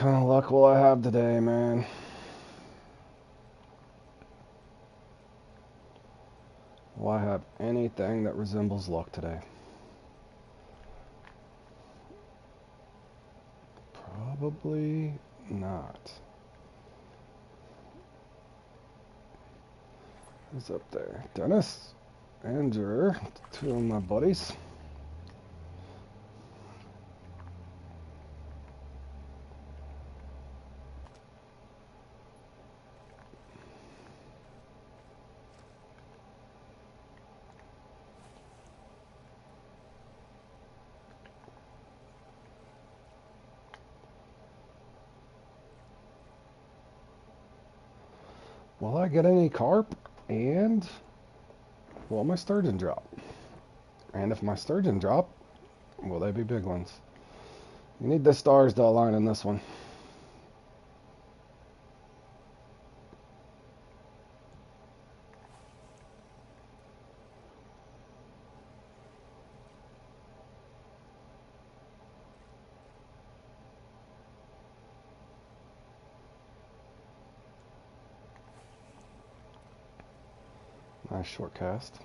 kind of luck will I have today, man? Will I have anything that resembles luck today? Probably not. Who's up there? Dennis, Andrew, two of my buddies. Will I get any carp? And will my sturgeon drop? And if my sturgeon drop, will they be big ones? You need the stars to align in this one. Nice short cast.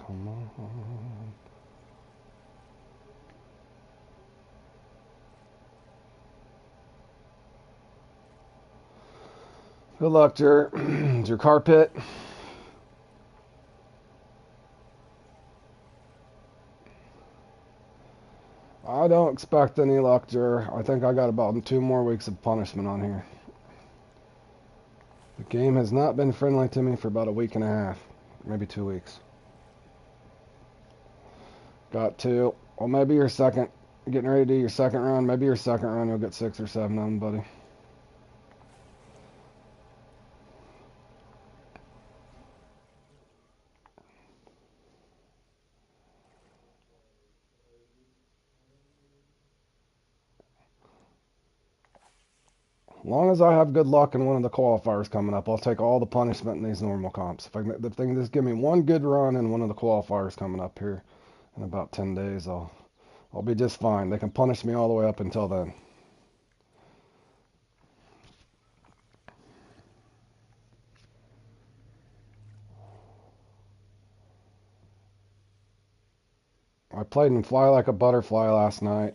Come on. Good luck, Jer. Is your carpet? I don't expect any luck, Jer. I think I got about 2 more weeks of punishment on here. The game has not been friendly to me for about a week and a half. Maybe 2 weeks. Got 2. Well, maybe your second. Getting ready to do your second run. Maybe your second run you'll get 6 or 7 of them, buddy. As long as I have good luck in one of the qualifiers coming up, I'll take all the punishment in these normal comps. If they can just give me one good run in one of the qualifiers coming up here in about 10 days, I'll be just fine. They can punish me all the way up until then. I played in Fly Like a Butterfly last night,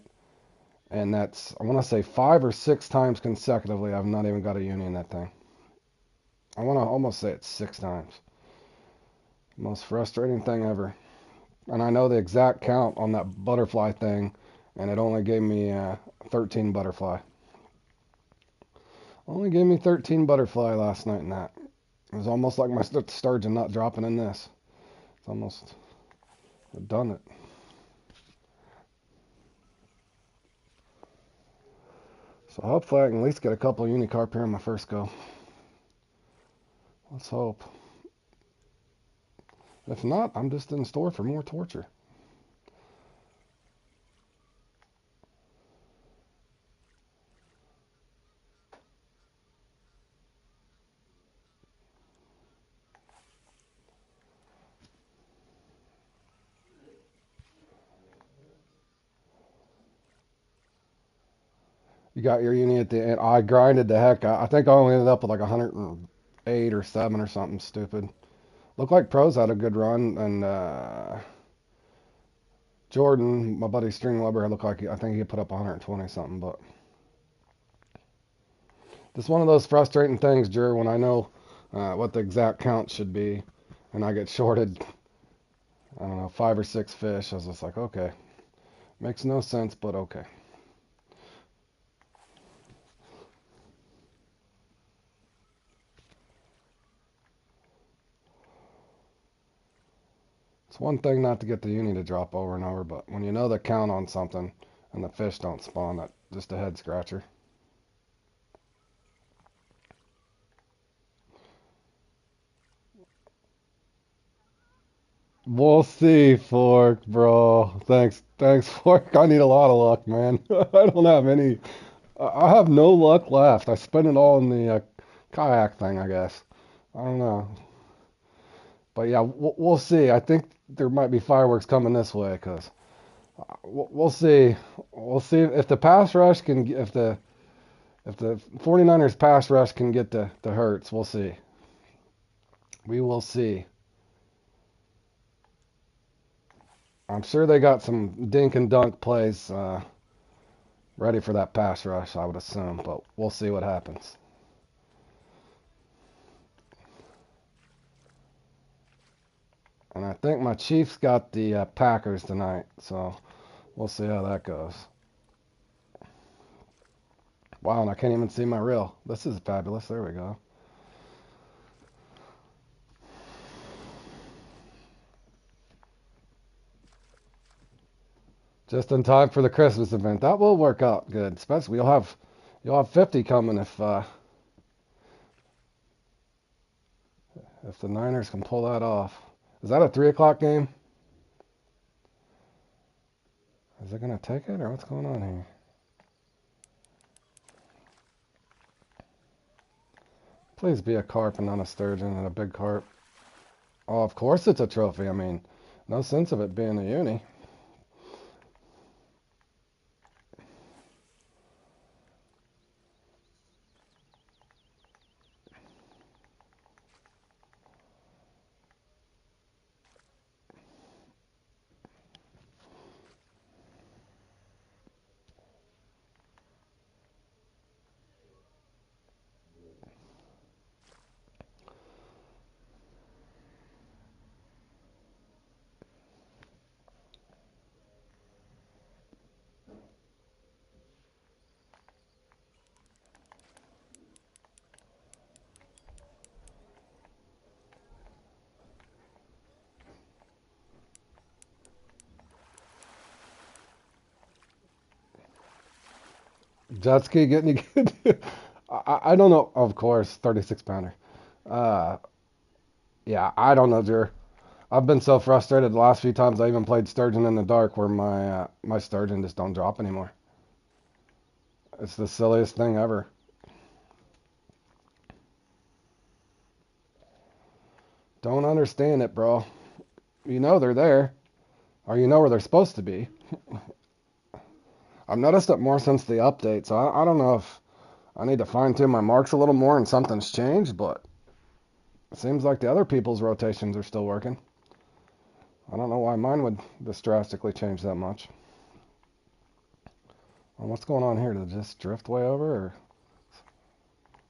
and that's, I want to say 5 or 6 times consecutively I've not even got a uni in that thing. I want to almost say it's 6 times. Most frustrating thing ever. And I know the exact count on that butterfly thing, and it only gave me 13 butterfly. Only gave me 13 butterfly last night in that. It was almost like my sturgeon not dropping in this. It's almost done it. So hopefully I can at least get a couple of unicarp here in my first go. Let's hope. If not, I'm just in store for more torture. You got your uni at the end. I grinded the heck out. I think I only ended up with like 108 or 7 or something stupid. Looked like pros had a good run, and Jordan, my buddy String Weber, looked like I think he put up 120 something. But just one of those frustrating things, Jer, when I know what the exact count should be, and I get shorted, I don't know, 5 or 6 fish. I was just like, okay, Makes no sense, but okay. It's one thing not to get the uni to drop over and over, but when you know the count on something and the fish don't spawn, that just a head scratcher. We'll see, Fork, bro. Thanks, Fork. I need a lot of luck, man. I don't have any. I have no luck left. I spent it all in the kayak thing, I guess. I don't know. But yeah, we'll see. I think there might be fireworks coming this way, cause we'll see. We'll see if the pass rush can, if the 49ers pass rush can get to Hurts. We'll see. We will see. I'm sure they got some dink and dunk plays ready for that pass rush, I would assume, but we'll see what happens. And I think my Chiefs got the Packers tonight, so we'll see how that goes. Wow, and I can't even see my reel. This is fabulous. There we go. Just in time for the Christmas event. That will work out good. Especially you'll have 50 coming if the Niners can pull that off. Is that a 3 o'clock game? Is it gonna take it or what's going on here? Please be a carp and not a sturgeon and a big carp. Oh, of course it's a trophy. I mean, no sense of it being a uni. Jet ski getting you good. I don't know. Of course, 36 pounder. Uh, yeah, I don't know, Drew. I've been so frustrated the last few times I even played sturgeon in the dark where my sturgeon just don't drop anymore. It's the silliest thing ever. Don't understand it, bro. You know they're there, or you know where they're supposed to be. I've noticed it more since the update, so I don't know if I need to fine tune my marks a little more and something's changed, but it seems like the other people's rotations are still working. I don't know why mine would just drastically change that much. Well, what's going on here? Did it just drift way over? Or...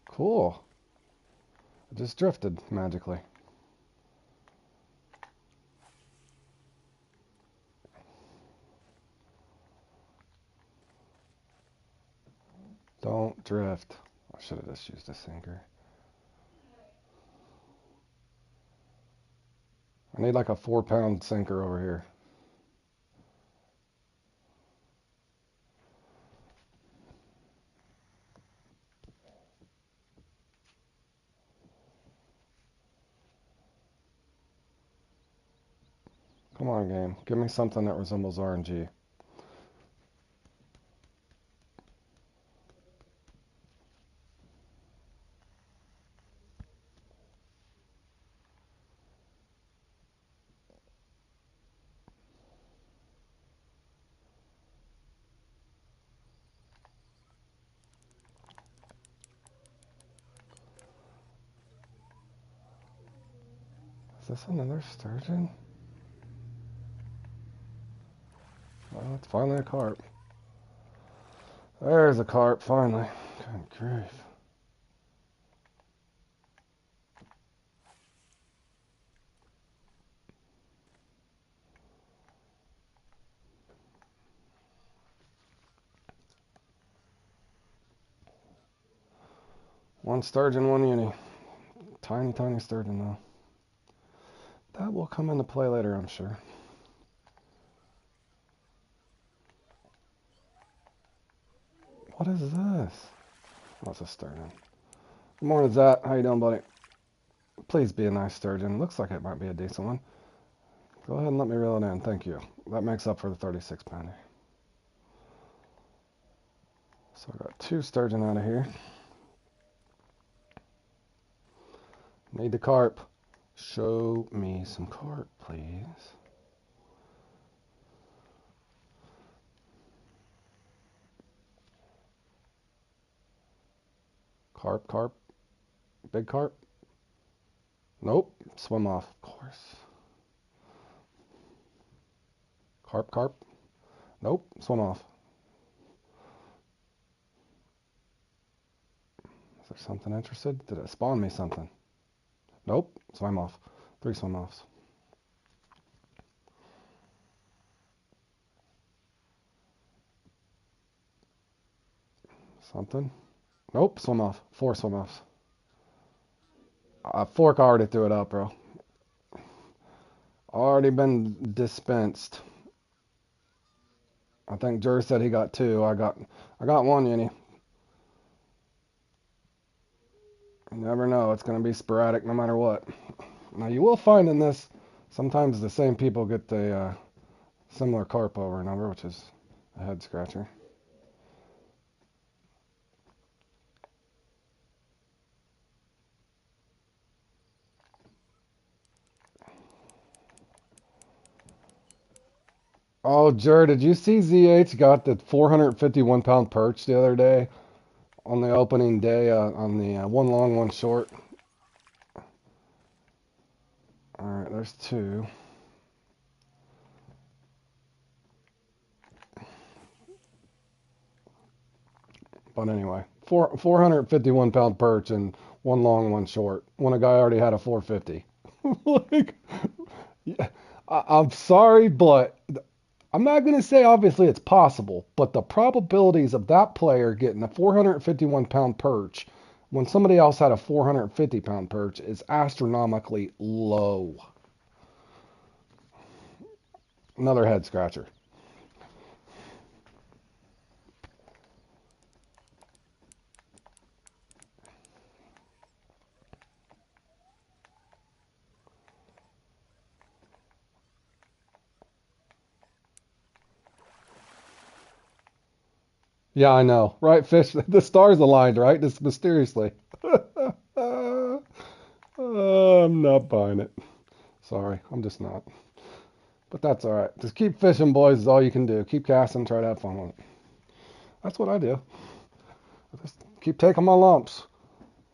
Cool. It just drifted magically. Don't drift. I should have just used a sinker. I need like a 4 pound sinker over here. Come on, game. Give me something that resembles RNG. Is this another sturgeon? Well, it's finally a carp. There's a carp, finally. Good grief. One sturgeon, one uni. Tiny, tiny sturgeon, though. That will come into play later, I'm sure. What is this? What's a sturgeon? Good morning, Zach. How you doing, buddy? Please be a nice sturgeon. Looks like it might be a decent one. Go ahead and let me reel it in. Thank you. That makes up for the 36 pounder. So I got 2 sturgeon out of here. Need the carp. Show me some carp, please. Carp, carp. Big carp. Nope. Swim off, of course. Carp, carp. Nope. Swim off. Is there something interested? Did it spawn me something? Nope. Swim off. 3 swim offs. Something? Nope. Swim off. 4 swim offs. Fork already threw it up, bro. Already been dispensed. I think Jer said he got 2. I got 1, Yeni. You never know. It's going to be sporadic no matter what. Now, you will find in this, sometimes the same people get the similar carp over and over, which is a head scratcher. Oh, Jer, did you see ZH got the 451-pound perch the other day on the opening day on the one long, one short? All right, there's 2. But anyway, 451-pound perch and one long, one short. When a guy already had a 450. Like, yeah, I'm sorry, but I'm not going to say obviously it's possible, but the probabilities of that player getting a 451-pound perch when somebody else had a 450-pound perch is astronomically low. Another head scratcher. Yeah, I know. Right, fish? The stars aligned, right? Just mysteriously. I'm not buying it. Sorry, I'm just not. But that's all right. Just keep fishing, boys, is all you can do. Keep casting, try to have fun with it. That's what I do. I just keep taking my lumps.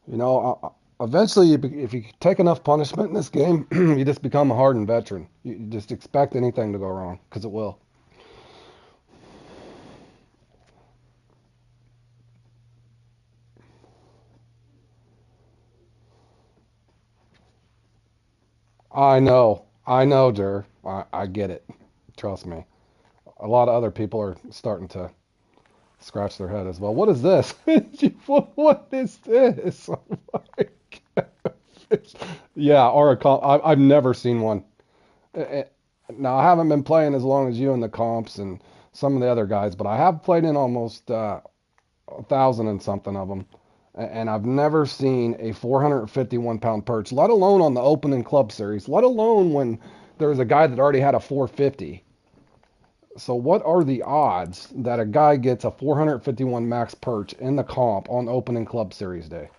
You know, eventually, if you take enough punishment in this game, you just become a hardened veteran. You just expect anything to go wrong, because it will. I know, Jer. I get it. Trust me. A lot of other people are starting to scratch their head as well. What is this? What is this? Oh my gosh. Yeah, Oracle. I've never seen one. Eh, Now, I haven't been playing as long as you in the comps and some of the other guys, but I have played in almost 1,000 and something of them. And I've never seen a 451-pound perch, let alone on the Open and Club Series, let alone when there was a guy that already had a 450. So what are the odds that a guy gets a 451 max perch in the comp on Open and Club Series day?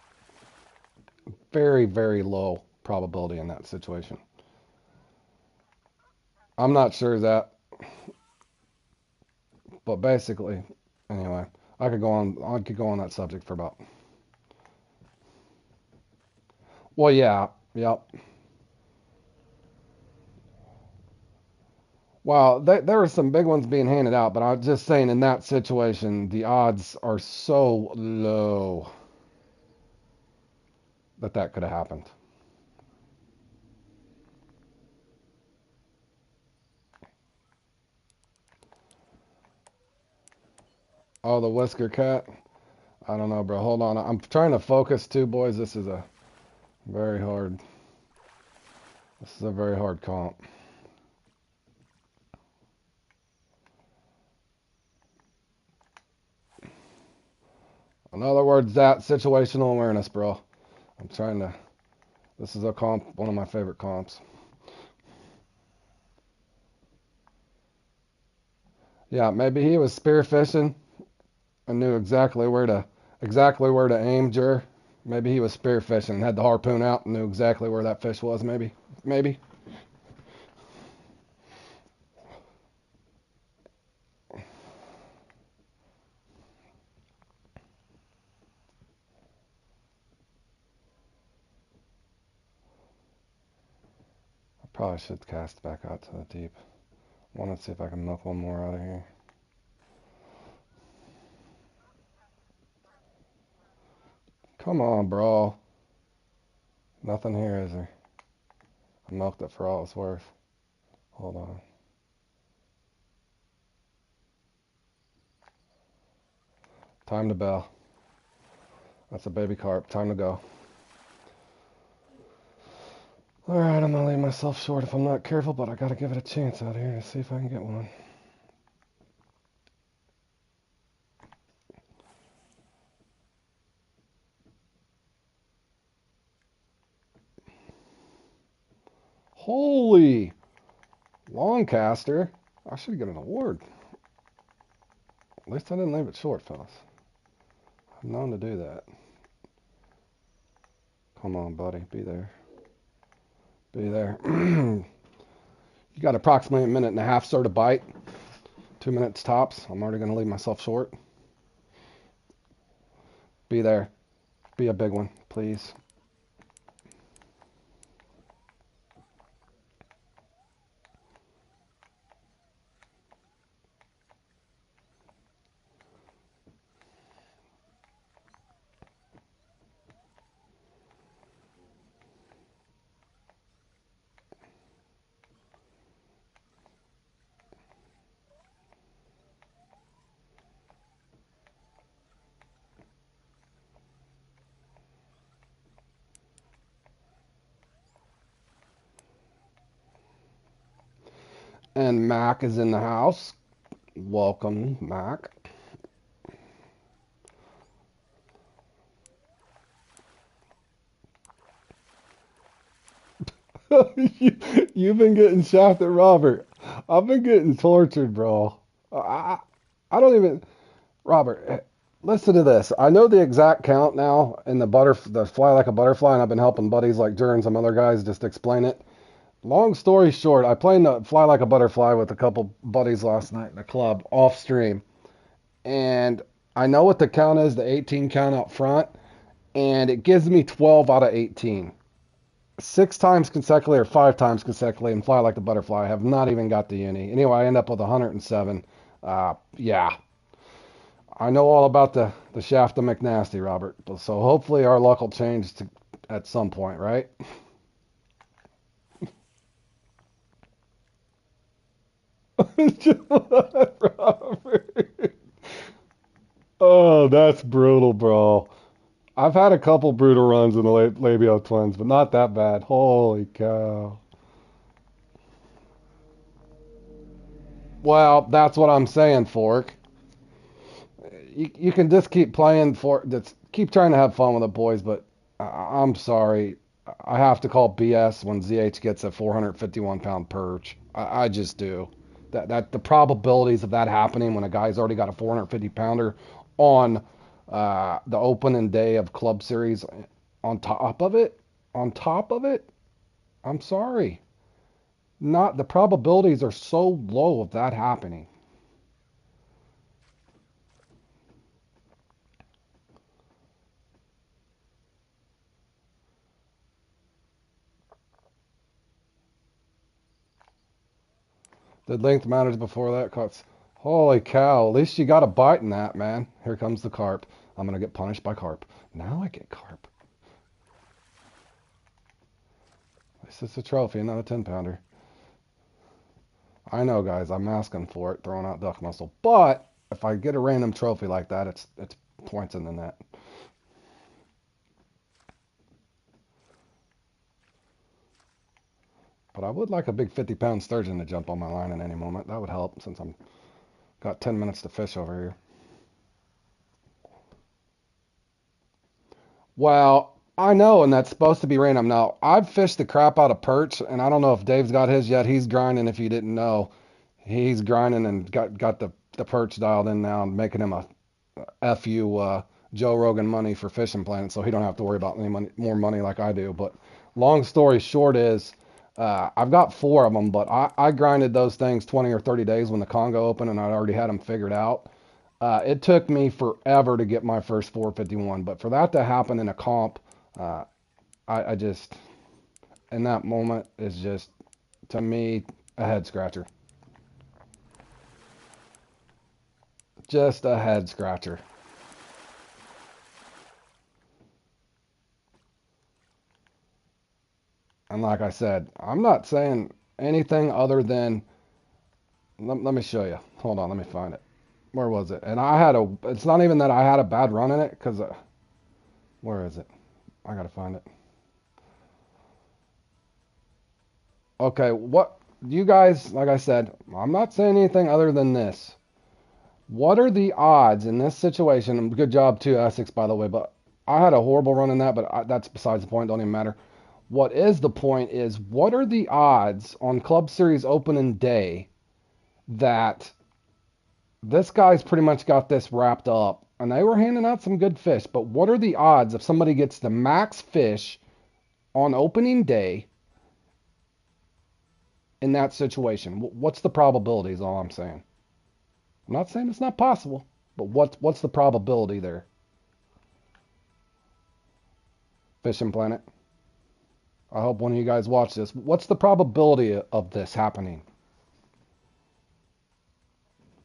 Very, very low probability in that situation. I'm not sure that, but basically, anyway, I could go on that subject for about. Well, yeah, yep. Well, there are some big ones being handed out, but I'm just saying in that situation, the odds are so low that that could have happened. Oh, the Whisker Cat. I don't know, bro. Hold on. I'm trying to focus too, boys. This is a very hard. This is a very hard comp. In other words, that situational awareness, bro. I'm trying to. This is a comp, one of my favorite comps. Yeah, maybe he was spearfishing and knew exactly where to aim, Jer. Maybe he was spearfishing and had the harpoon out and knew exactly where that fish was. Maybe. I probably should cast back out to the deep. I want to see if I can milk one more out of here. Come on, bro. Nothing here, is there? I milked it for all it's worth. Hold on. Time to bail. That's a baby carp. Time to go. Alright, I'm gonna leave myself short if I'm not careful, but I gotta give it a chance out here to see if I can get one. Holy Longcaster. I should get an award. At least I didn't leave it short, fellas. I'm known to do that. Come on, buddy. Be there. Be there. You got approximately a minute and a half, sir, to bite. 2 minutes tops. I'm already going to leave myself short. Be there. Be a big one, please. And Mac is in the house. Welcome, Mac. You've been getting shafted, Robert. I've been getting tortured, bro. I don't even. Robert, listen to this. I know the exact count now in the fly like a butterfly, and I've been helping buddies like Jer and some other guys just explain it. Long story short, I played the fly like a butterfly with a couple buddies last night in the club off stream, and I know what the count is, the 18 count out front, and it gives me 12 out of 18. 6 times consecutively or 5 times consecutively and fly like the butterfly. I have not even got the uni. Anyway, I end up with 107. Yeah, I know all about the shaft of McNasty, Robert. So hopefully our luck will change at some point, right? Robert. Oh, that's brutal, bro. I've had a couple brutal runs in the Labio Twins, but not that bad. Holy cow. Well, that's what I'm saying, Fork. You can just keep playing just keep trying to have fun with the boys, but I'm sorry. I have to call BS when ZH gets a 451-pound perch. I just do. That the probabilities of that happening when a guy's already got a 450 pounder on the opening day of Club Series on top of it, I'm sorry. Not the probabilities are so low of that happening. Did length matters before that cuts? Holy cow, at least you got a bite in that, man. Here comes the carp. I'm going to get punished by carp. Now I get carp. At least it's a trophy, not a 10-pounder. I know, guys, I'm asking for it, throwing out duck muscle. But if I get a random trophy like that, it's points in the net. But I would like a big 50-pound sturgeon to jump on my line at any moment. That would help since I'm got 10 minutes to fish over here. Well, I know, and that's supposed to be random. Now, I've fished the crap out of perch, and I don't know if Dave's got his yet. He's grinding, if you didn't know. He's grinding and got the perch dialed in now and making him a FU Joe Rogan money for Fishing Planet, so he don't have to worry about any more money like I do. But long story short is, I've got 4 of them, but I grinded those things 20 or 30 days when the Congo opened, and I already had them figured out. It took me forever to get my first 451, but for that to happen in a comp, uh, I just, in that moment, is just, to me, a head scratcher. Just a head scratcher. And like I said, I'm not saying anything other than, let me show you. Hold on, let me find it. Where was it? And it's not even that I had a bad run in it, because, where is it? I gotta find it. Okay, what, you guys, like I said, I'm not saying anything other than this. What are the odds in this situation? Good job too, Essex, by the way, but I had a horrible run in that, but that's besides the point, don't even matter. What is the point is, what are the odds on Club Series opening day that this guy's pretty much got this wrapped up, and they were handing out some good fish, but what are the odds if somebody gets the max fish on opening day in that situation? What's the probability is all I'm saying. I'm not saying it's not possible, but what's the probability there? Fishing Planet. I hope one of you guys watch this. What's the probability of this happening?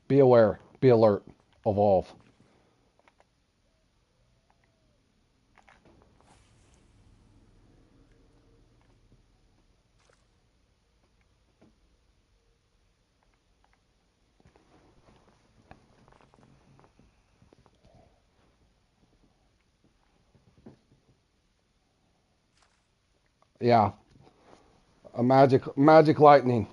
Be aware, be alert, evolve. Yeah, a magic lightning.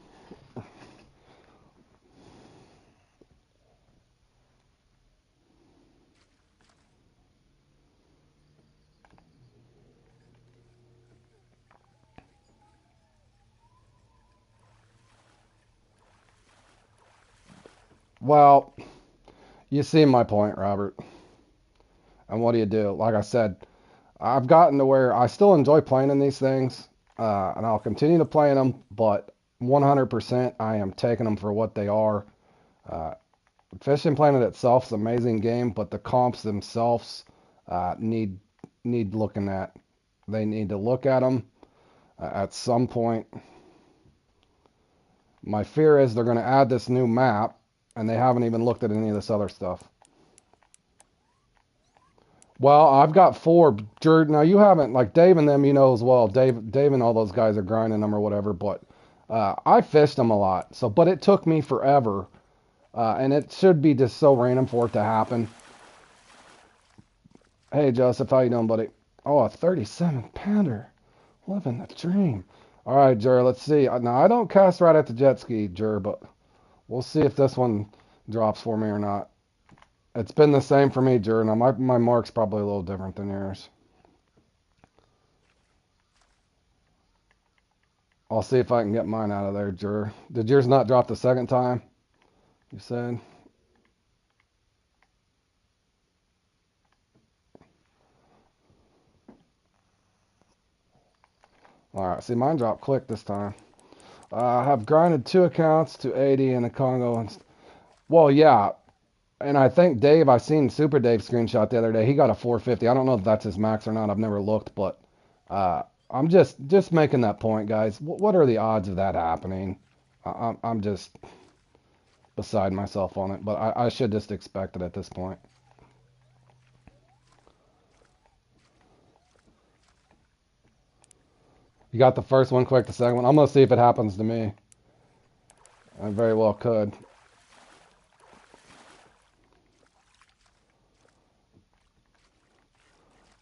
Well, you see my point, Robert. And what do? Like I said, I've gotten to where I still enjoy playing in these things, and I'll continue to play in them, but 100% I am taking them for what they are. Uh, Fishing Planet itself is an amazing game, but the comps themselves need looking at. They need to look at them at some point. My fear is they're going to add this new map, and they haven't even looked at any of this other stuff. Well, I've got 4. Now you haven't, like Dave and them, you know as well. Dave and all those guys are grinding them or whatever. But I fished them a lot. So, but it took me forever, and it should be just so random for it to happen. Hey Joseph, how you doing, buddy? Oh, a 37-pounder, living the dream. All right, Jer, let's see. Now I don't cast right at the jet ski, Jer, but we'll see if this one drops for me or not. It's been the same for me, Jer. Now my mark's probably a little different than yours. I'll see if I can get mine out of there, Jer. Did yours not drop the second time? You said? Alright, see mine dropped quick this time. I have grinded 2 accounts to 80 in the Congo. Well, yeah. And I think Dave, I seen Super Dave screenshot the other day. He got a 450. I don't know if that's his max or not. I've never looked, but I'm just making that point, guys. What are the odds of that happening? I'm just beside myself on it, but I should just expect it at this point. You got the first one quick, the second one. I'm gonna see if it happens to me. I very well could.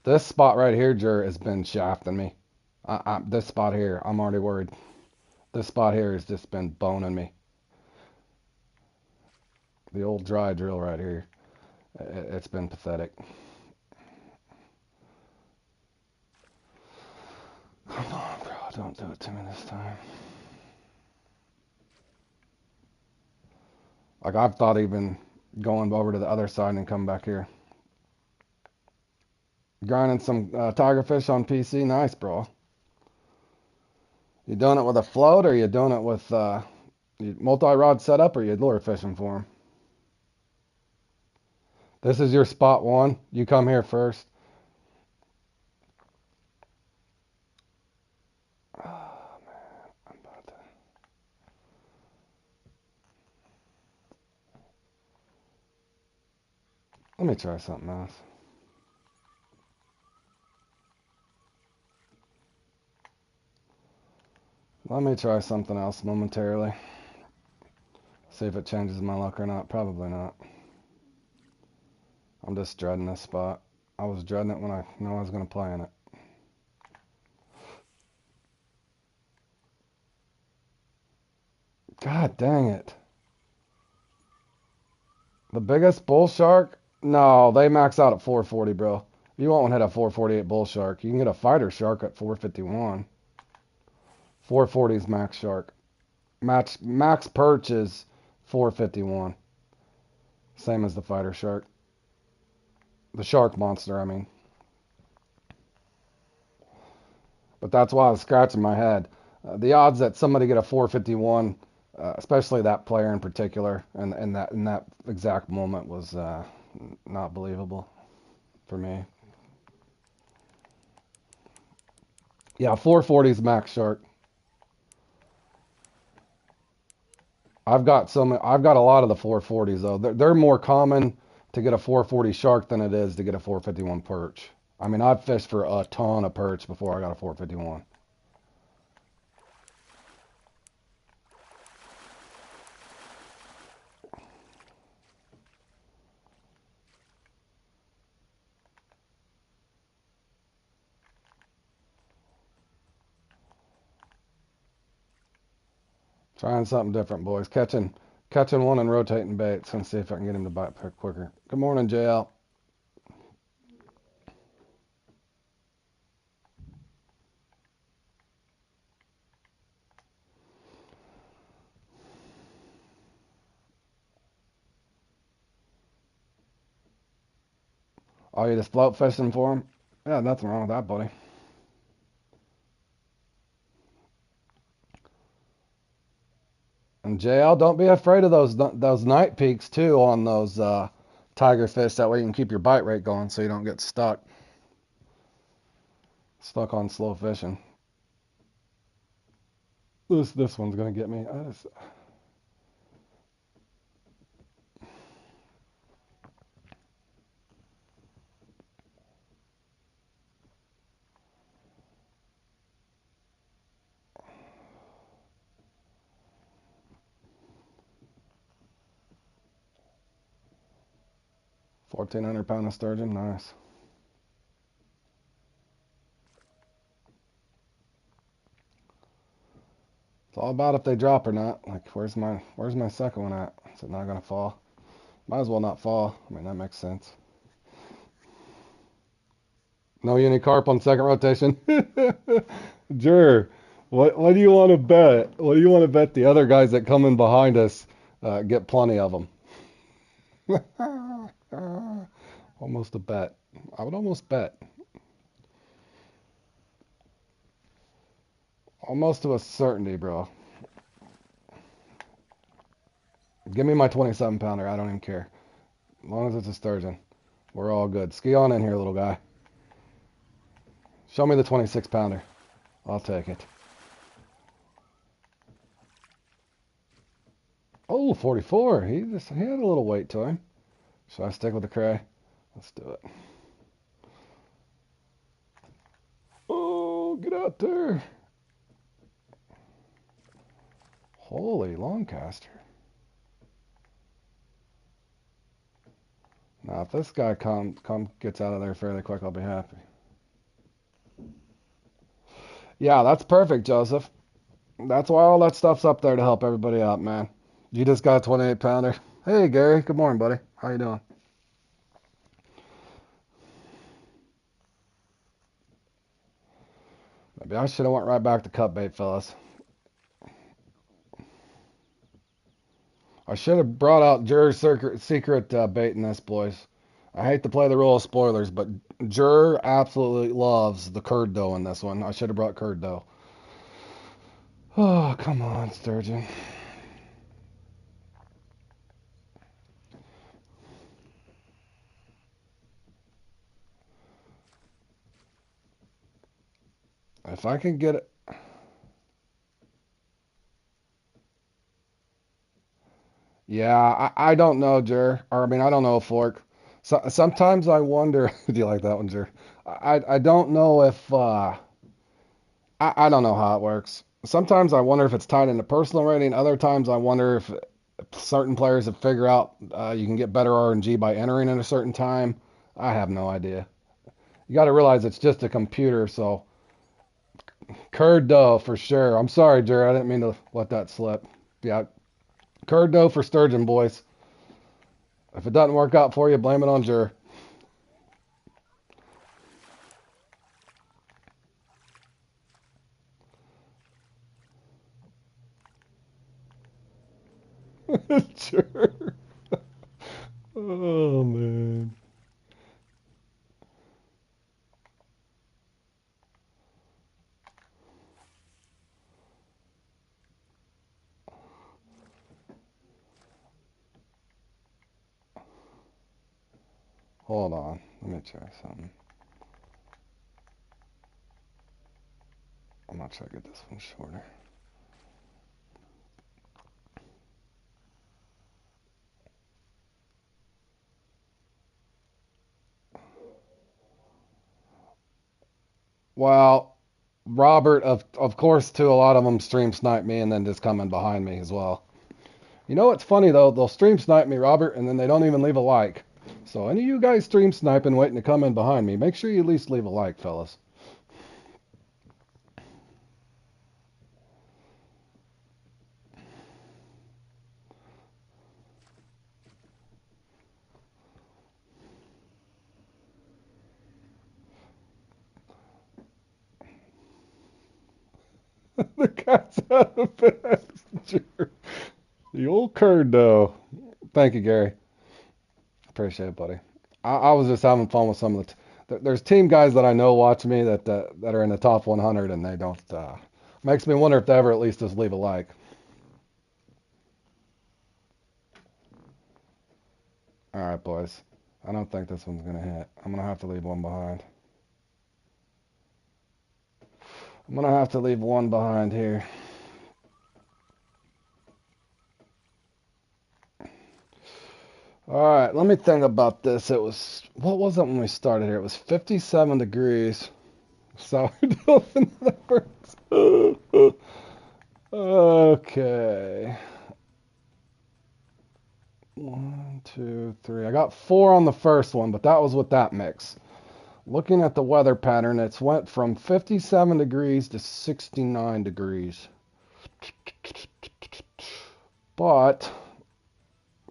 This spot right here, Jer, has been shafting me. This spot here, I'm already worried. This spot here has just been boning me. The old dry drill right here. It's been pathetic. Come on, bro. Don't do it to me this time. Like, I've thought even going over to the other side and come back here. Grinding some tiger fish on PC. Nice, bro. You doing it with a float, or you doing it with multi-rod setup, or you lure fishing for them? This is your spot one. You come here first. Oh, man. I'm about to... Let me try something else. Let me try something else momentarily. See if it changes my luck or not. Probably not. I'm just dreading this spot. I was dreading it when I knew I was going to play in it. God dang it. The biggest bull shark? No, they max out at 440, bro. You won't hit a 448 bull shark. You can get a fighter shark at 451. 440 is max shark. Max perch is 451. Same as the fighter shark. The shark monster, I mean. But that's why I was scratching my head. The odds that somebody get a 451, especially that player in particular, and in that exact moment was not believable for me. Yeah, 440 is max shark. I've got a lot of the 440s though. They're more common to get a 440 shark than it is to get a 451 perch. I mean, I've fished for a ton of perch before I got a 451. Trying something different, boys. Catching one and rotating baits and see if I can get him to bite quicker. Good morning, JL. Oh, you just float fishing for him? Yeah, nothing wrong with that, buddy. And JL, don't be afraid of those night peaks too on those tiger fish. That way you can keep your bite rate going so you don't get stuck on slow fishing. This one's gonna get me. 1,400 pound of sturgeon, nice. It's all about if they drop or not. Like, where's my second one at? Is it not gonna fall? Might as well not fall. I mean, that makes sense. No unicarp on second rotation. Jur, what do you want to bet? What do you want to bet the other guys that come in behind us get plenty of them? Almost a bet. I would almost bet. Almost to a certainty, bro. Give me my 27 pounder. I don't even care. As long as it's a sturgeon. We're all good. Ski on in here, little guy. Show me the 26 pounder. I'll take it. Oh, 44. He had a little weight to him. Should I stick with the cray? Let's do it. Oh, get out there. Holy Lancaster. Now, if this guy gets out of there fairly quick, I'll be happy. Yeah, that's perfect, Joseph. That's why all that stuff's up there to help everybody out, man. You just got a 28 pounder. Hey, Gary. Good morning, buddy. How you doing? Maybe I should have went right back to cut bait, fellas. I should have brought out Jur's secret bait in this, boys. I hate to play the role of spoilers, but Jur absolutely loves the curd dough in this one. I should have brought curd dough. Oh, come on, Sturgeon. If I can get it. Yeah, I don't know, Jer. Or, I mean, I don't know, Fork. Sometimes I wonder. Do you like that one, Jer? I don't know if. I don't know how it works. Sometimes I wonder if it's tied into personal rating. Other times I wonder if certain players have figured out you can get better RNG by entering at a certain time. I have no idea. You got to realize it's just a computer, so curd dough for sure. I'm sorry, Jer. I didn't mean to let that slip. Yeah, curd dough for sturgeon, boys. If it doesn't work out for you, blame it on Jer. Jer. Oh man. Hold on. Let me try something. I'm gonna try to get this one shorter. Well, Robert, of course, too, a lot of them stream snipe me and then just come in behind me as well. You know what's funny though? They'll stream snipe me, Robert, and then they don't even leave a like. So any of you guys stream sniping waiting to come in behind me, make sure you at least leave a like, fellas. The cat's out of pasture. The old curd though. Thank you, Gary. Appreciate it, buddy. I was just having fun with some of there's team guys that I know watch me that are in the top 100 and they don't. Makes me wonder if they ever at least just leave a like. All right, boys. I don't think this one's gonna hit. I'm gonna have to leave one behind. I'm gonna have to leave one behind here. All right, let me think about this. What was it when we started here? It was 57 degrees. Sourdough in the first. Okay. 1, 2, 3. I got 4 on the first one, but that was with that mix. Looking at the weather pattern, it's went from 57 degrees to 69 degrees. But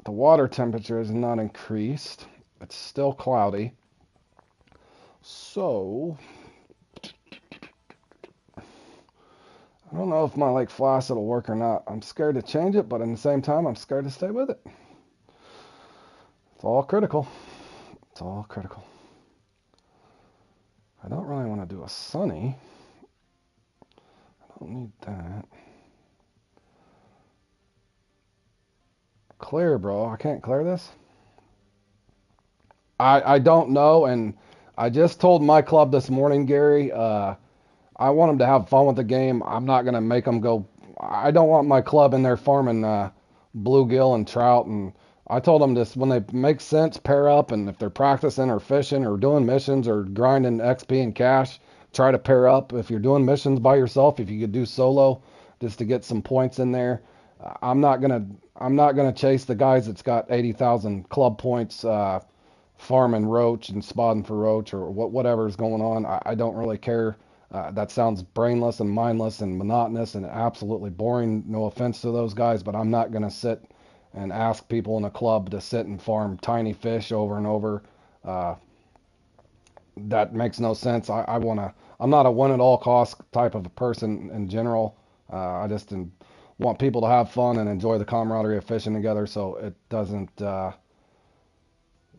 the water temperature has not increased. It's still cloudy. So, I don't know if my Lake Placid will work or not. I'm scared to change it, but at the same time, I'm scared to stay with it. It's all critical. It's all critical. I don't really want to do a sunny. I don't need that. Clear, bro. I can't clear this. I don't know, and I just told my club this morning, Gary. I want them to have fun with the game. I'm not gonna make them go. I don't want my club in there farming bluegill and trout. And I told them this when they make sense, pair up, and if they're practicing or fishing or doing missions or grinding XP and cash, try to pair up. If you're doing missions by yourself, if you could do solo, just to get some points in there. I'm not gonna chase the guys that's got 80,000 club points. farming roach and spotting for roach or whatever is going on. I don't really care. That sounds brainless and mindless and monotonous and absolutely boring. No offense to those guys, but I'm not going to sit and ask people in a club to sit and farm tiny fish over and over. Uh, that makes no sense. I want to. I'm not a win at all cost type of a person in general. I just want people to have fun and enjoy the camaraderie of fishing together. So it doesn't.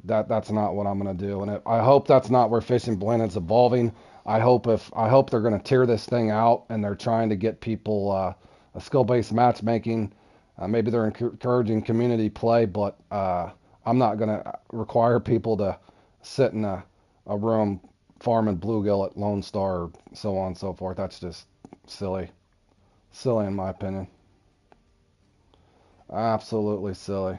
That's not what I'm gonna do, and I hope that's not where Fishing Planet's evolving. I hope they're gonna tear this thing out and they're trying to get people a skill-based matchmaking. Maybe they're encouraging community play, but I'm not gonna require people to sit in a room farming bluegill at Lone Star or so on and so forth. That's just silly, silly in my opinion. Absolutely silly,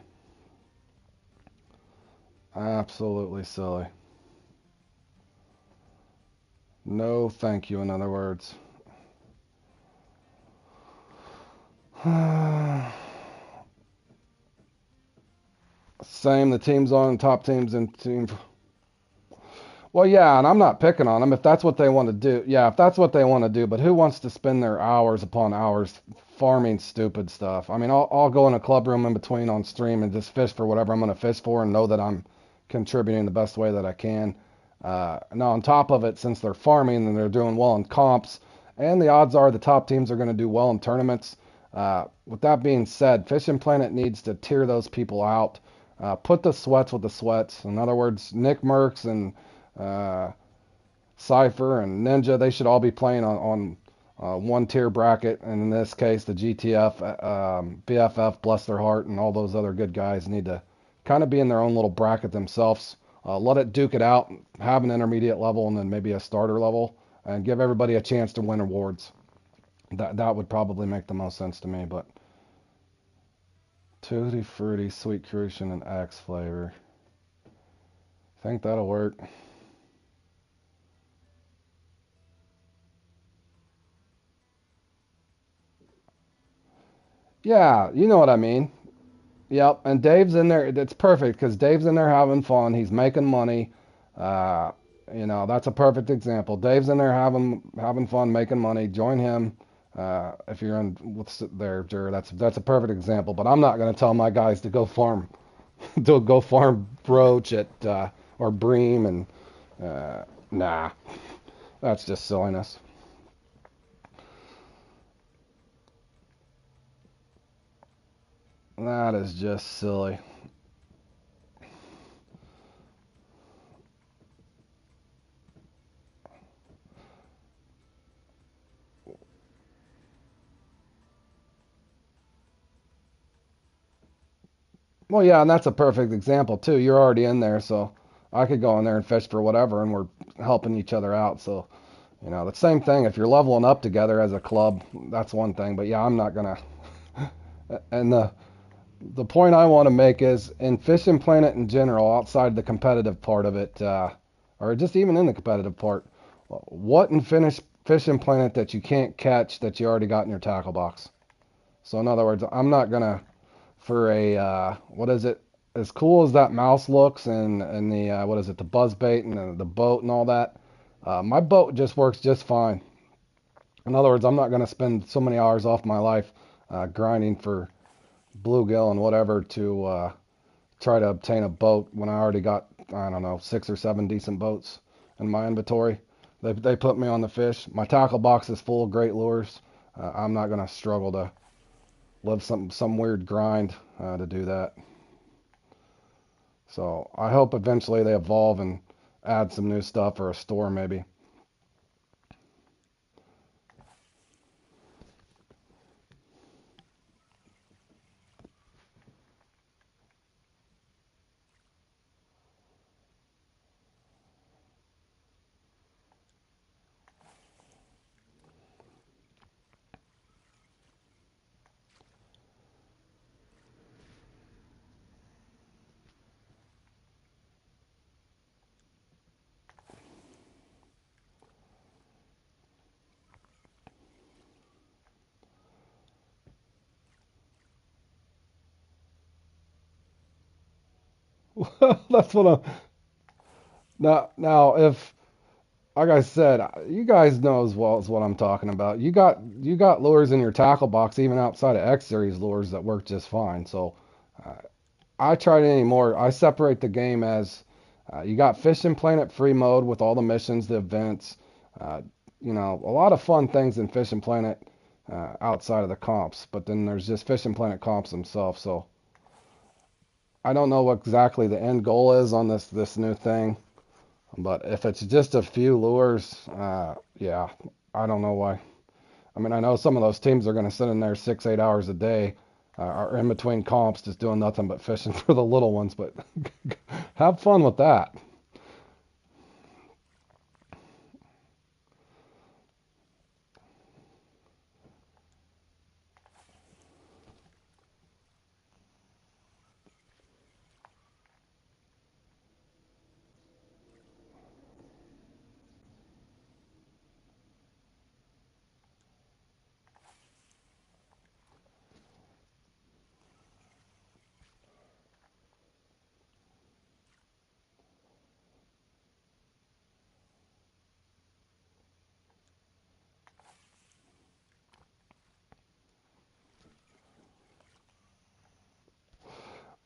absolutely silly. No, thank you. In other words. Same. The teams on top teams and team. Well, yeah, and I'm not picking on them if that's what they want to do. Yeah, if that's what they want to do. But who wants to spend their hours upon hours farming stupid stuff? I mean, I'll go in a club room in between on stream and just fish for whatever I'm going to fish for and know that I'm contributing the best way that I can. Now, on top of it, since they're farming and they're doing well in comps, and the odds are the top teams are going to do well in tournaments. With that being said, Fishing Planet needs to tear those people out. Put the sweats with the sweats. In other words, Nick Merckx and uh, Cypher and Ninja, they should all be playing on one tier bracket. And in this case, the GTF, BFF, bless their heart, and all those other good guys need to kind of be in their own little bracket themselves. Let it duke it out, have an intermediate level, and then maybe a starter level, and give everybody a chance to win awards. That would probably make the most sense to me. But Tutti Frutti, Sweet Crucian, and X flavor. Think that'll work. Yeah, you know what I mean. Yep, and Dave's in there. It's perfect because Dave's in there having fun. He's making money. Uh, that's a perfect example. Dave's in there having fun, making money. Join him if you're in with there, Jer. That's a perfect example. But I'm not going to tell my guys to go farm to go farm broach at or bream and nah, that's just silliness. That is just silly. Well, yeah, and that's a perfect example too. You're already in there, so I could go in there and fish for whatever, and we're helping each other out. So, the same thing. If you're leveling up together as a club, that's one thing. But yeah, I'm not gonna. And the point I want to make is in Fishing Planet in general, outside the competitive part of it, or just even in the competitive part, what in Fishing Planet that you can't catch that you already got in your tackle box? So in other words, I'm not gonna for a what is it? As cool as that mouse looks and the what is it? The buzz bait and the boat and all that. My boat just works just fine. In other words, I'm not going to spend so many hours off my life grinding for bluegill and whatever to try to obtain a boat when I already got I don't know 6 or 7 decent boats in my inventory. They put me on the fish. My tackle box is full of great lures. I'm not going to struggle to live some weird grind to do that. So I hope eventually they evolve and add some new stuff or a store maybe. That's what I. Now, if like I said, you guys know as well as what I'm talking about. You got lures in your tackle box, even outside of X series lures that work just fine. So uh, I tried it anymore. I separate the game as you got Fishing Planet free mode with all the missions, the events, uh, a lot of fun things in Fishing Planet outside of the comps. But then there's just Fishing Planet comps themselves. So I don't know what exactly the end goal is on this new thing. But if it's just a few lures, yeah, I don't know why. I mean, I know some of those teams are going to sit in there 6, 8 hours a day, or in between comps, just doing nothing but fishing for the little ones. But have fun with that.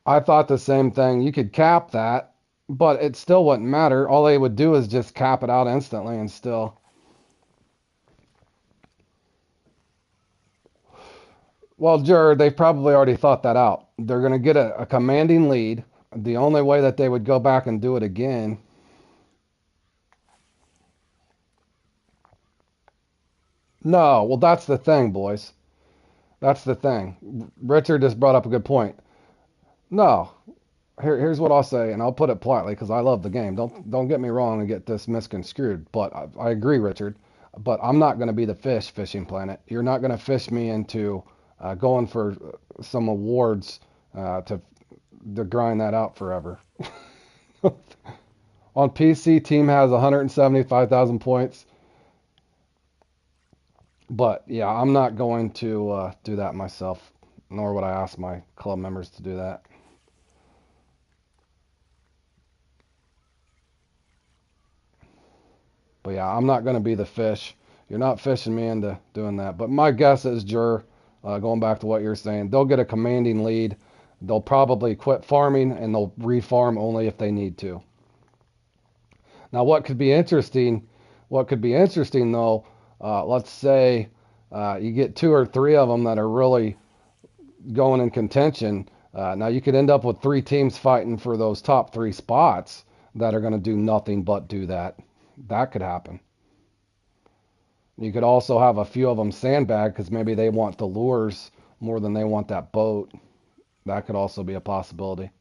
I thought the same thing. You could cap that, but it still wouldn't matter. All they would do is just cap it out instantly, and still. Well, Jur, they've probably already thought that out. They're going to get a commanding lead. The only way that they would go back and do it again. No, well, that's the thing, boys. That's the thing. Richard just brought up a good point. No, here's what I'll say, and I'll put it politely because I love the game. Don't get me wrong and get this misconstrued. But I agree, Richard. But I'm not going to be the fishing planet. You're not going to fish me into going for some awards to grind that out forever. On PC, team has 175,000 points. But yeah, I'm not going to do that myself, nor would I ask my club members to do that. But yeah, I'm not going to be the fish. You're not fishing me into doing that. But my guess is, Jur, going back to what you're saying, they'll get a commanding lead. They'll probably quit farming and they'll refarm only if they need to. Now, what could be interesting though, let's say you get two or three of them that are really going in contention. Now you could end up with three teams fighting for those top three spots that are going to do nothing but do that. That could happen. You could also have a few of them sandbag because maybe they want the lures more than they want that boat. That could also be a possibility.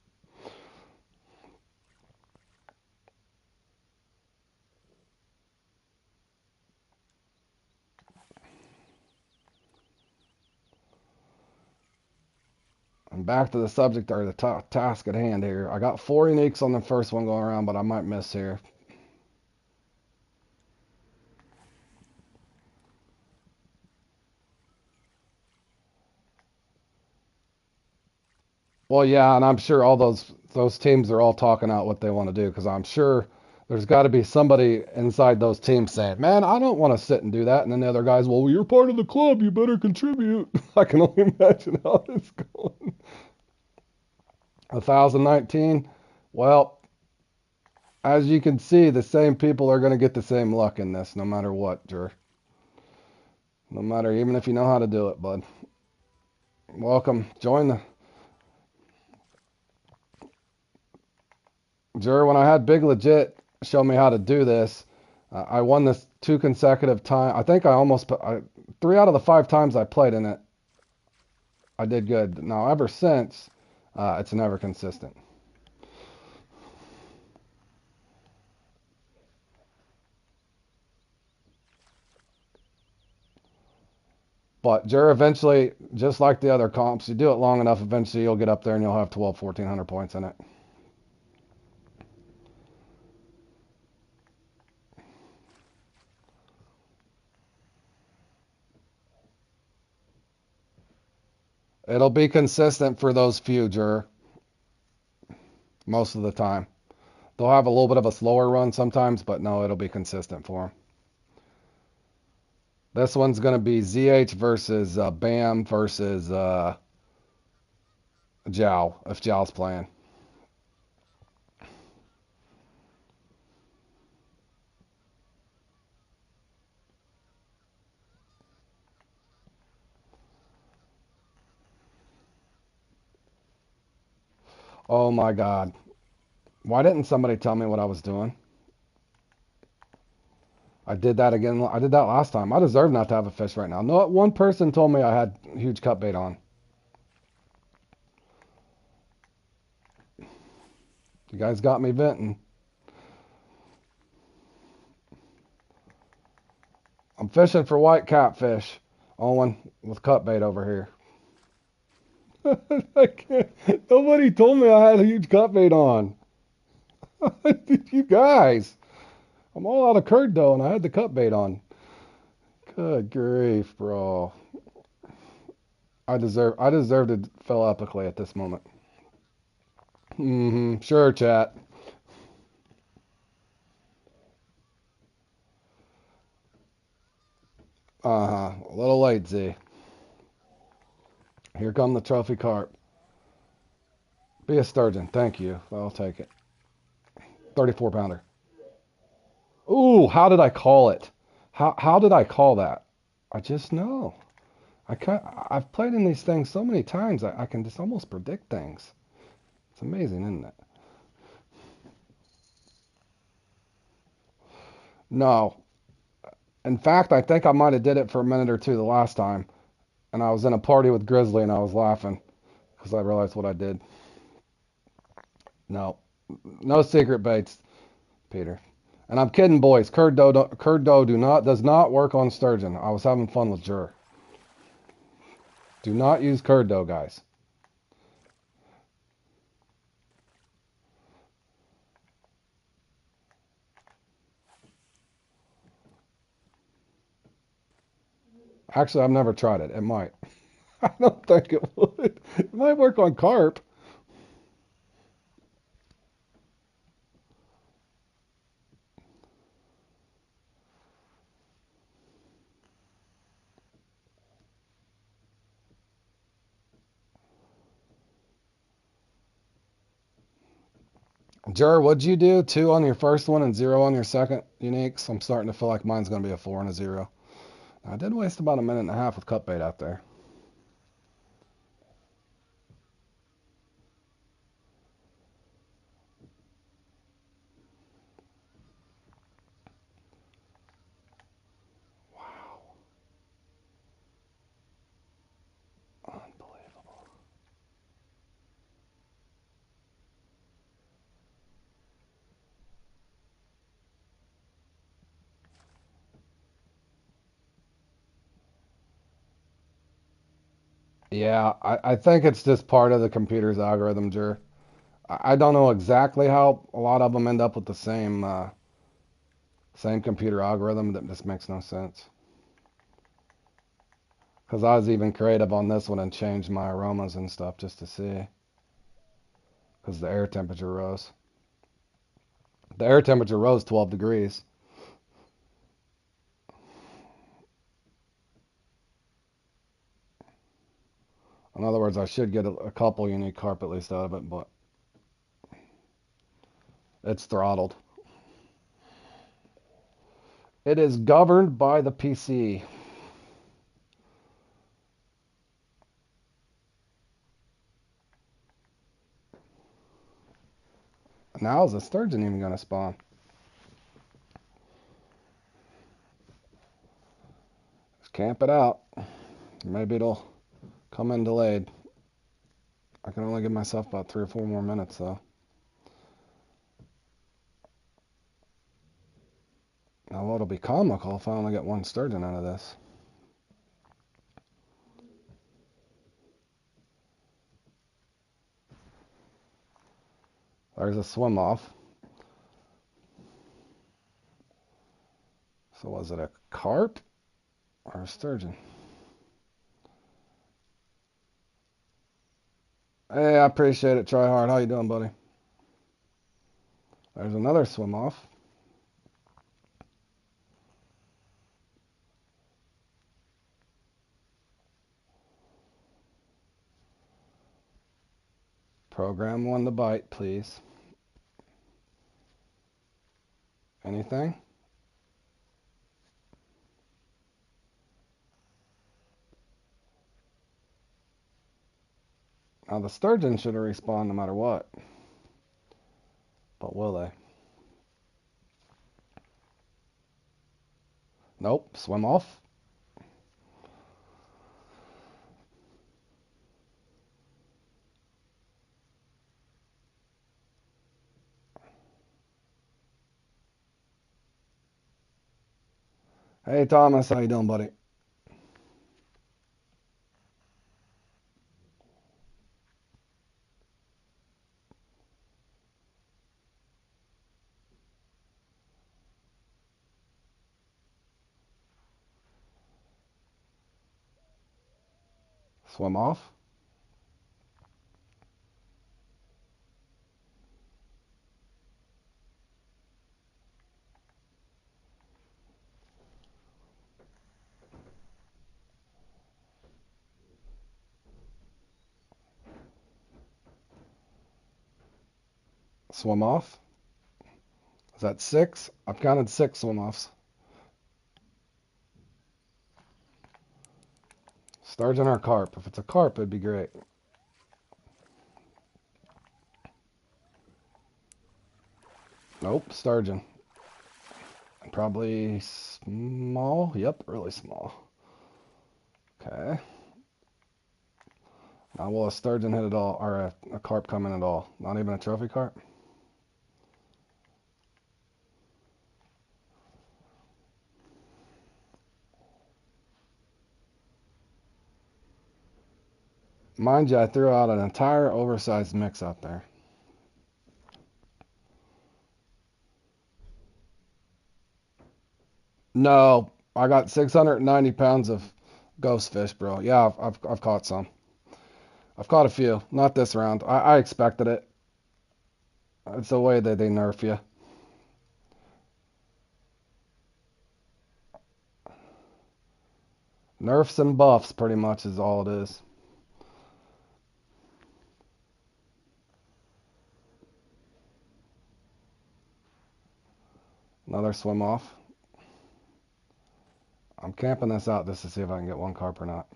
And back to the subject or the task at hand here. I got 4 uniques on the first one going around, but I might miss here. Well, yeah, and I'm sure all those teams are all talking out what they want to do because I'm sure there's got to be somebody inside those teams saying, "Man, I don't want to sit and do that," and then the other guys, "Well, you're part of the club, you better contribute." I can only imagine how it's going. 1019. Well, as you can see, the same people are going to get the same luck in this, no matter what, Jer. No matter, even if you know how to do it, bud. Welcome. Join the Jer. When I had Big Legit show me how to do this, I won this 2 consecutive times. I think I almost 3 out of the 5 times I played in it, I did good. Now ever since, it's never consistent. But Jer, eventually, just like the other comps, you do it long enough, eventually you'll get up there and you'll have 12, 1400 points in it. It'll be consistent for those few, Jer, most of the time. They'll have a little bit of a slower run sometimes, but no, it'll be consistent for them. This one's going to be ZH versus Bam versus Jow, if Jow's playing. Oh my God. Why didn't somebody tell me what I was doing? I did that again. I did that last time. I deserve not to have a fish right now. No, one person told me I had huge cut bait on. You guys got me venting. I'm fishing for white catfish. Owen with cut bait over here. I can't. Nobody told me I had a huge cut bait on. You guys. I'm all out of curd dough and I had the cut bait on. Good grief, bro. I deserve to fail epically at this moment. Sure, chat. Uh-huh. A little late, Z. Here come the trophy carp. Be a sturgeon. Thank you. I'll take it. 34 pounder. Ooh, how did I call it? How did I call that? I just know. I've played in these things so many times. I can just almost predict things. It's amazing, isn't it? No. In fact, I think I might have did it for a minute or two the last time, and I was in a party with Grizzly and I was laughing because I realized what I did. No, no secret baits, Peter. And I'm kidding, boys. Curd dough does not work on sturgeon. I was having fun with Jur. Do not use curd dough, guys. Actually, I've never tried it. It might. I don't think it would. It might work on carp. Jur, what'd you do? 2 on your first one and 0 on your second uniques. I'm starting to feel like mine's going to be a 4 and a 0. I did waste about a minute and a half with cut bait out there. Wow. Unbelievable. Yeah, I think it's just part of the computer's algorithm, Jur. I don't know exactly how a lot of them end up with the same computer algorithm. That just makes no sense. Because I was even creative on this one and changed my aromas and stuff just to see. Because the air temperature rose. The air temperature rose 12 degrees. In other words, I should get a couple unique carp at least out of it, but it's throttled. It is governed by the PC. Now is the sturgeon even going to spawn? Just camp it out. Maybe it'll come in delayed. I can only give myself about 3 or 4 more minutes though. Now it'll be comical if I only get one sturgeon out of this. There's a swim off. So was it a carp or a sturgeon? Hey, I appreciate it. Try hard. How you doing, buddy? There's another swim off. Program one to bite, please. Anything? Now the sturgeon should respawn no matter what. But will they? Nope. Swim off. Hey Thomas, how you doing, buddy? Swim off. Swim off. Is that 6? I've counted 6 swim offs. Sturgeon or carp? If it's a carp, it'd be great. Nope, sturgeon. Probably small. Yep, really small. Okay. Now will a sturgeon hit at all, or a carp come in at all? Not even a trophy carp? Mind you, I threw out an entire oversized mix out there. No, I got 690 pounds of ghost fish, bro. Yeah, I've caught some. I've caught a few. Not this round. I expected it. It's the way that they nerf you. Nerfs and buffs, pretty much, is all it is. Another swim off. I'm camping this out just to see if I can get one carp or not.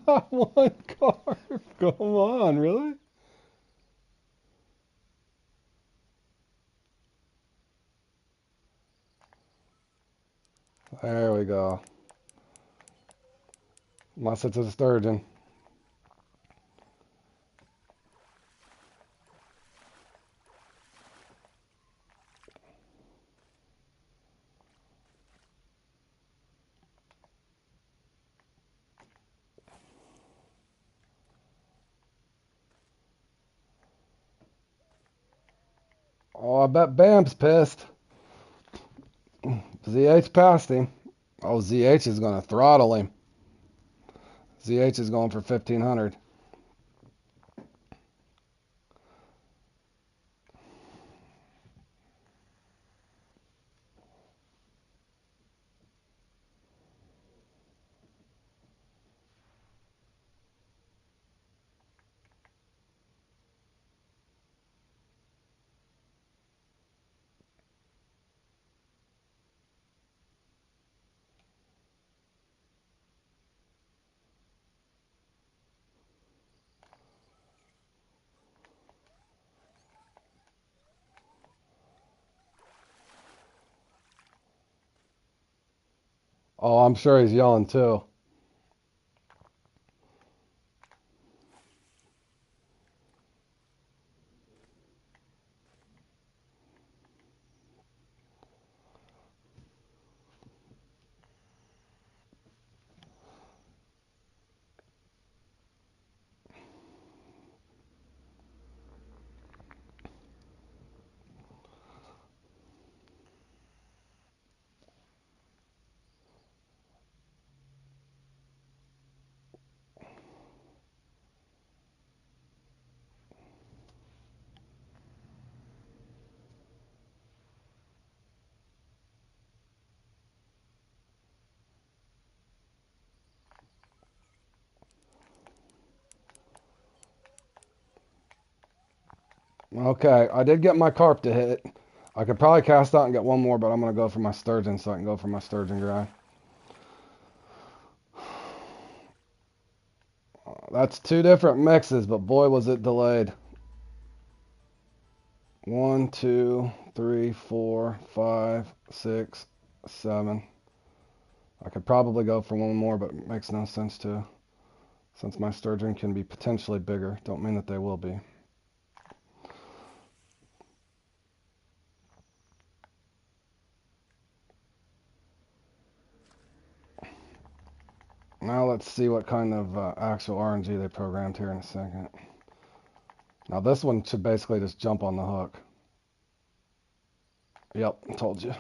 Not one carp. Come on, really? There we go. Unless it's a sturgeon. Oh, I bet Bam's pissed. ZH passed him. Oh, ZH is going to throttle him. ZH is going for 1,500. Oh, I'm sure he's yelling too. Okay, I did get my carp to hit. I could probably cast out and get one more, but I'm going to go for my sturgeon so I can go for my sturgeon grind. That's two different mixes, but boy, was it delayed. 1, 2, 3, 4, 5, 6, 7. I could probably go for one more, but it makes no sense to, since my sturgeon can be potentially bigger. Don't mean that they will be. Now let's see what kind of actual RNG they programmed here in a second. Now this one should basically just jump on the hook. Yep, told you.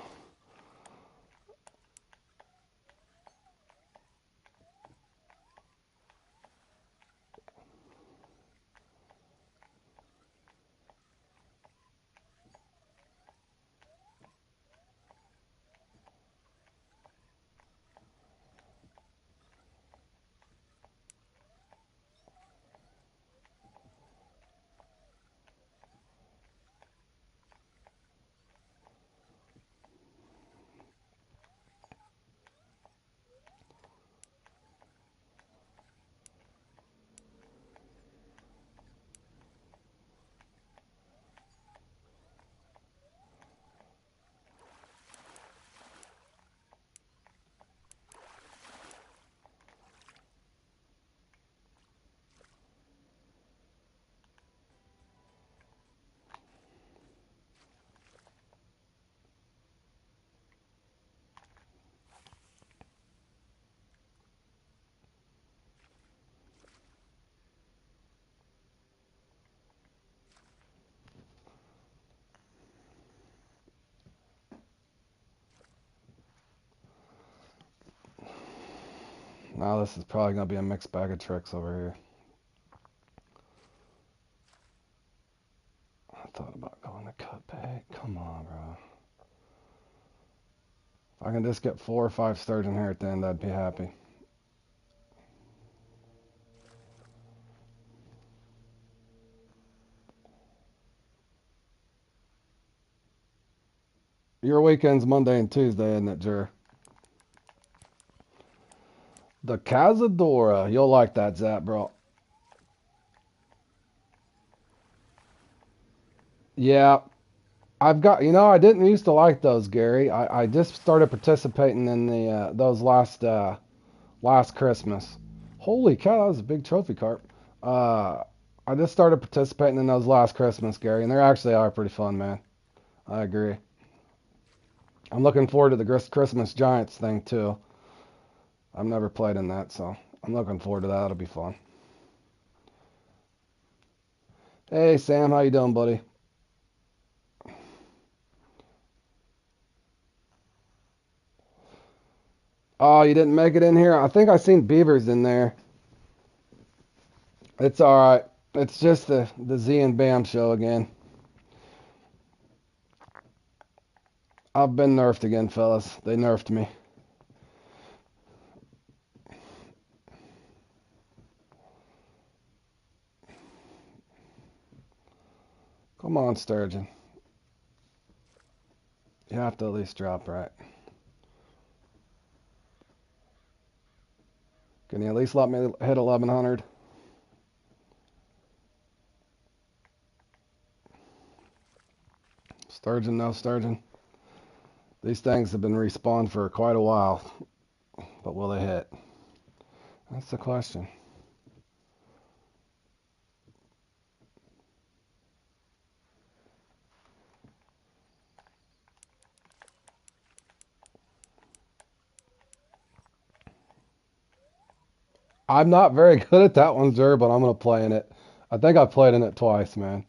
Now this is probably going to be a mixed bag of tricks over here. I thought about going to cut bait. Come on, bro. If I can just get 4 or 5 sturgeon here at the end, I'd be happy. Your weekend's Monday and Tuesday, isn't it, Jer? The Cazadora. You'll like that, Zap, bro. Yeah, I've got, I didn't used to like those, Gary. I just started participating in the those last Christmas. Holy cow, that was a big trophy carp. Uh, I just started participating in those last Christmas, Gary, and they actually are pretty fun, man. I agree. I'm looking forward to the Christmas Giants thing too. I've never played in that, so I'm looking forward to that. It'll be fun. Hey Sam, how you doing, buddy? Oh, you didn't make it in here? I think I seen beavers in there. It's all right. It's just the Z and Bam show again. I've been nerfed again, fellas. They nerfed me. Come on, Sturgeon. You have to at least drop right. Can you at least let me hit 1100? Sturgeon, no Sturgeon. These things have been respawned for quite a while, but will they hit? That's the question. I'm not very good at that one, Zer, but I'm going to play in it. I think I played in it twice, man.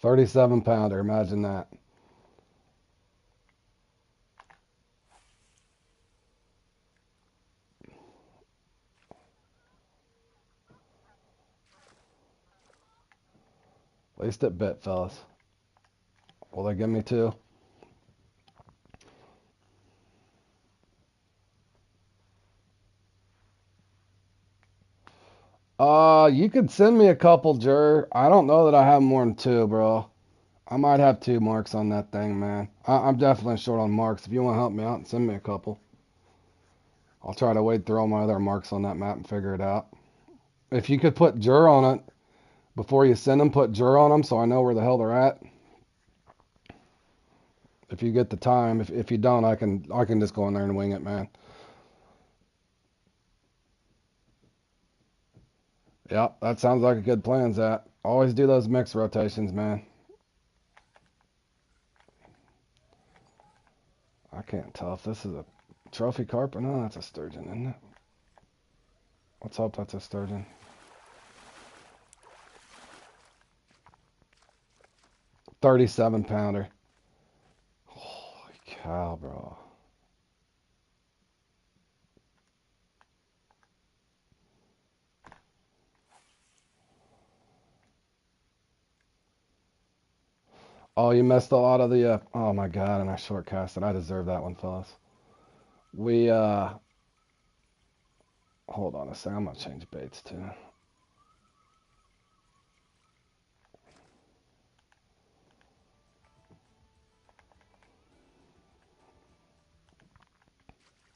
$37 pounder, imagine that. At least it bit, fellas. Will they give me two? You could send me a couple, Jer. I don't know that I have more than two, bro. I might have two marks on that thing, man. I'm definitely short on marks. If you want to help me out and send me a couple, I'll try to wade through all my other marks on that map and figure it out. If you could put Jur on it before you send them, put Jur on them so I know where the hell they're at. If you get the time, if you don't, I can just go in there and wing it, man. Yep, that sounds like a good plan, Zach. Always do those mix rotations, man. I can't tell if this is a trophy carp or no. That's a sturgeon, isn't it? Let's hope that's a sturgeon. 37-pounder. Holy cow, bro. Oh, you missed a lot of the. Oh my God, and I short casted. I deserve that one, fellas. We hold on a second. I'm gonna change baits too.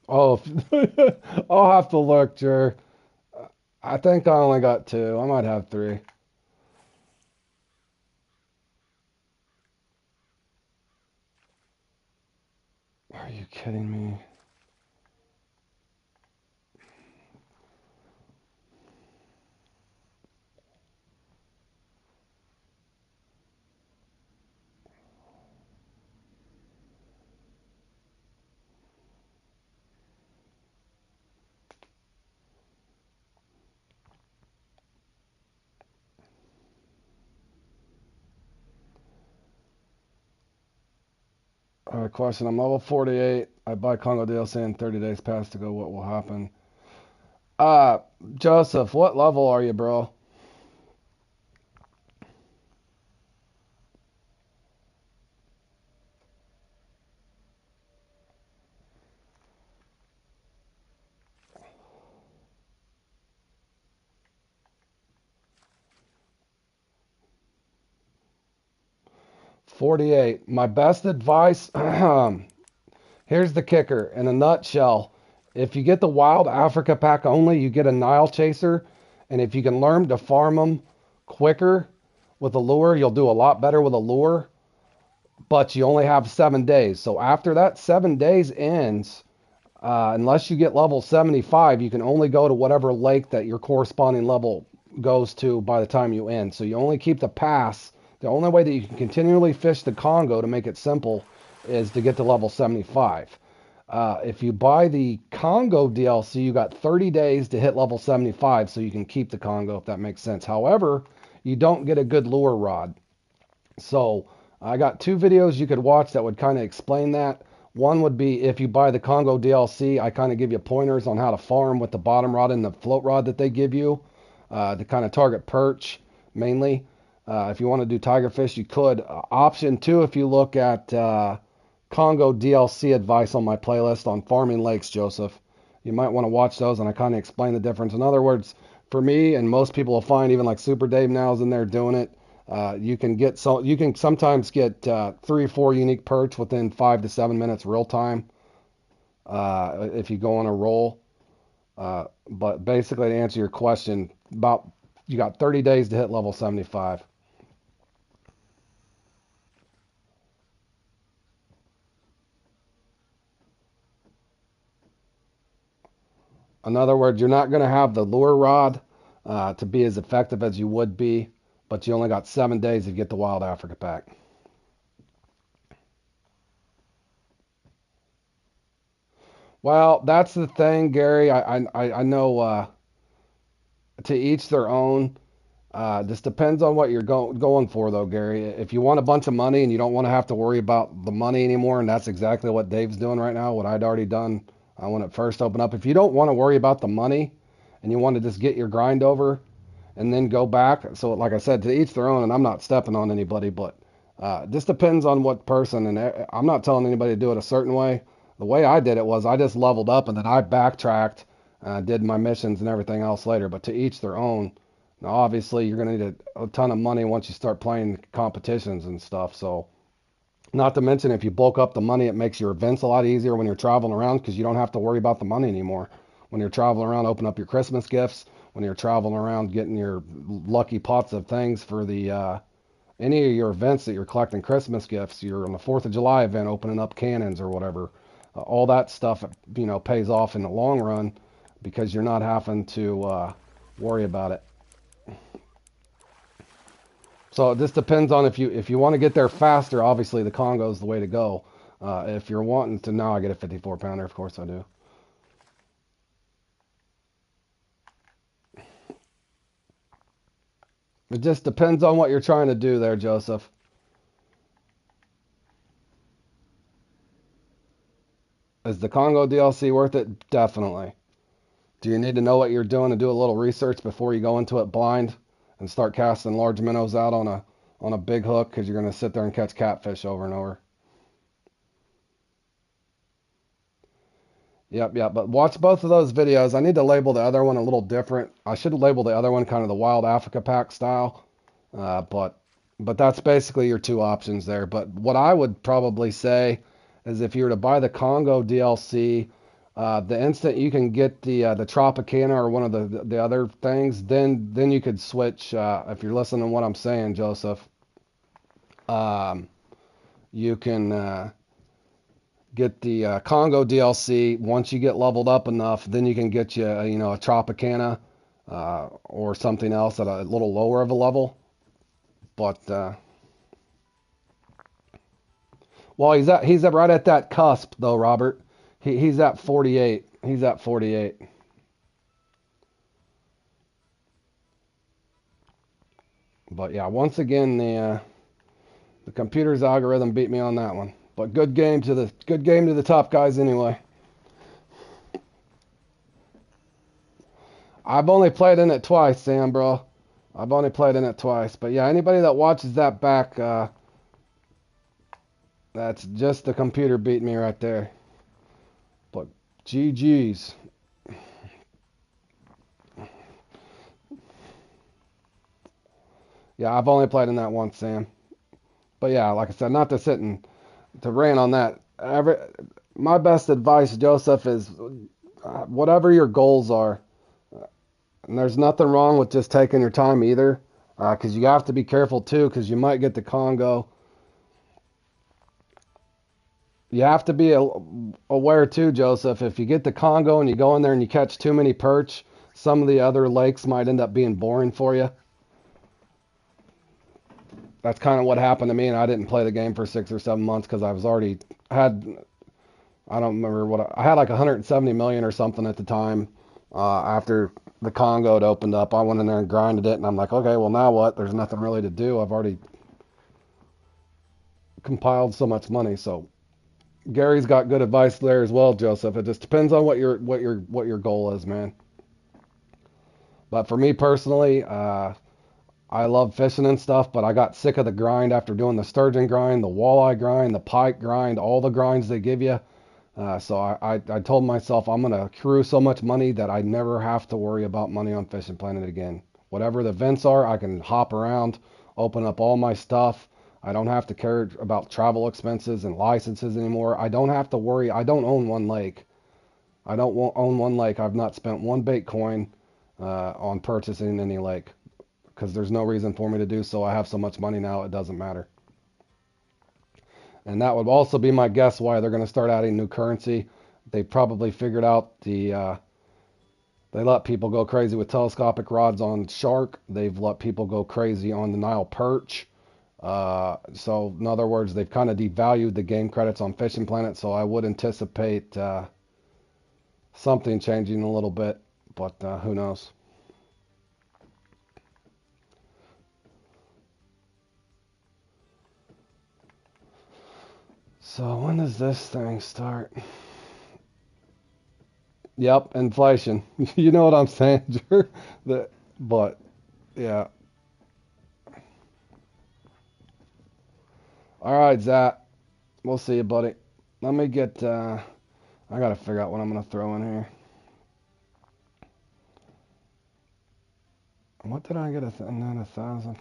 Oh, I'll have to look, Jer. I think I only got two. I might have three. Are you kidding me? All right, question. I'm level 48. I buy Congo DLC in 30 days past to go. What will happen? Uh, Joseph, what level are you, bro? 48. My best advice. Here's the kicker in a nutshell. If you get the wild Africa pack only, you get a Nile chaser. And if you can learn to farm them quicker with a lure, you'll do a lot better with a lure. But you only have 7 days. So after that 7 days ends, unless you get level 75, you can only go to whatever lake that your corresponding level goes to by the time you end. So you only keep the pass. The only way that you can continually fish the Congo, to make it simple, is to get to level 75. If you buy the Congo DLC, you got 30 days to hit level 75, so you can keep the Congo, if that makes sense. However, you don't get a good lure rod. So I got two videos you could watch that would kind of explain that. One would be if you buy the Congo DLC, I kind of give you pointers on how to farm with the bottom rod and the float rod that they give you to kind of target perch mainly. If you want to do tigerfish, you could. Option two, if you look at Congo DLC advice on my playlist on farming lakes, Joseph, you might want to watch those, and I kind of explain the difference. In other words, for me and most people will find, even like Super Dave now is in there doing it. You can sometimes get 3 or 4 unique perch within 5 to 7 minutes real time if you go on a roll. But basically, to answer your question, you got 30 days to hit level 75. In other words, you're not going to have the lure rod to be as effective as you would be, but you only got 7 days to get the Wild Africa pack. Well, that's the thing, Gary. I know to each their own. This depends on what you're going for, though, Gary. If you want a bunch of money and you don't want to have to worry about the money anymore, and that's exactly what Dave's doing right now, what I'd already done when it first opened up. If you don't want to worry about the money and you want to just get your grind over and then go back, so like I said, to each their own, and I'm not stepping on anybody, but this depends on what person, and I'm not telling anybody to do it a certain way. The way I did it was I just leveled up and then I backtracked Did my missions and everything else later, but to each their own. Now, obviously, you're going to need a ton of money once you start playing competitions and stuff. So, not to mention, if you bulk up the money, it makes your events a lot easier when you're traveling around because you don't have to worry about the money anymore. When you're traveling around, open up your Christmas gifts. When you're traveling around, getting your lucky pots of things for the any of your events that you're collecting Christmas gifts. You're on the 4th of July event, opening up cannons or whatever. All that stuff, pays off in the long run because you're not having to worry about it. So it just depends on if you want to get there faster. Obviously, the Congo is the way to go. If you're wanting to, now I get a 54 pounder. Of course I do. It just depends on what you're trying to do there, Joseph. Is the Congo DLC worth it? Definitely. Do you need to know what you're doing and do a little research before you go into it blind and start casting large minnows out on a big hook because you're going to sit there and catch catfish over and over? Yep, yep. But watch both of those videos. I need to label the other one a little different. I should label the other one kind of the Wild Africa Pack style. But that's basically your two options there. But what I would probably say is if you were to buy the Congo DLC, the instant you can get the Tropicana or one of the other things, then you could switch. If you're listening to what I'm saying, Joseph, um, you can get the Congo DLC. Once you get leveled up enough, then you can get you a Tropicana or something else at a little lower of a level. But well, he's right at that cusp though, Robert. He's at 48. He's at 48. But yeah, once again, the computer's algorithm beat me on that one. But good game to the top guys anyway. I've only played in it twice, Sam, bro. I've only played in it twice. But yeah, anybody that watches that back, that's just the computer beating me right there. But GG's. Yeah, I've only played in that once, Sam. But yeah, like I said, not to sit and to rant on that. My best advice, Joseph, is whatever your goals are, and there's nothing wrong with just taking your time either, because you have to be careful too, because you might get the Congo. You have to be aware too, Joseph. If you get the Congo and you go in there and you catch too many perch, some of the other lakes might end up being boring for you. That's kind of what happened to me, and I didn't play the game for 6 or 7 months because I was already had. I don't remember what I had, like 170 million or something at the time. After the Congo had opened up, I went in there and grinded it, and I'm like, okay, well now what? There's nothing really to do. I've already compiled so much money. So Gary's got good advice there as well, Joseph. It just depends on what your goal is, man. But for me personally, I love fishing and stuff, but I got sick of the grind after doing the sturgeon grind, the walleye grind, the pike grind, all the grinds they give you. So I told myself I'm going to accrue so much money that I never have to worry about money on Fishing Planet again. Whatever the events are, I can hop around, open up all my stuff. I don't have to care about travel expenses and licenses anymore. I don't have to worry. I don't own one lake. I don't own one lake. I've not spent one bait coin on purchasing any lake because there's no reason for me to do so. I have so much money now, it doesn't matter. And that would also be my guess why they're going to start adding new currency. They probably figured out they let people go crazy with telescopic rods on shark. They've let people go crazy on the Nile perch. So in other words, they've kind of devalued the game credits on Fishing Planet. So I would anticipate something changing a little bit, but who knows? So when does this thing start? Yep, inflation. You know what I'm saying, Drew? But yeah. All right, Zach. We'll see you, buddy. Let me get. I gotta figure out what I'm gonna throw in here. What did I get and then 1,000?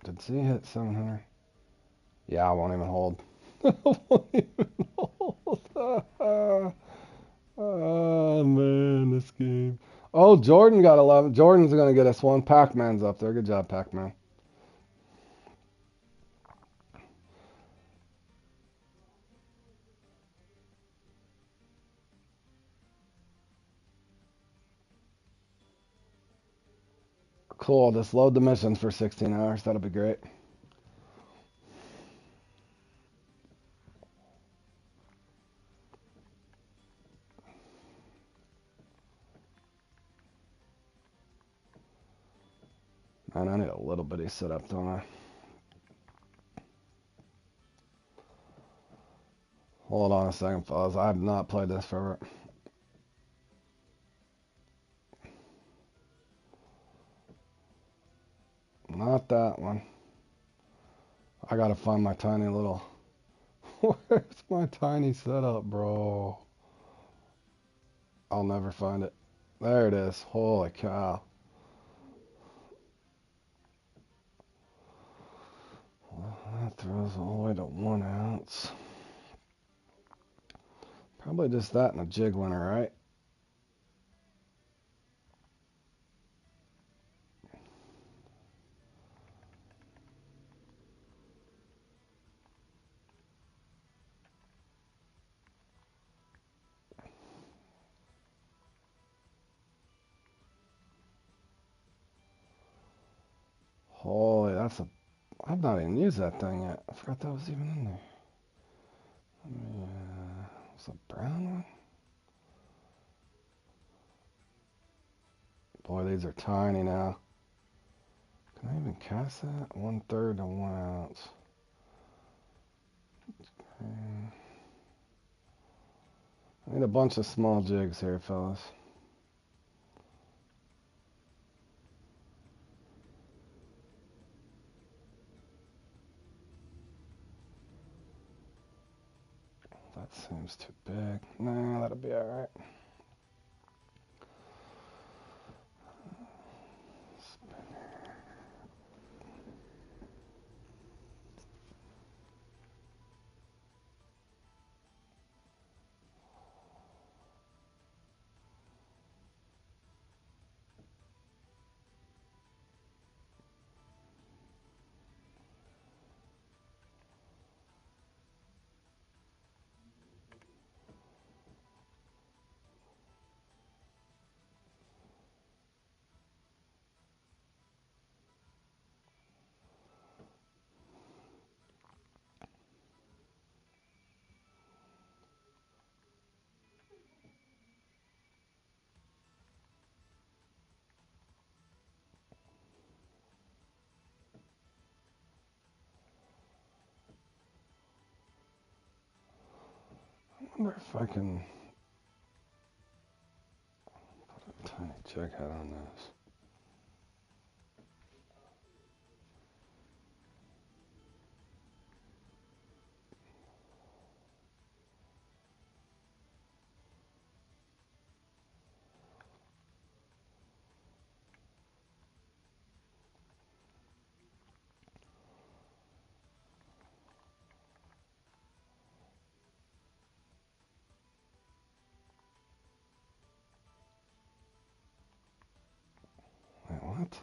Did Z hit 700? Yeah, I won't even hold. I won't even hold. Oh man, this game. Oh, Jordan got 11. Jordan's gonna get us one. Pac-Man's up there. Good job, Pac-Man. Cool. Just load the missions for 16 hours. That'll be great. Man, I need a little bitty setup, don't I? Hold on a second, fellas. I have not played this forever. Not that one. I gotta find my tiny little. Where's my tiny setup, bro? I'll never find it. There it is. Holy cow. Well, that throws all the way to 1 ounce. Probably just that and a jig winner, right? Holy, that's a. I've not even used that thing yet. I forgot that was even in there. Yeah, it's a brown one. Boy, these are tiny now. Can I even cast that? 1/3 to 1 ounce. Okay. I need a bunch of small jigs here, fellas. That seems too big. Nah, that'll be alright. I wonder if I can put a tiny jig head on this. Wait, what?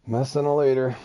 Missing a leader.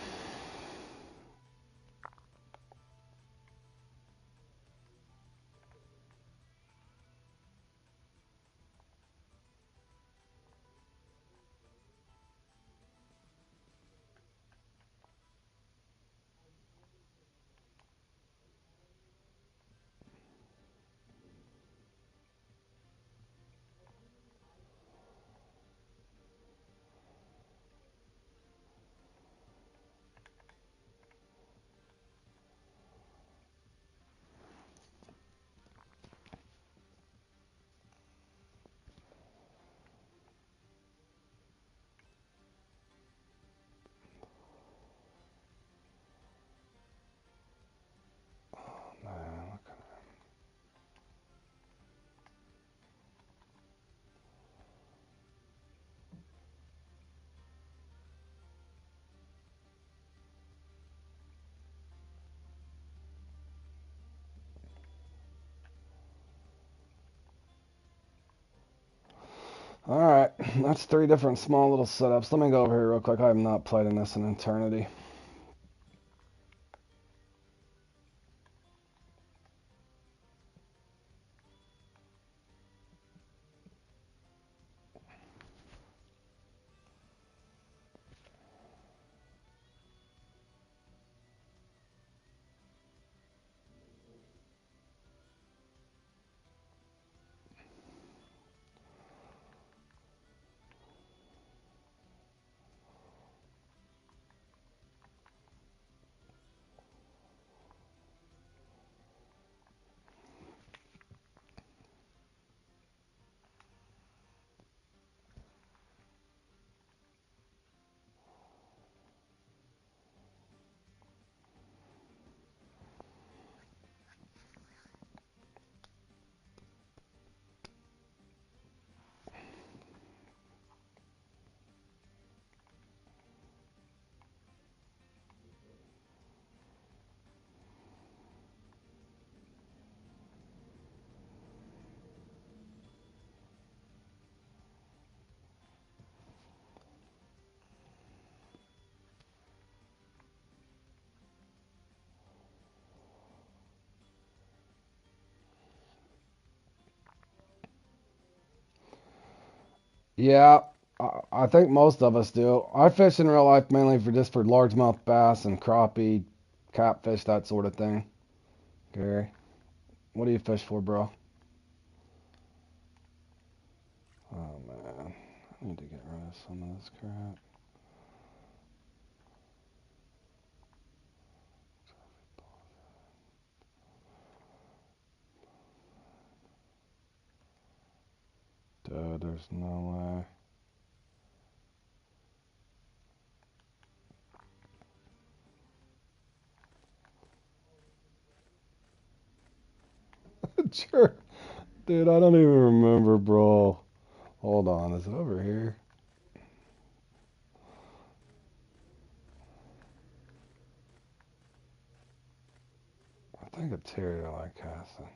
Alright, that's 3 different small little setups. Let me go over here real quick. I have not played in this in eternity. Yeah, I think most of us do. I fish in real life mainly for just for largemouth bass and crappie, catfish, that sort of thing. Gary, what do you fish for, bro? Oh man, I need to get rid of some of this crap. Dude, there's no way. Sure. Dude, I don't even remember, bro. Hold on, is it over here? I think it's here that I like casting.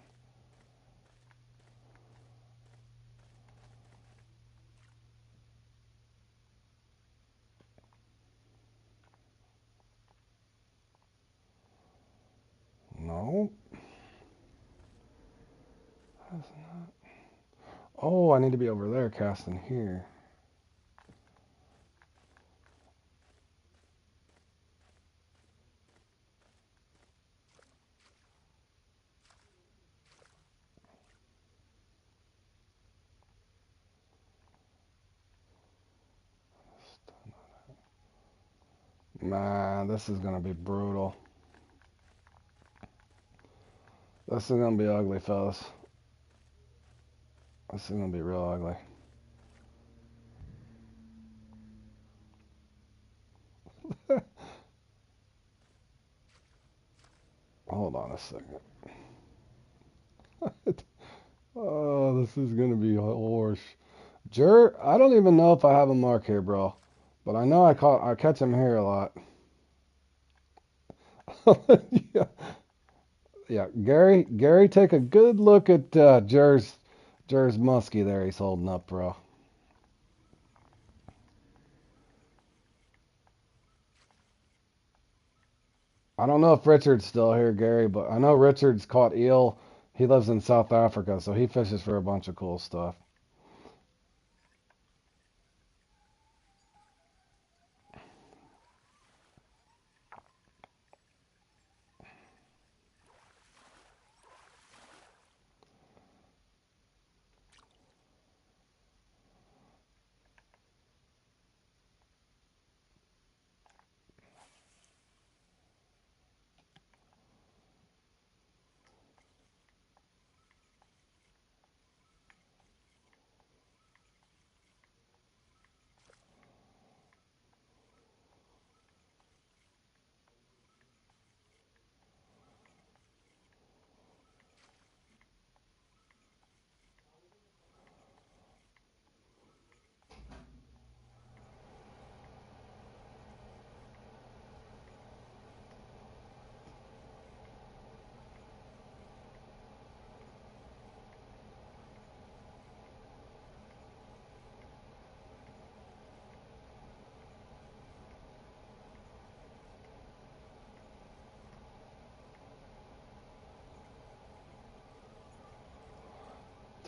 No. That's not. Oh, I need to be over there casting here. Man, this is gonna be brutal. This is gonna be ugly, fellas. This is gonna be real ugly. Hold on a second. Oh, this is gonna be horse. Jur, I don't even know if I have a mark here, bro. But I know I catch him here a lot. Yeah, yeah. Gary, take a good look at Jur's muskie there. He's holding up, bro. I don't know if Richard's still here, Gary, but I know Richard's caught eel. He lives in South Africa, so he fishes for a bunch of cool stuff.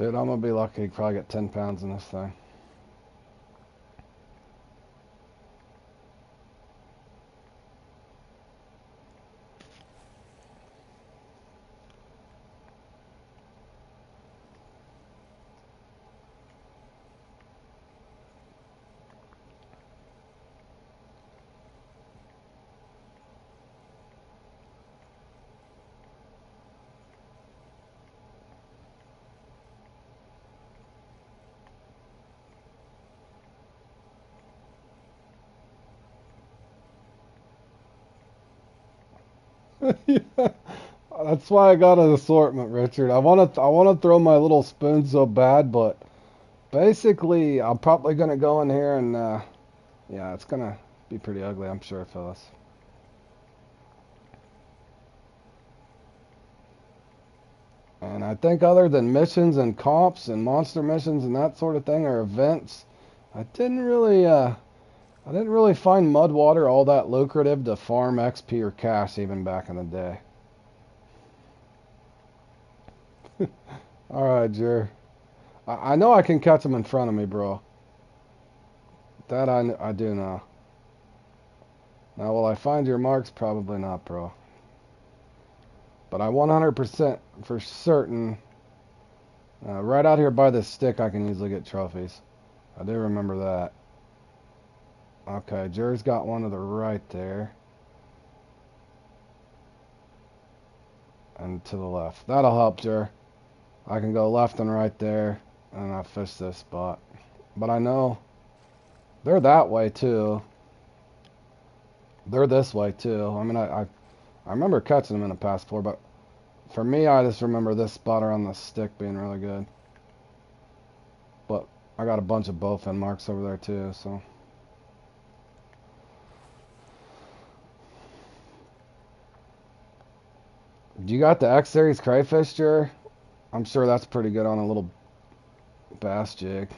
Dude, I'm gonna be lucky to probably get 10 pounds in this thing. Yeah, that's why I got an assortment, Richard. I wanna throw my little spoon so bad, but basically I'm probably gonna go in here and yeah, it's gonna be pretty ugly, I'm sure, Phyllis. And I think other than missions and comps and monster missions and that sort of thing or events, I didn't really uh I didn't really find Mudwater all that lucrative to farm XP or cash even back in the day. Alright, Jer. I know I can catch them in front of me, bro. That I do know. Now, will I find your marks? Probably not, bro. But I 100% for certain, right out here by this stick, I can easily get trophies. I do remember that. Okay, Jer's got one to the right there. And to the left. That'll help, Jer. I can go left and right there, and I fish this spot. But I know they're that way, too. They're this way, too. I mean, I remember catching them in the past before, but for me, I just remember this spot around the stick being really good. But I got a bunch of bowfin marks over there too, so. You got the X Series crayfish, Jer? I'm sure that's pretty good on a little bass jig.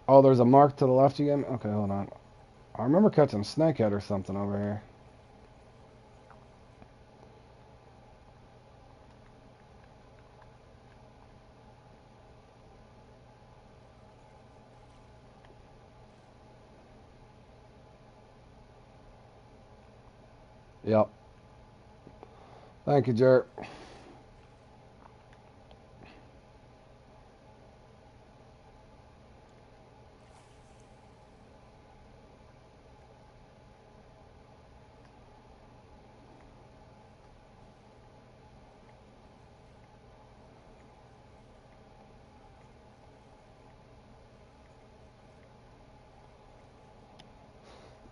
Oh, there's a mark to the left you gave me? Okay, hold on. I remember catching snakehead or something over here. Yep. Thank you, Jer.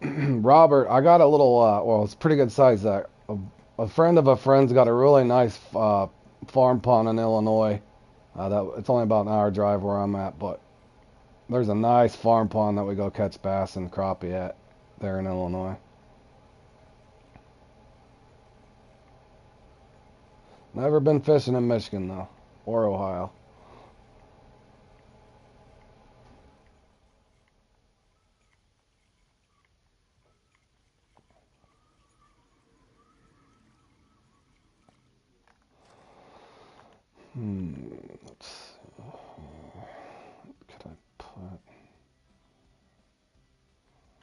Robert, I got a little, well, it's pretty good size. A friend of a friend's got a really nice farm pond in Illinois. It's only about an hour drive where I'm at, but there's a nice farm pond that we go catch bass and crappie at there in Illinois. Never been fishing in Michigan though, or Ohio. Let's see. Could I put?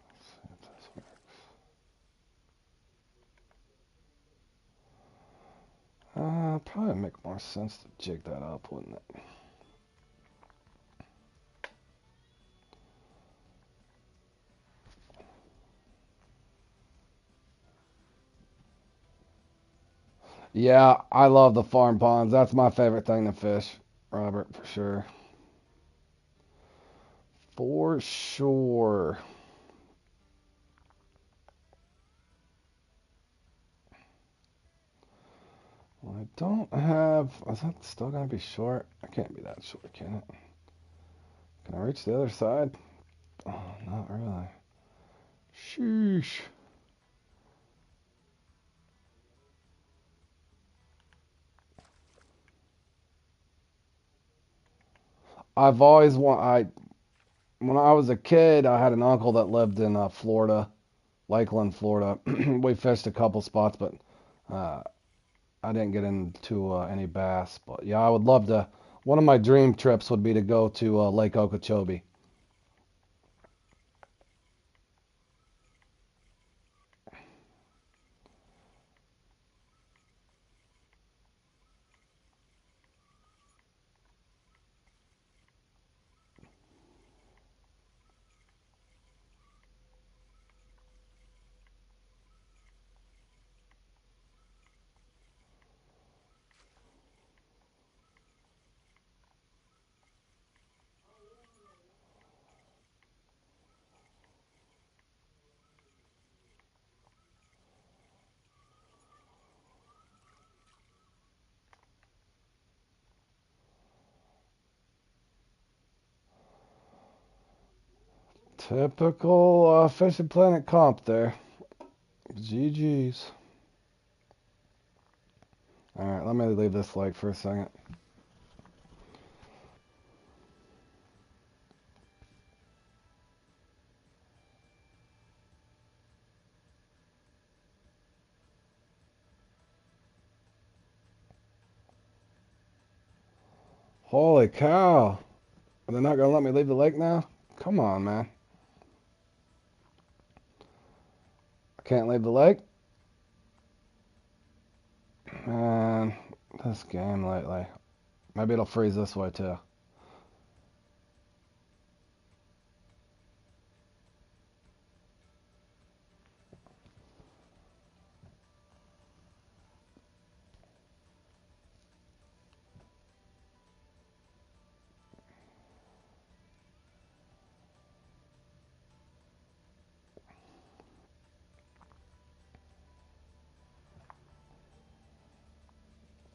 Let's see if this works. Probably make more sense to jig that up, wouldn't it? Yeah, I love the farm ponds. That's my favorite thing to fish, Robert, for sure. For sure. Well, I don't have. Is that still gonna be short? I can't be that short, can it? Can I reach the other side? Oh, not really. Sheesh. I've always want. I When I was a kid, I had an uncle that lived in Florida, Lakeland, Florida. We fished a couple spots, but Uh, I didn't get into any bass, but yeah, I would love to. One of my dream trips would be to go to Lake Okeechobee. Typical Fishing Planet comp there. GG's. Alright, let me leave this lake for a second. Holy cow. Are they not going to let me leave the lake now? Come on, man. I can't leave the lake? Man, this game lately. Maybe it'll freeze this way too.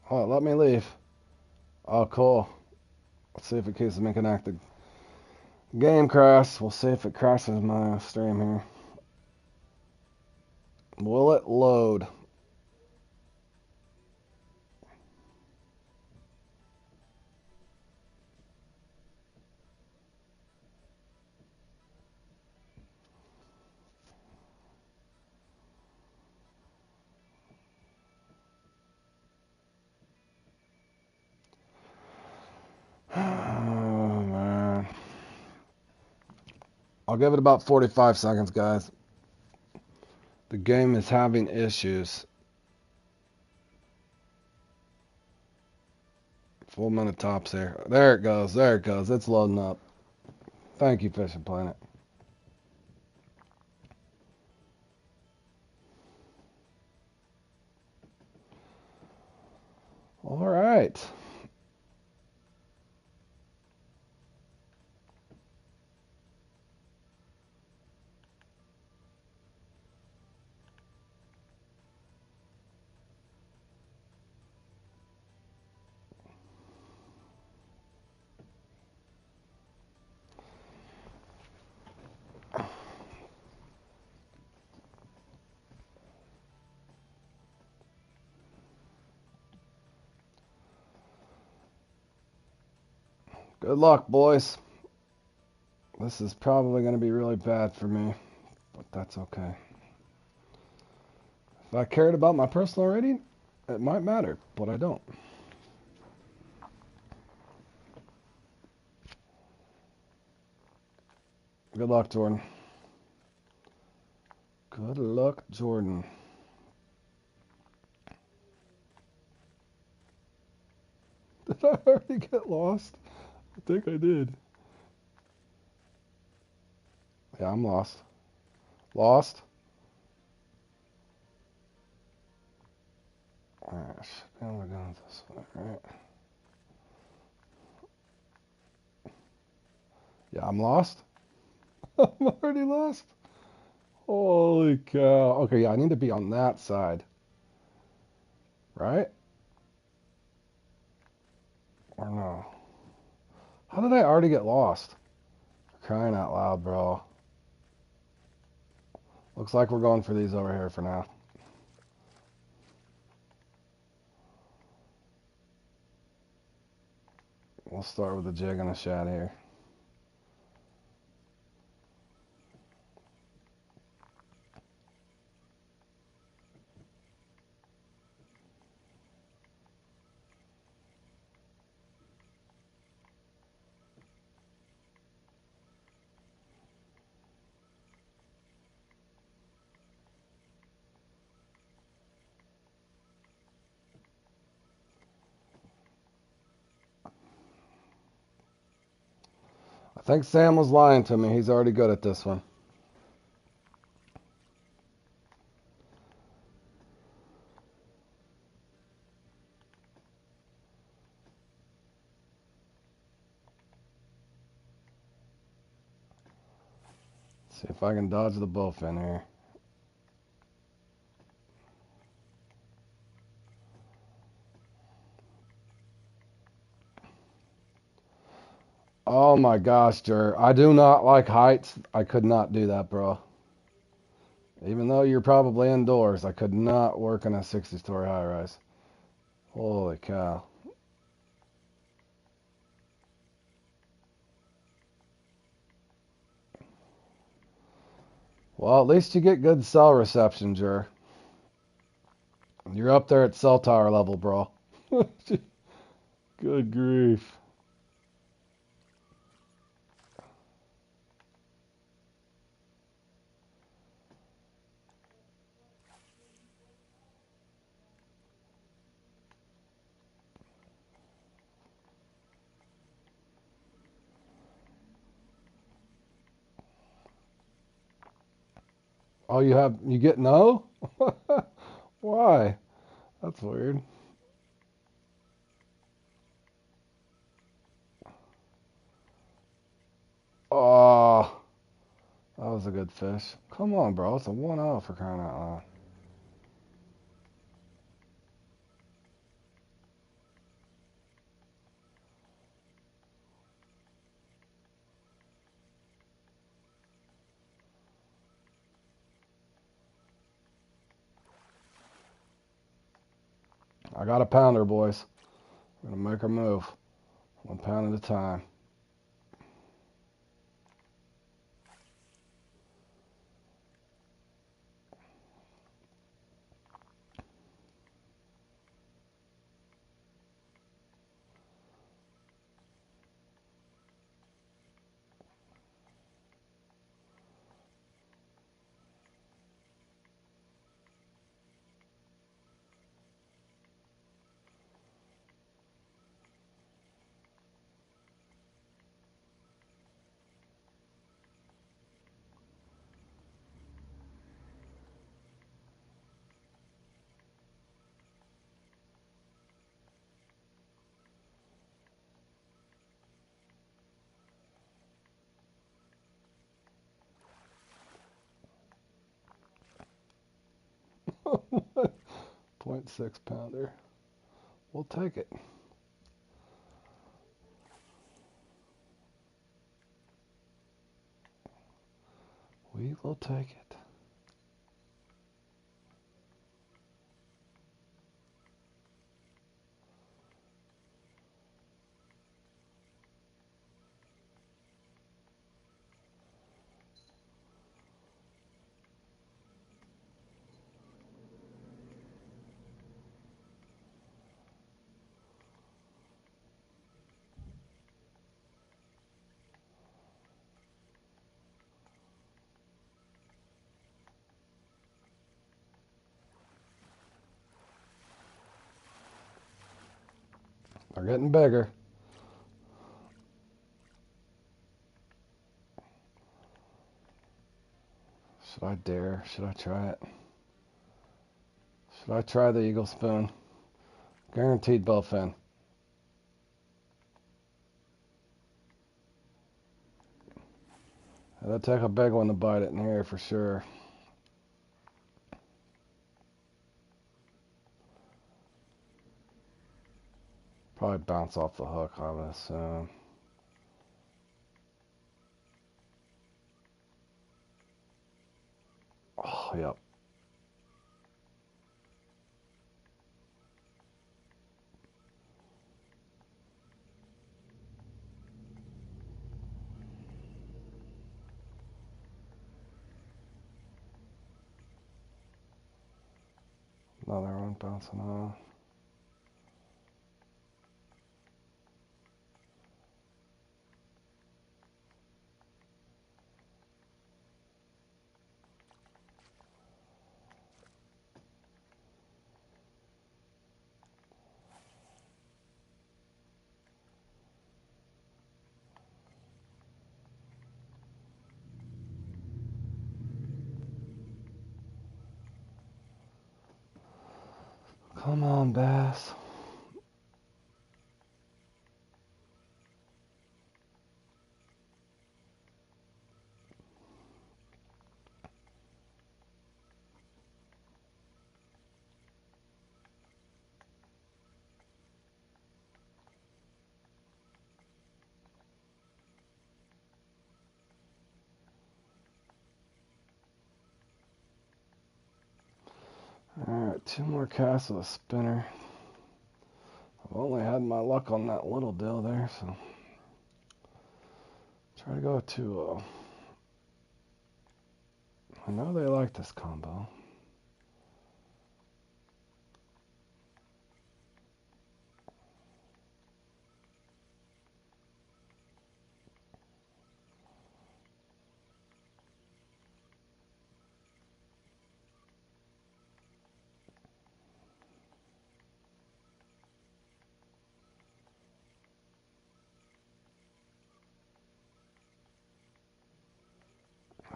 Oh, let me leave. Oh, cool. Let's see if it keeps me connected. Game crash. We'll see if it crashes my stream here. Will it load? Oh, man. I'll give it about 45 seconds, guys. The game is having issues. Full minute tops here. There it goes. There it goes. It's loading up. Thank you, Fishing Planet. All right. Good luck, boys. This is probably going to be really bad for me, but that's okay. If I cared about my personal rating, it might matter, but I don't. Good luck, Jordan. Good luck, Jordan. Did I already get lost? I think I did. Yeah, I'm lost. Lost? Alright, now we're going this way, right? Yeah, I'm lost. I'm already lost. Holy cow. Okay, yeah, I need to be on that side. Right? Or no? How did I already get lost? Crying out loud, bro. Looks like we're going for these over here for now. We'll start with a jig and a shad here. think Sam was lying to me. He's already good at this one. See if I can dodge the bullfin here. Oh my gosh, Jer. I do not like heights. I could not do that, bro. Even though you're probably indoors, I could not work in a 60-story high rise. Holy cow. Well, at least you get good cell reception, Jer. You're up there at cell tower level, bro. Good grief. Oh, you get no? Why? That's weird. Oh, that was a good fish. Come on, bro. It's a 1-0 for crying out loud. I got a pounder, boys. We're going to make her move. 1 pound at a time. .6 pounder. We'll take it. We will take it. They're getting bigger. Should I dare? Should I try it? Should I try the eagle spoon? Guaranteed bowfin. It'll take a big one to bite it in here for sure. Probably bounce off the hook, I would assume. Oh, yep. Another one bouncing on. Come on, bass. Alright, 2 more casts with a spinner. I've only had my luck on that little deal there, so try to go 2-0. I know they like this combo.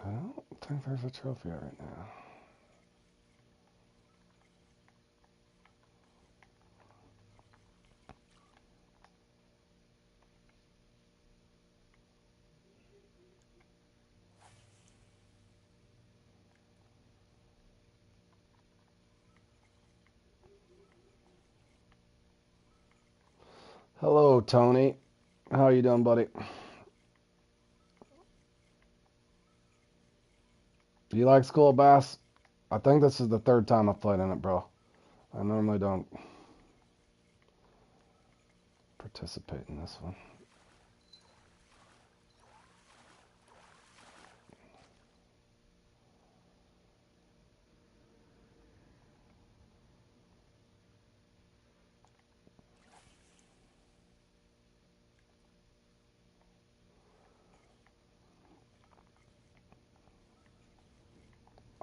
I don't think there's a trophy right now. Hello, Tony. How you doing, buddy? Do you like School of Bass? I think this is the 3rd time I've played in it, bro. I normally don't participate in this one.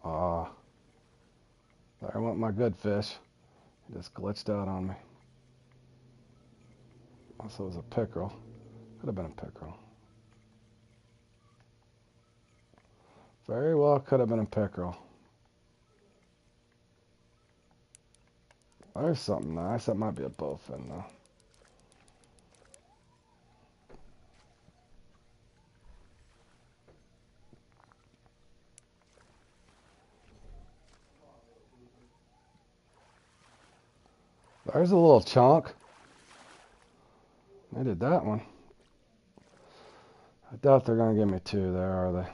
Ah, there went my good fish. He just glitched out on me. Also, it was a pickerel. Could have been a pickerel. Very well could have been a pickerel. There's something nice. That might be a bowfin, though. There's a little chunk. They did that one. I doubt they're going to give me 2 there, are they?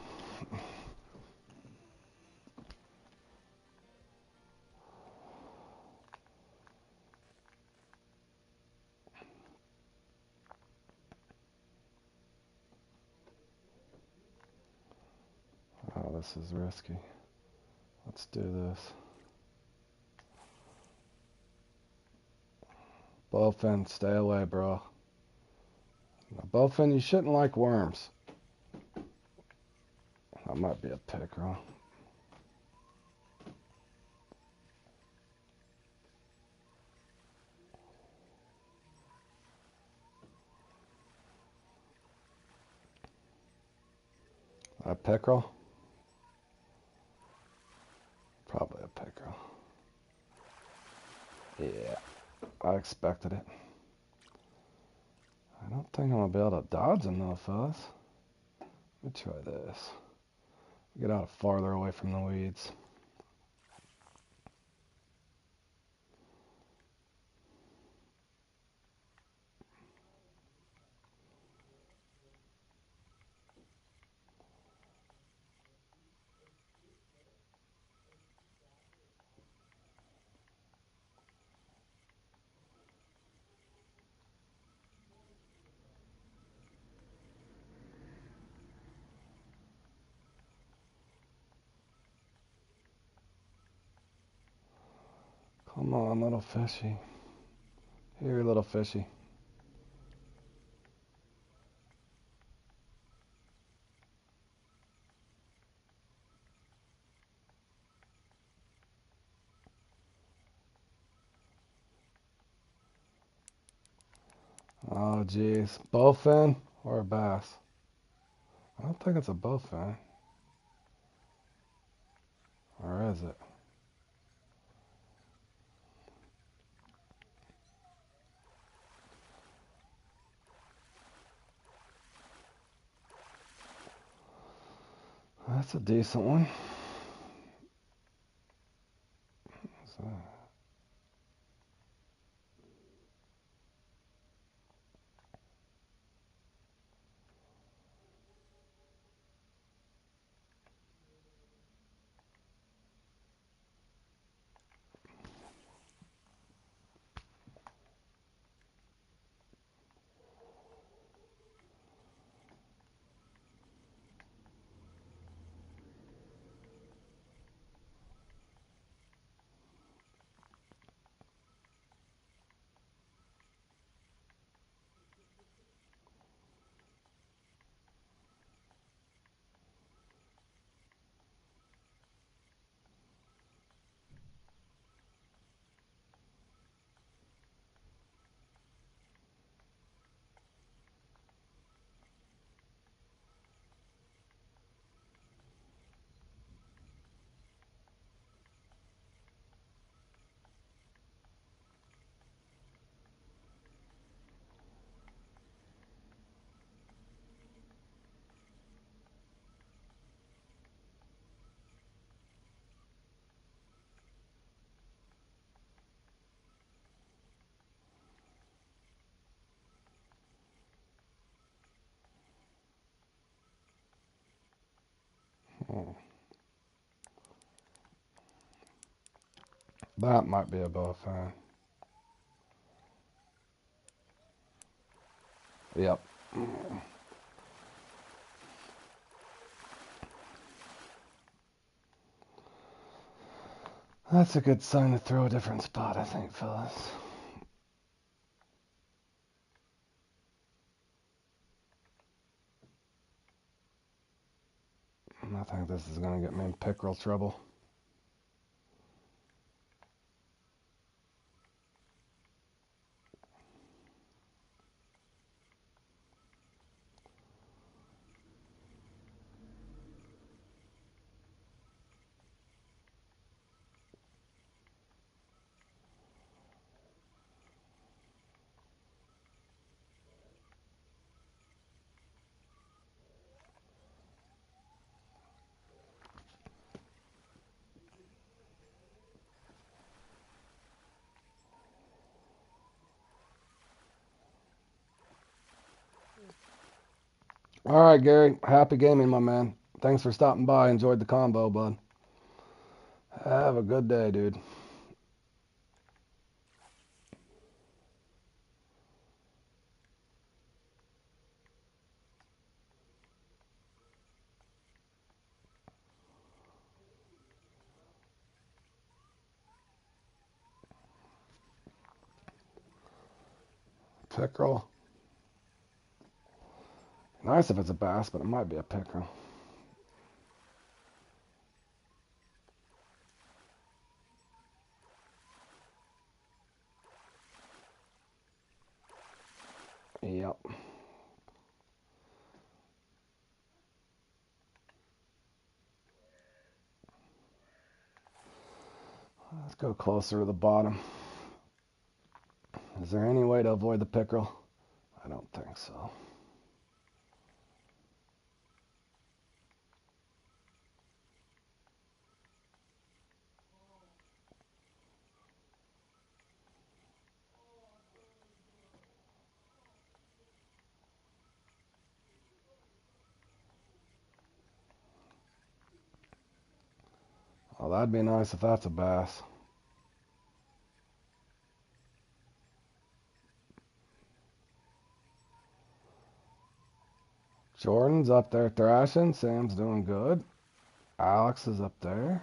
Oh, this is risky. Let's do this. Bowfin, stay away, bro. Now, bowfin, you shouldn't like worms. That might be a pickerel. A pickerel? Probably a pickerel. Yeah, I expected it. I don't think I'm going to be able to dodge them though, fellas. Let me try this. Get out farther away from the weeds. Come on, little fishy. Here, little fishy. Oh, jeez. Bowfin or a bass? I don't think it's a bowfin. Or is it? That's a decent one. So, oh, that might be a boa fan. Yep. That's a good sign to throw a different spot, I think, fellas. I think this is going to get me in pickerel trouble. All right, Gary. Happy gaming, my man. Thanks for stopping by. Enjoyed the combo, bud. Have a good day, dude. Pickerel. Nice if it's a bass, but it might be a pickerel. Yep. Let's go closer to the bottom. Is there any way to avoid the pickerel? I don't think so. Oh, that'd be nice if that's a bass. Jordan's up there thrashing. Sam's doing good. Alex is up there.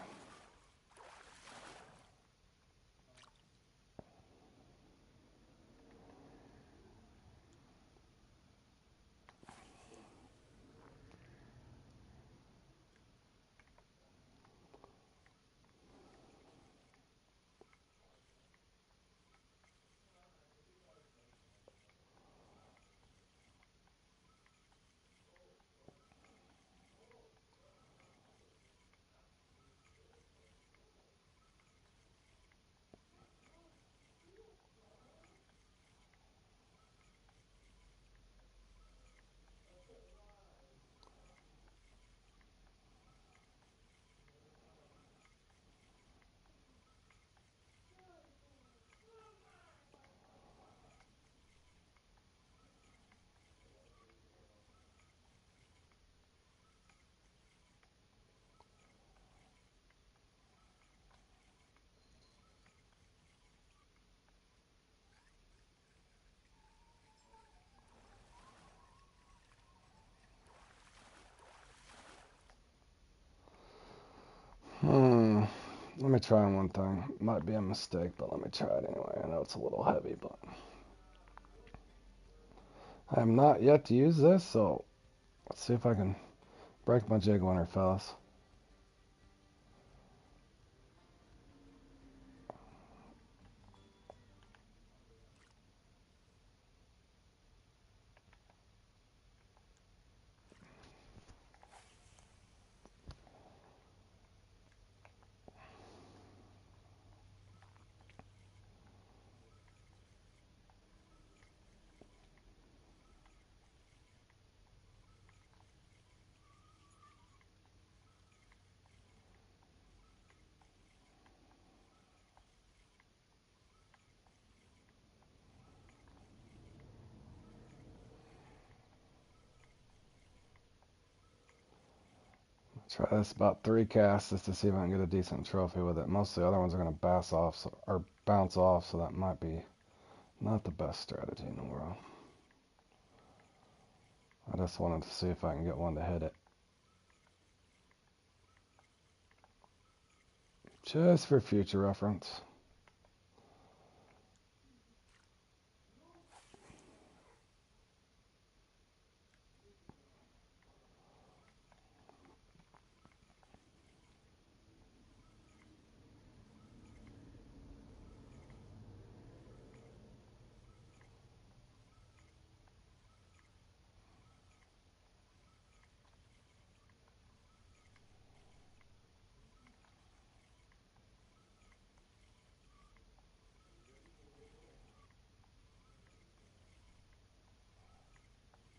Let me try one thing. Might be a mistake, but let me try it anyway. I know it's a little heavy, but I have not yet to use this, so let's see if I can break my jig winner, fellas. Try this about 3 casts just to see if I can get a decent trophy with it. Most of the other ones are going to bounce off, so that might be not the best strategy in the world. I just wanted to see if I can get one to hit it. Just for future reference.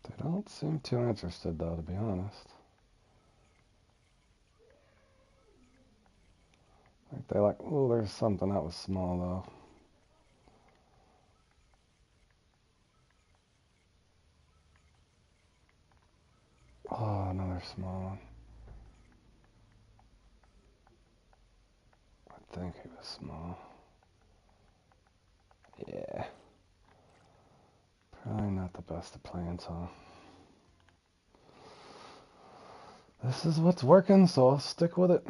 They don't seem too interested, though, to be honest. Like they like, oh, there's something that was small, though. Oh, another small one. I think he was small. Yeah. Probably not the best of plans, huh? This is what's working, so I'll stick with it.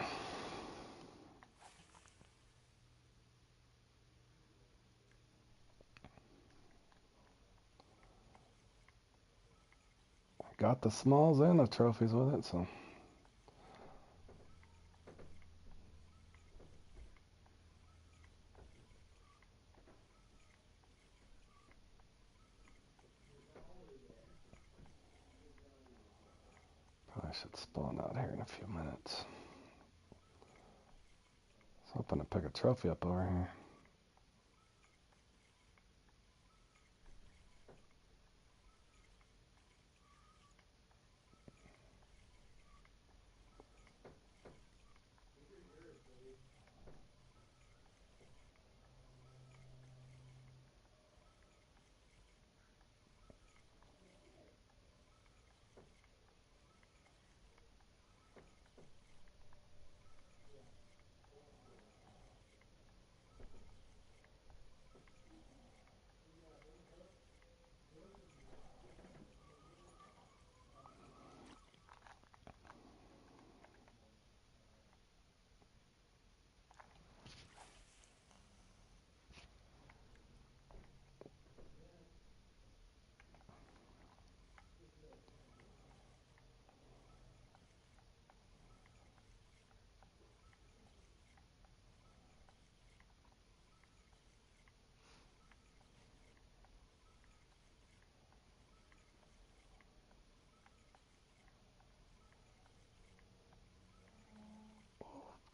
Got the smalls and the trophies with it, so. Probably should spawn out here in a few minutes. I was hoping to pick a trophy up over here.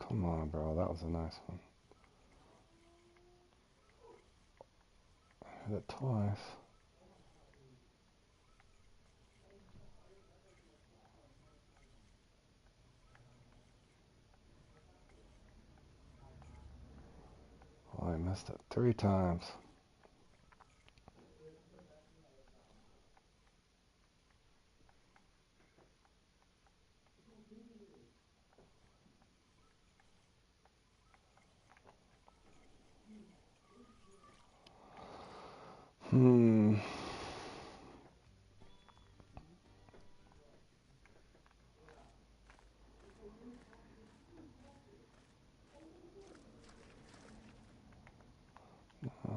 Come on, bro. That was a nice one. Hit it twice. Oh, I missed it 3 times. Hmm. Uh,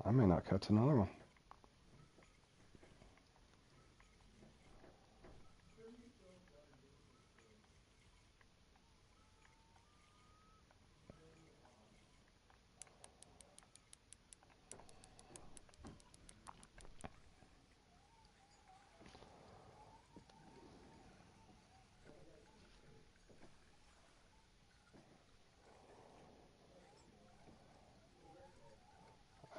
I may not catch another one.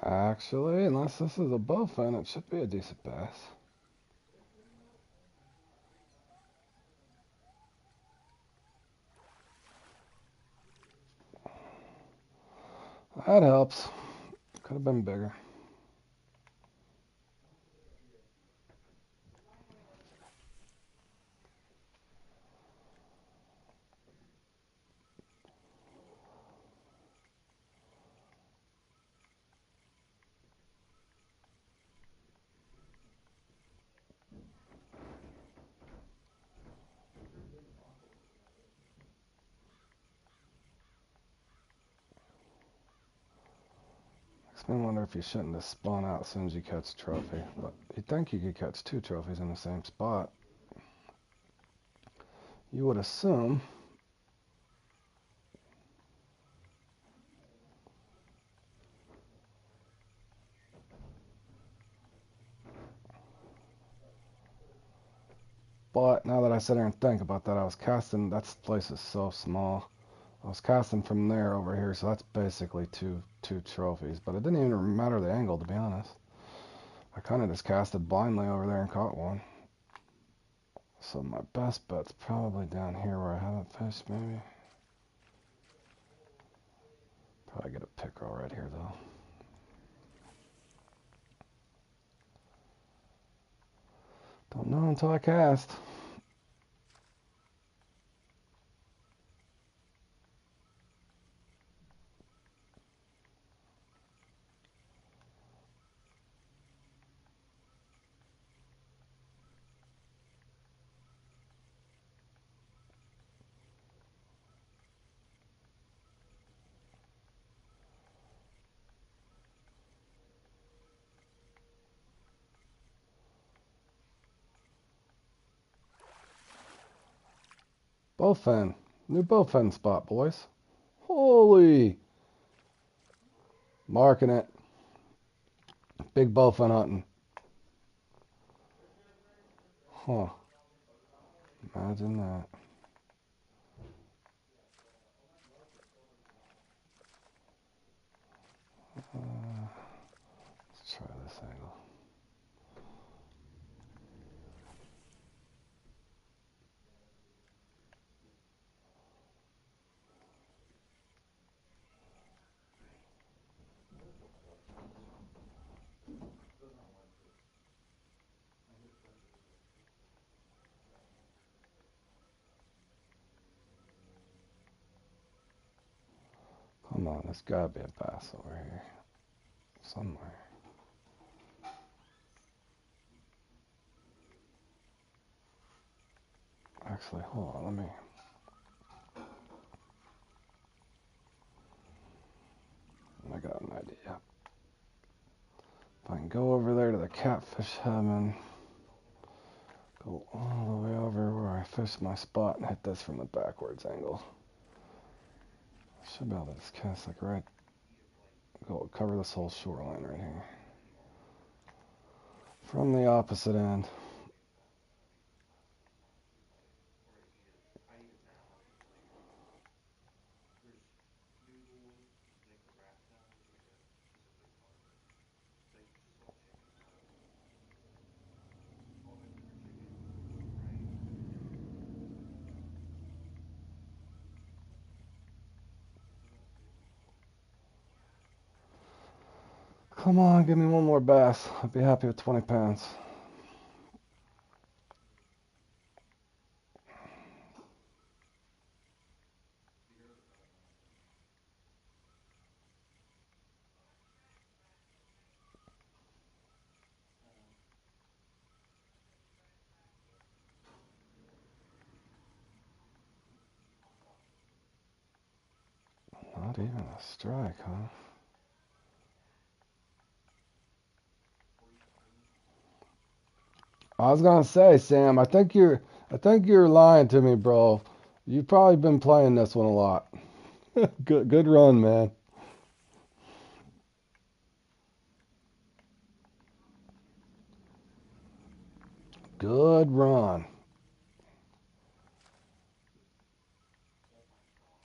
Actually, unless this is a bowfin, it should be a decent bass. That helps. Could have been bigger. Makes me wonder if you shouldn't have spun out as soon as you catch a trophy. But you'd think you could catch two trophies in the same spot. You would assume. But now that I sit here and think about that, I was casting, that place is so small. I was casting from there over here, so that's basically two trophies. But it didn't even matter the angle, to be honest. I kind of just casted blindly over there and caught one. So my best bet's probably down here where I haven't fished, maybe. Probably get a pickerel right here, though. Don't know until I cast. Bowfin. New bowfin spot, boys. Holy! Marking it. Big bowfin hunting. Huh. Imagine that. Let's try this angle. Come on, there's gotta be a bass over here. Somewhere. Actually, hold on, I got an idea. If I can go over there to the catfish heaven, go all the way over where I fished my spot and hit this from the backwards angle. I should be able to just cast like right, go cover this whole shoreline right here. From the opposite end. Come on, give me one more bass. I'd be happy with 20 pounds. Not even a strike, huh? I was gonna say, Sam, I think you're lying to me, bro. You've probably been playing this one a lot. Good run, man. Good run.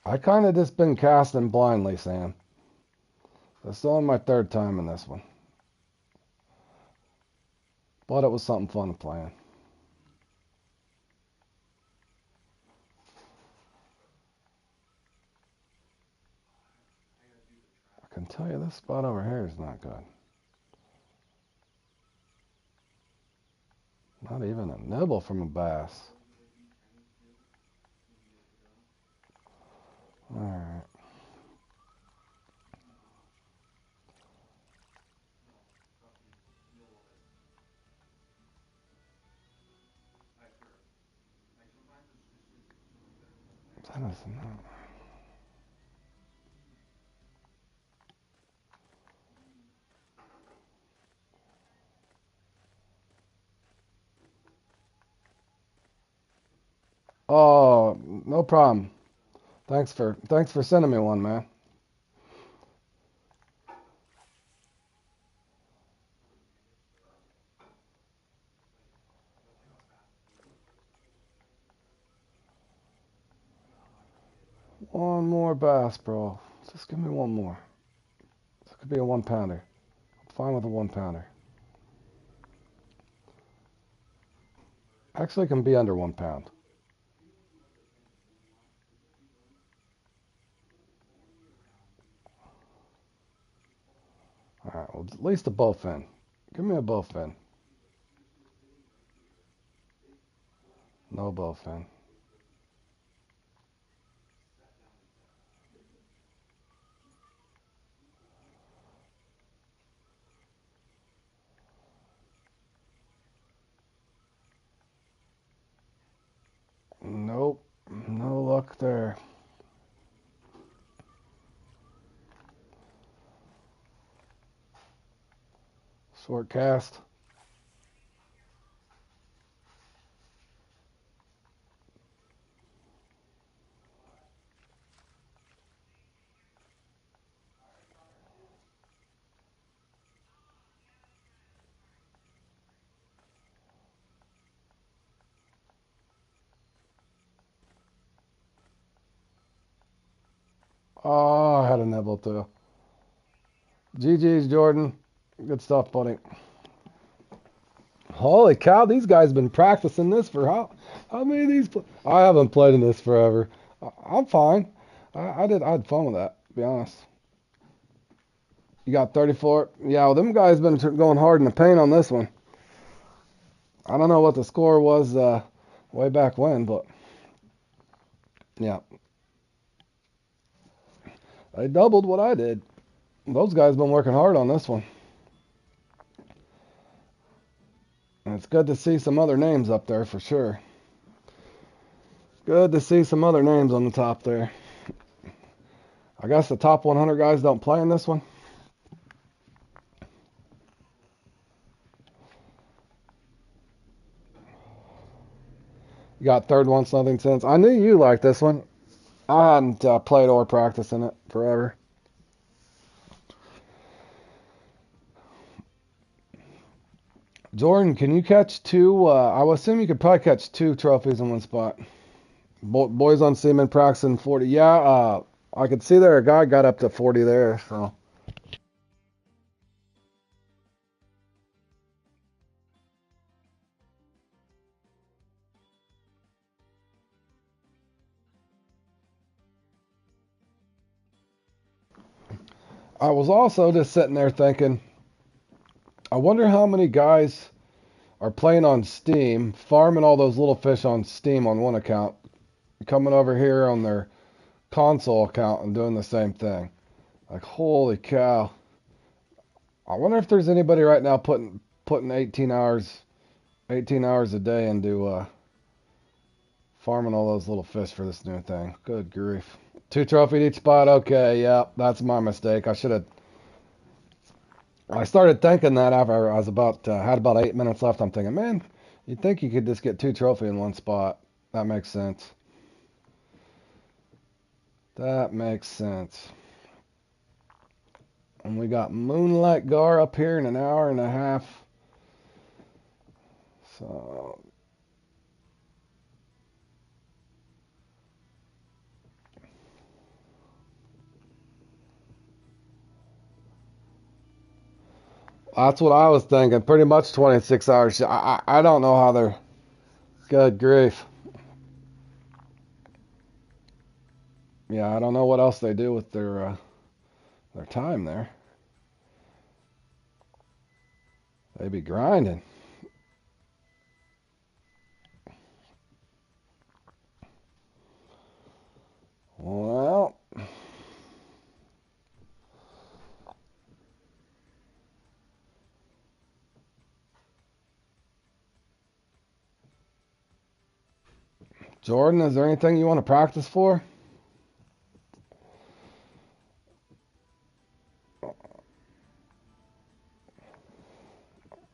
I kind of just been casting blindly, Sam. That's only my third time in this one. But it was something fun playing. I can tell you this spot over here is not good. Not even a nibble from a bass. Alright. That is not. Oh, no problem. Thanks for sending me one, man. One more bass, bro. Just give me one more. This could be a 1 pounder. I'm fine with a 1 pounder. Actually, it can be under 1 pound. Alright, well, at least a bowfin. Give me a bowfin. No bowfin. Nope. No luck there. Short cast. Oh, I had a nibble too. GG's, Jordan. Good stuff, buddy. Holy cow, these guys been practicing this for how many of these? I haven't played in this forever. I'm fine. I had fun with that, to be honest. You got 34. Yeah, well, them guys been going hard in the paint on this one. I don't know what the score was way back when, but yeah, they doubled what I did. Those guys been working hard on this one. And it's good to see some other names up there for sure. Good to see some other names on the top there. I guess the top 100 guys don't play in this one. You got third once, nothing since. I knew you liked this one. I hadn't played or practiced in it forever. Jordan, can you catch two? I would assume you could probably catch two trophies in one spot. Boys on Seaman practicing 40. Yeah, I could see there a guy got up to 40 there. So I was also just sitting there thinking, I wonder how many guys are playing on Steam, farming all those little fish on Steam on one account, coming over here on their console account and doing the same thing. Like, holy cow. I wonder if there's anybody right now putting 18 hours a day into farming all those little fish for this new thing. Good grief. 2 trophies each spot. Okay, yeah, that's my mistake. I started thinking that after I was had about 8 minutes left. I'm thinking, man, you'd think you could just get 2 trophies in one spot. That makes sense. That makes sense. And we got Moonlight Gar up here in an hour and a half. So that's what I was thinking. Pretty much 26 hours. I don't know how they're. Good grief. Yeah, I don't know what else they do with their time there. They be grinding. Well, Jordan, is there anything you want to practice for?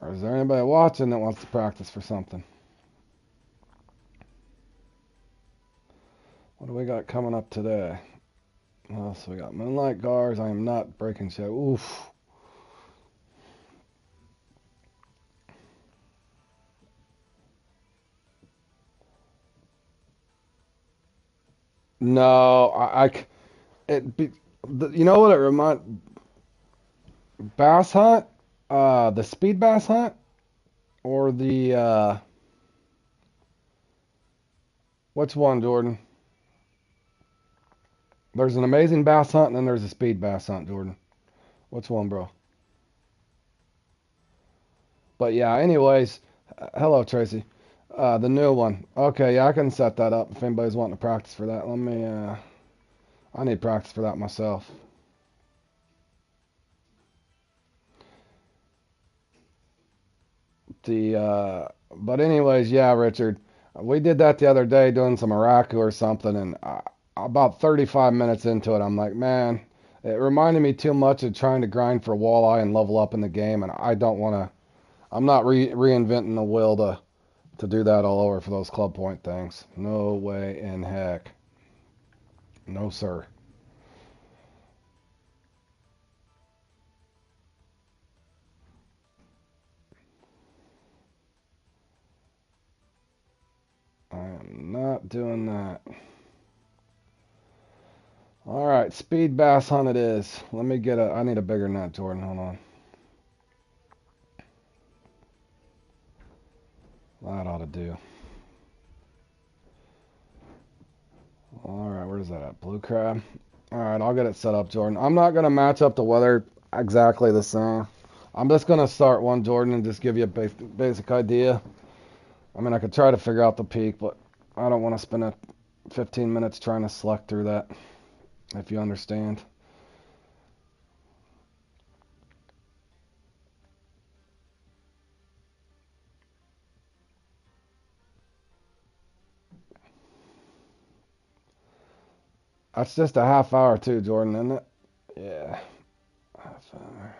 Or is there anybody watching that wants to practice for something? What do we got coming up today? Well, so we got Moonlight Gars. I am not breaking shit. Oof. No, you know what it bass hunt, the speed bass hunt, or which one, Jordan? There's an amazing bass hunt and then there's a speed bass hunt, Jordan. Which one, bro? But yeah, anyways, hello, Tracy. The new one. Okay, yeah, I can set that up if anybody's wanting to practice for that. I need practice for that myself. But anyways, yeah, Richard, we did that the other day doing some Araku or something, and about 35 minutes into it, I'm like, man, it reminded me too much of trying to grind for walleye and level up in the game, and I don't want to. I'm not reinventing the wheel to do that all over for those club point things. No way in heck. No, sir. I am not doing that. All right, speed bass hunt it is. I need a bigger net, Jordan. Hold on. That ought to do. All right, where's that at? Blue crab. All right, I'll get it set up, Jordan. I'm not going to match up the weather exactly the same. I'm just going to start one, Jordan, and just give you a basic idea. I mean, I could try to figure out the peak, but I don't want to spend 15 minutes trying to select through that, if you understand. That's just a half hour too, Jordan, isn't it? Yeah, half hour.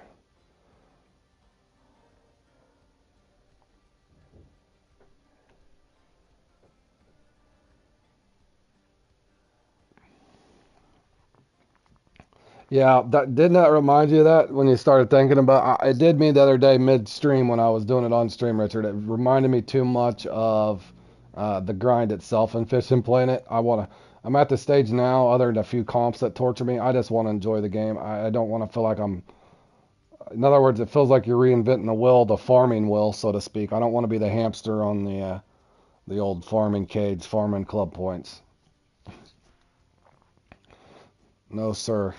Yeah, didn't that remind you of that when you started thinking about? It did me the other day midstream when I was doing it on stream, Richard. It reminded me too much of the grind itself and Fishing Planet. I'm at the stage now, other than a few comps that torture me. I just want to enjoy the game. I don't want to feel like I'm. In other words, it feels like you're reinventing the wheel, the farming wheel, so to speak. I don't want to be the hamster on the old farming cage, farming club points. No, sir.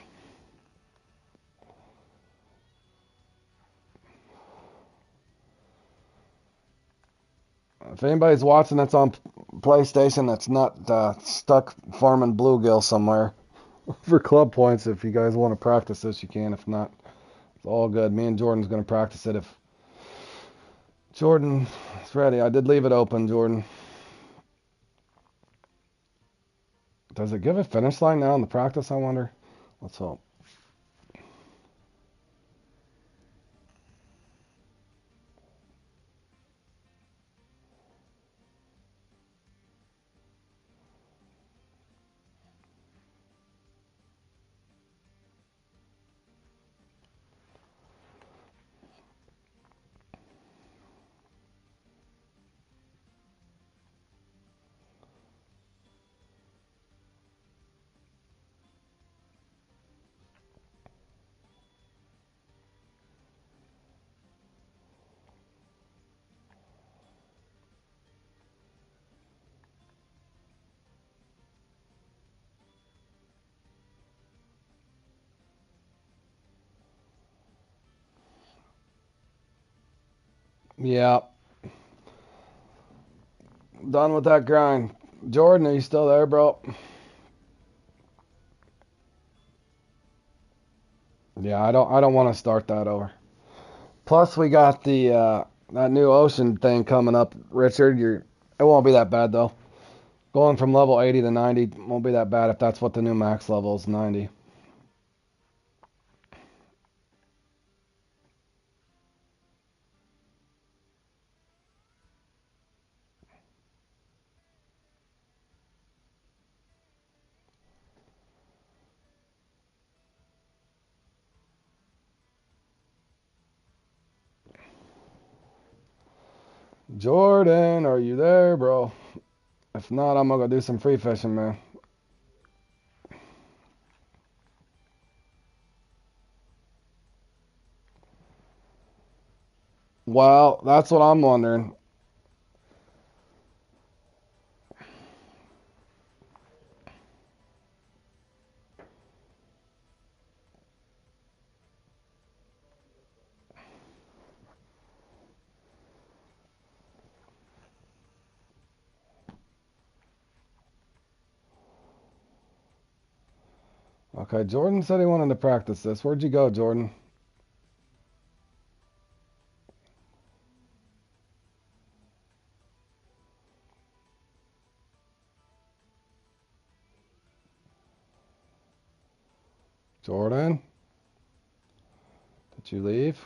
If anybody's watching that's on PlayStation that's not stuck farming bluegill somewhere for club points, if you guys want to practice this, you can. If not, it's all good. Me and Jordan's going to practice it if Jordan is ready. I did leave it open, Jordan. Does it give a finish line now in the practice, I wonder? Let's hope. Yeah, done with that grind. Jordan, are you still there, bro? Yeah, I don't want to start that over. Plus, we got the that new ocean thing coming up, Richard. It won't be that bad though. Going from level 80 to 90 won't be that bad if that's what the new max level is, 90. Jordan, are you there, bro? If not, I'm gonna go do some free fishing, man. Well, that's what I'm wondering. Okay, Jordan said he wanted to practice this. Where'd you go, Jordan? Jordan, did you leave?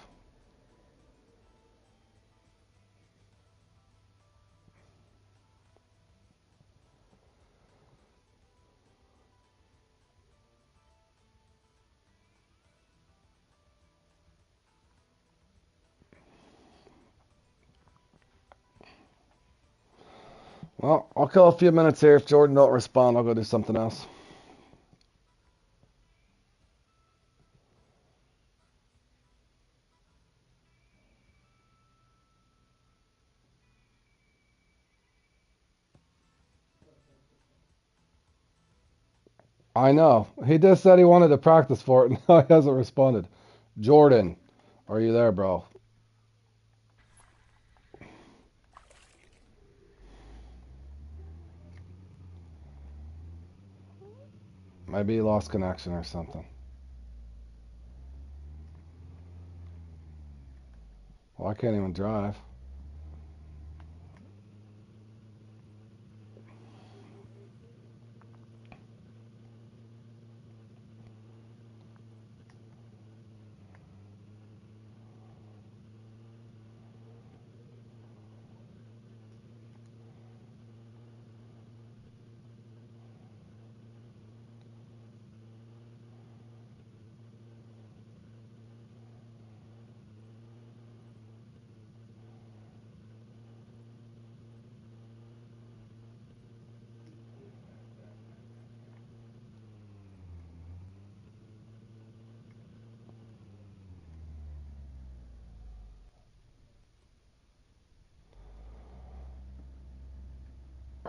Well, I'll kill a few minutes here. If Jordan don't respond, I'll go do something else. I know. He just said he wanted to practice for it, and now he hasn't responded. Jordan, are you there, bro? Maybe he lost connection or something. Well, I can't even drive.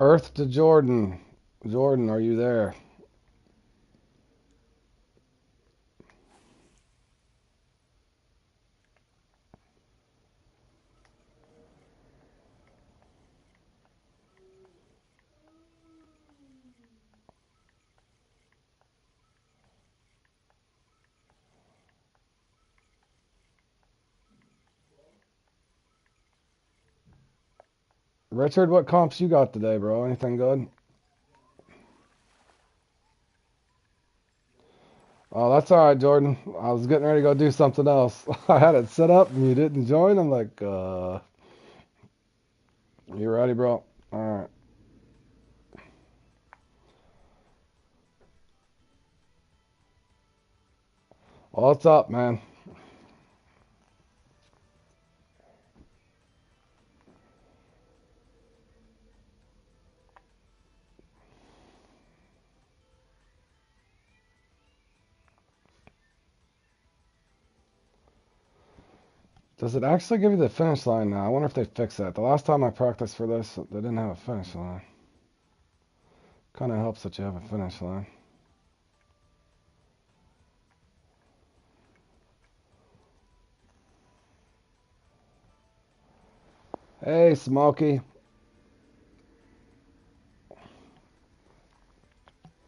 Earth to Jordan. Jordan, are you there? Richard, what comps you got today, bro? Anything good? Oh, that's all right, Jordan. I was getting ready to go do something else. I had it set up and you didn't join. I'm like, you ready, bro? All right. What's up, man? Does it actually give you the finish line now? I wonder if they fixed that. The last time I practiced for this, they didn't have a finish line. Kind of helps that you have a finish line. Hey, Smokey.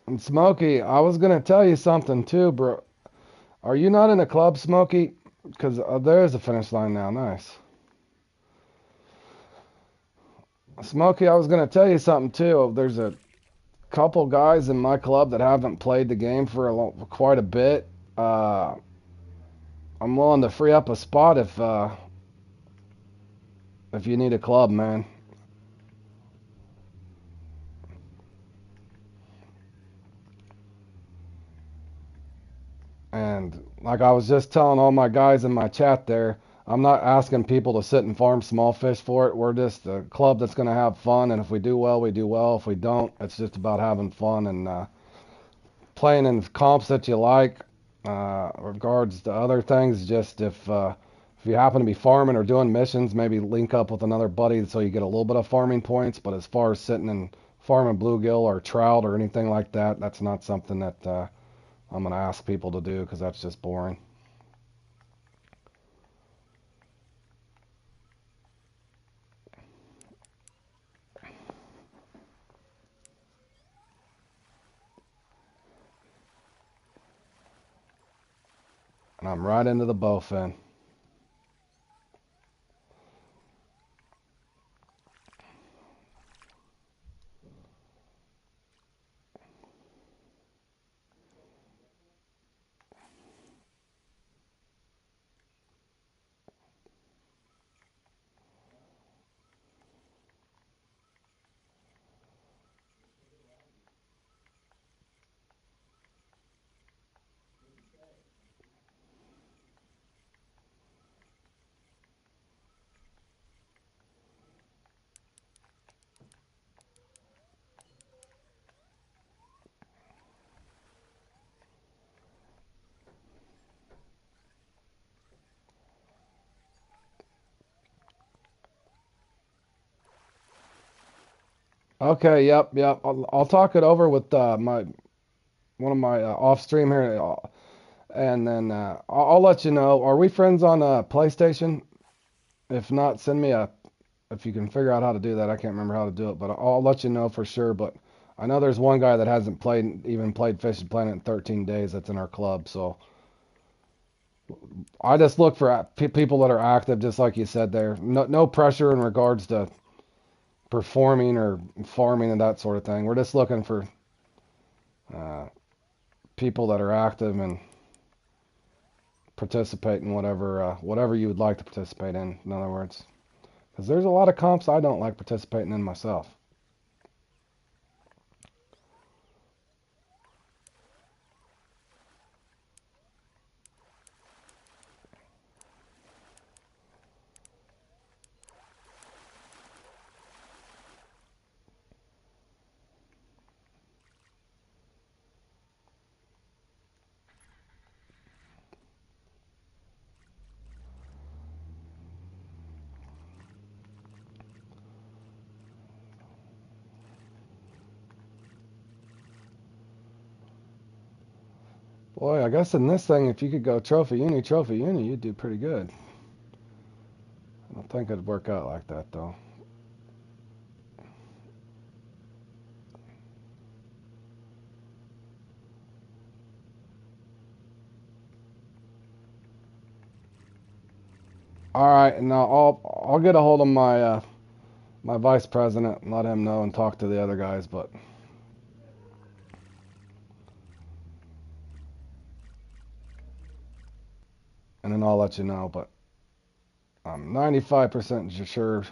And Smokey, I was gonna tell you something too, bro. Are you not in a club, Smokey? Because there's a finish line now. Nice. Smokey, I was gonna tell you something too. There's a couple guys in my club that haven't played the game for quite a bit. Uh, I'm willing to free up a spot if you need a club, man. And like I was just telling all my guys in my chat there, I'm not asking people to sit and farm small fish for it. We're just a club that's going to have fun, and if we do well, we do well. If we don't, it's just about having fun and playing in comps that you like. Regards to other things, just if you happen to be farming or doing missions, maybe link up with another buddy so you get a little bit of farming points. But as far as sitting and farming bluegill or trout or anything like that, that's not something that I'm going to ask people to do because that's just boring. And I'm right into the bowfin. Okay, yep. I'll talk it over with my one of my off stream here, and then I'll let you know. Are we friends on PlayStation? If not, send me a if you can figure out how to do that. I can't remember how to do it, but I'll let you know for sure. But I know there's one guy that hasn't played Fishing Planet in 13 days that's in our club, so I just look for people that are active, just like you said there. No pressure in regards to performing or farming and that sort of thing. We're just looking for uh, people that are active and participate in whatever you would like to participate in. In other words, because there's a lot of comps I don't like participating in myself. Boy, I guess in this thing, if you could go trophy uni, you'd do pretty good. I don't think it'd work out like that though. All right, and now I'll get a hold of my my vice president and let him know and talk to the other guys, but and then I'll let you know. But I'm 95% sure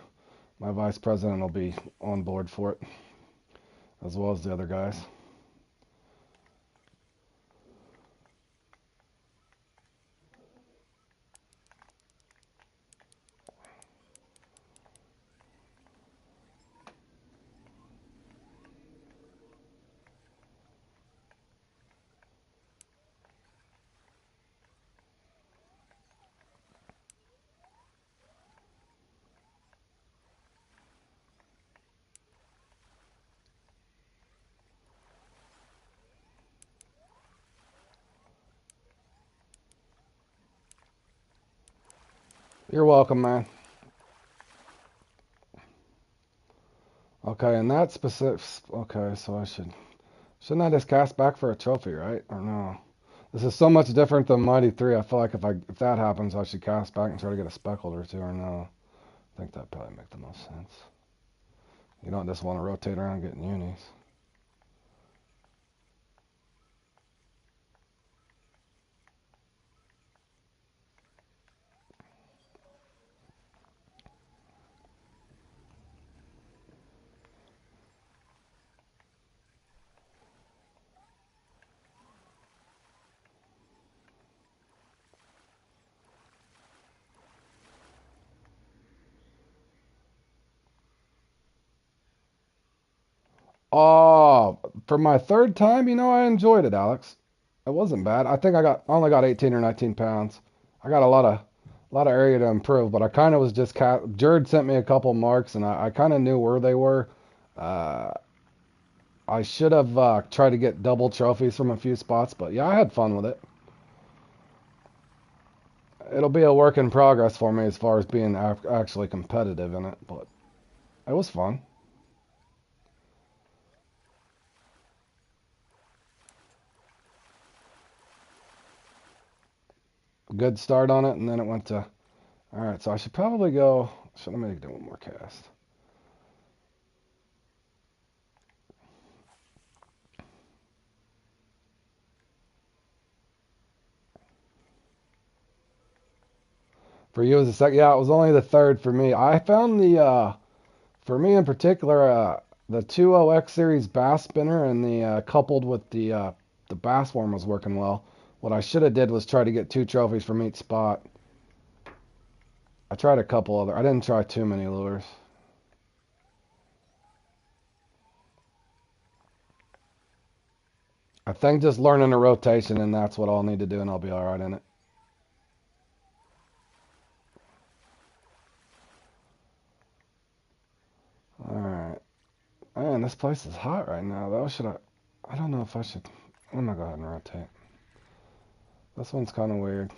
my vice president will be on board for it, as well as the other guys. You're welcome, man. Okay, and that specific. Okay, so shouldn't I just cast back for a trophy, right? Or no? This is so much different than Mighty 3. I feel like if that happens, I should cast back and try to get a speckled or two, or no? I think that probably make the most sense. You don't just want to rotate around getting unis. Oh, for my third time, I enjoyed it, Alex. It wasn't bad. I think only got 18 or 19 pounds. I got a lot of area to improve, but I kind of was just Jared sent me a couple marks, and I kind of knew where they were. Uh, I should have tried to get double trophies from a few spots, but yeah, I had fun with it. It'll be a work in progress for me as far as being actually competitive in it, but it was fun. Good start on it, and then it went to. All right, so I should probably go. Should I maybe do one more cast? For you as a second, yeah, it was only the third for me. I found for me in particular, the 20X series bass spinner and the coupled with the bass worm was working well. What I should have did was try to get 2 trophies from each spot. I tried a couple other. I didn't try too many lures. I think just learning a rotation, and that's what I'll need to do, and I'll be all right in it. All right. Man, this place is hot right now, though. Should I? I don't know if I should. I'm gonna go ahead and rotate. This one's kind of weird.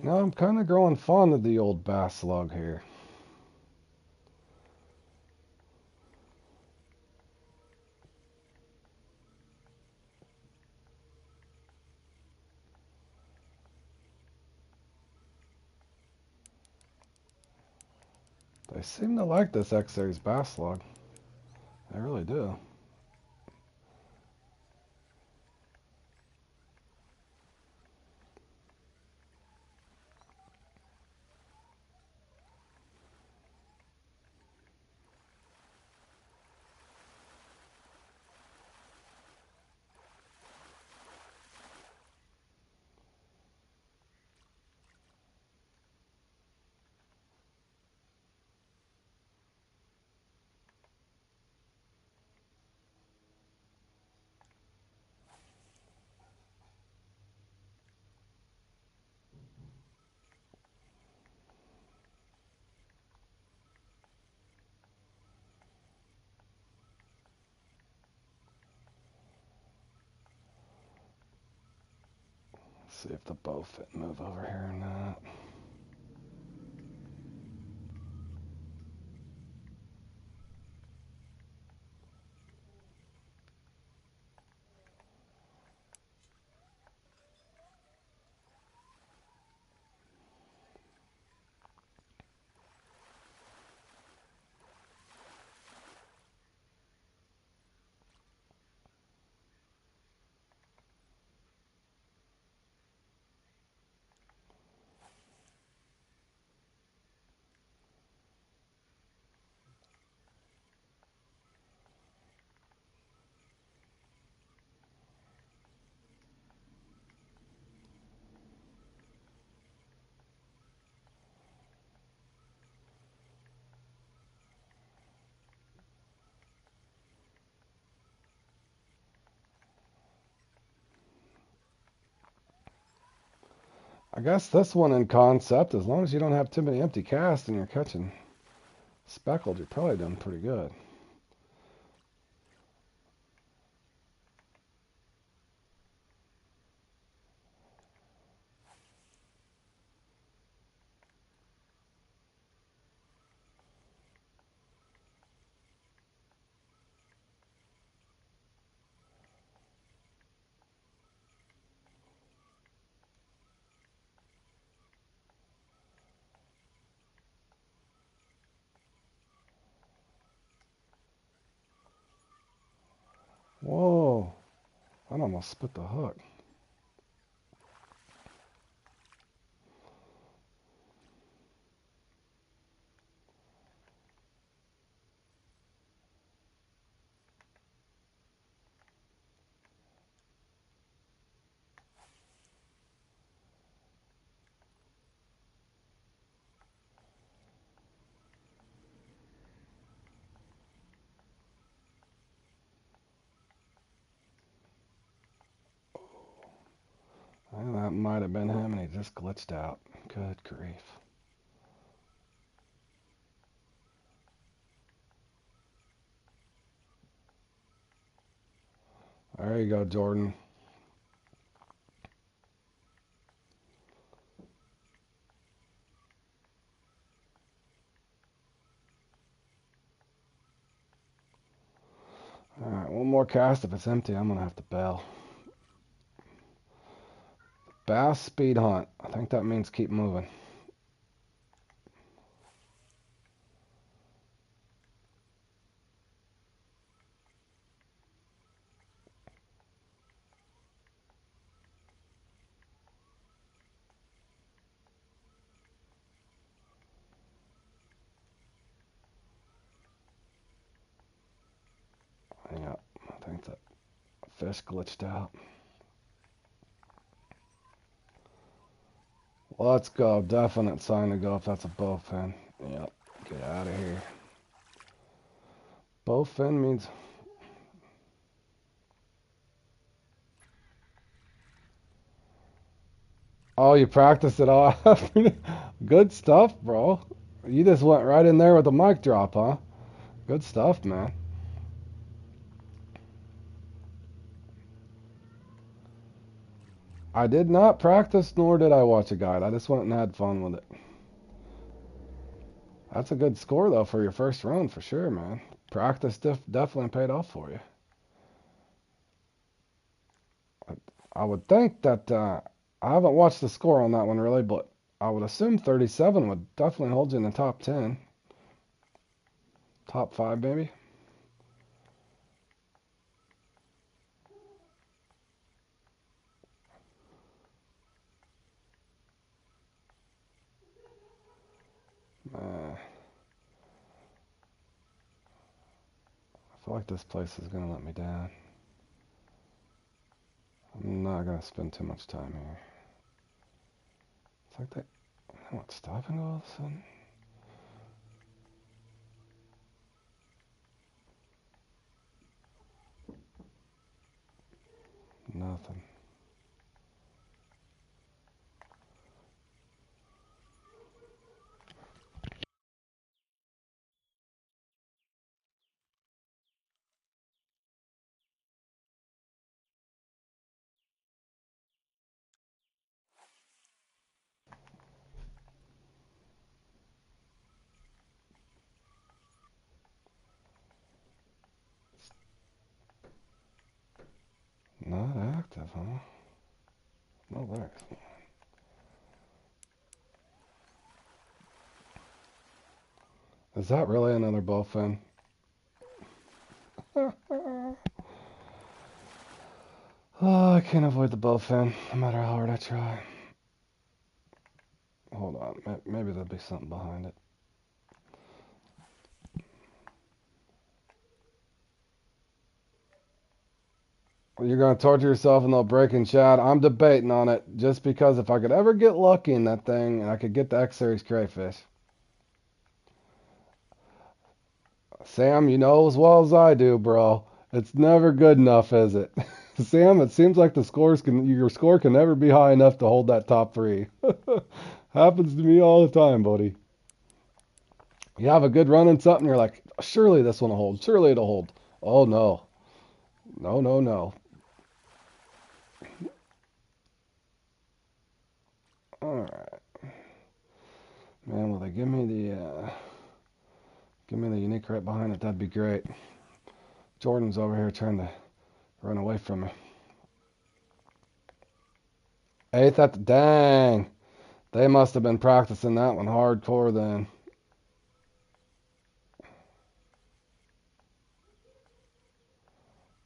You know, I'm kind of growing fond of the old bass slug here. They seem to like this X-Series bass slug. They really do. See if the bowfin move over here or not. I guess this one in concept, as long as you don't have too many empty casts and you're catching speckled, you're probably doing pretty good. Whoa, that almost split the hook. I think that might have been him and he just glitched out. Good grief. There you go, Jordan. Alright, one more cast. If it's empty, I'm going to have to bail. Bass speed hunt. I think that means keep moving. Yeah, I think that fish glitched out. Let's go. Definite sign to go if that's a bowfin. Yep, get out of here. Bowfin means... Oh, you practiced it all. Good stuff, bro. You just went right in there with a mic drop, huh? Good stuff, man. I did not practice, nor did I watch a guide. I just went and had fun with it. That's a good score, though, for your first run, for sure, man. Practice definitely paid off for you. I would think that, I haven't watched the score on that one, really, but I would assume 37 would definitely hold you in the top 10. Top 5, maybe? I feel like this place is going to let me down. I'm not going to spend too much time here. It's like they want stopping all of a sudden. Nothing. Not active, huh? No, there's one. Is that really another bowfin? Oh, I can't avoid the bowfin, no matter how hard I try. Hold on, maybe there'll be something behind it. You're going to torture yourself and they'll break in chat. I'm debating on it just because if I could ever get lucky in that thing and I could get the X Series crayfish. Sam, you know as well as I do, bro. It's never good enough, is it? Sam, it seems like your score can never be high enough to hold that top 3. Happens to me all the time, buddy. You have a good run in something, you're like, surely this one will hold. Surely it'll hold. Oh, no. No, no, no. Alright. Man, will they give me the unique right behind it? That'd be great. Jordan's over here trying to run away from me. 8th at the... Dang. They must have been practicing that one hardcore then.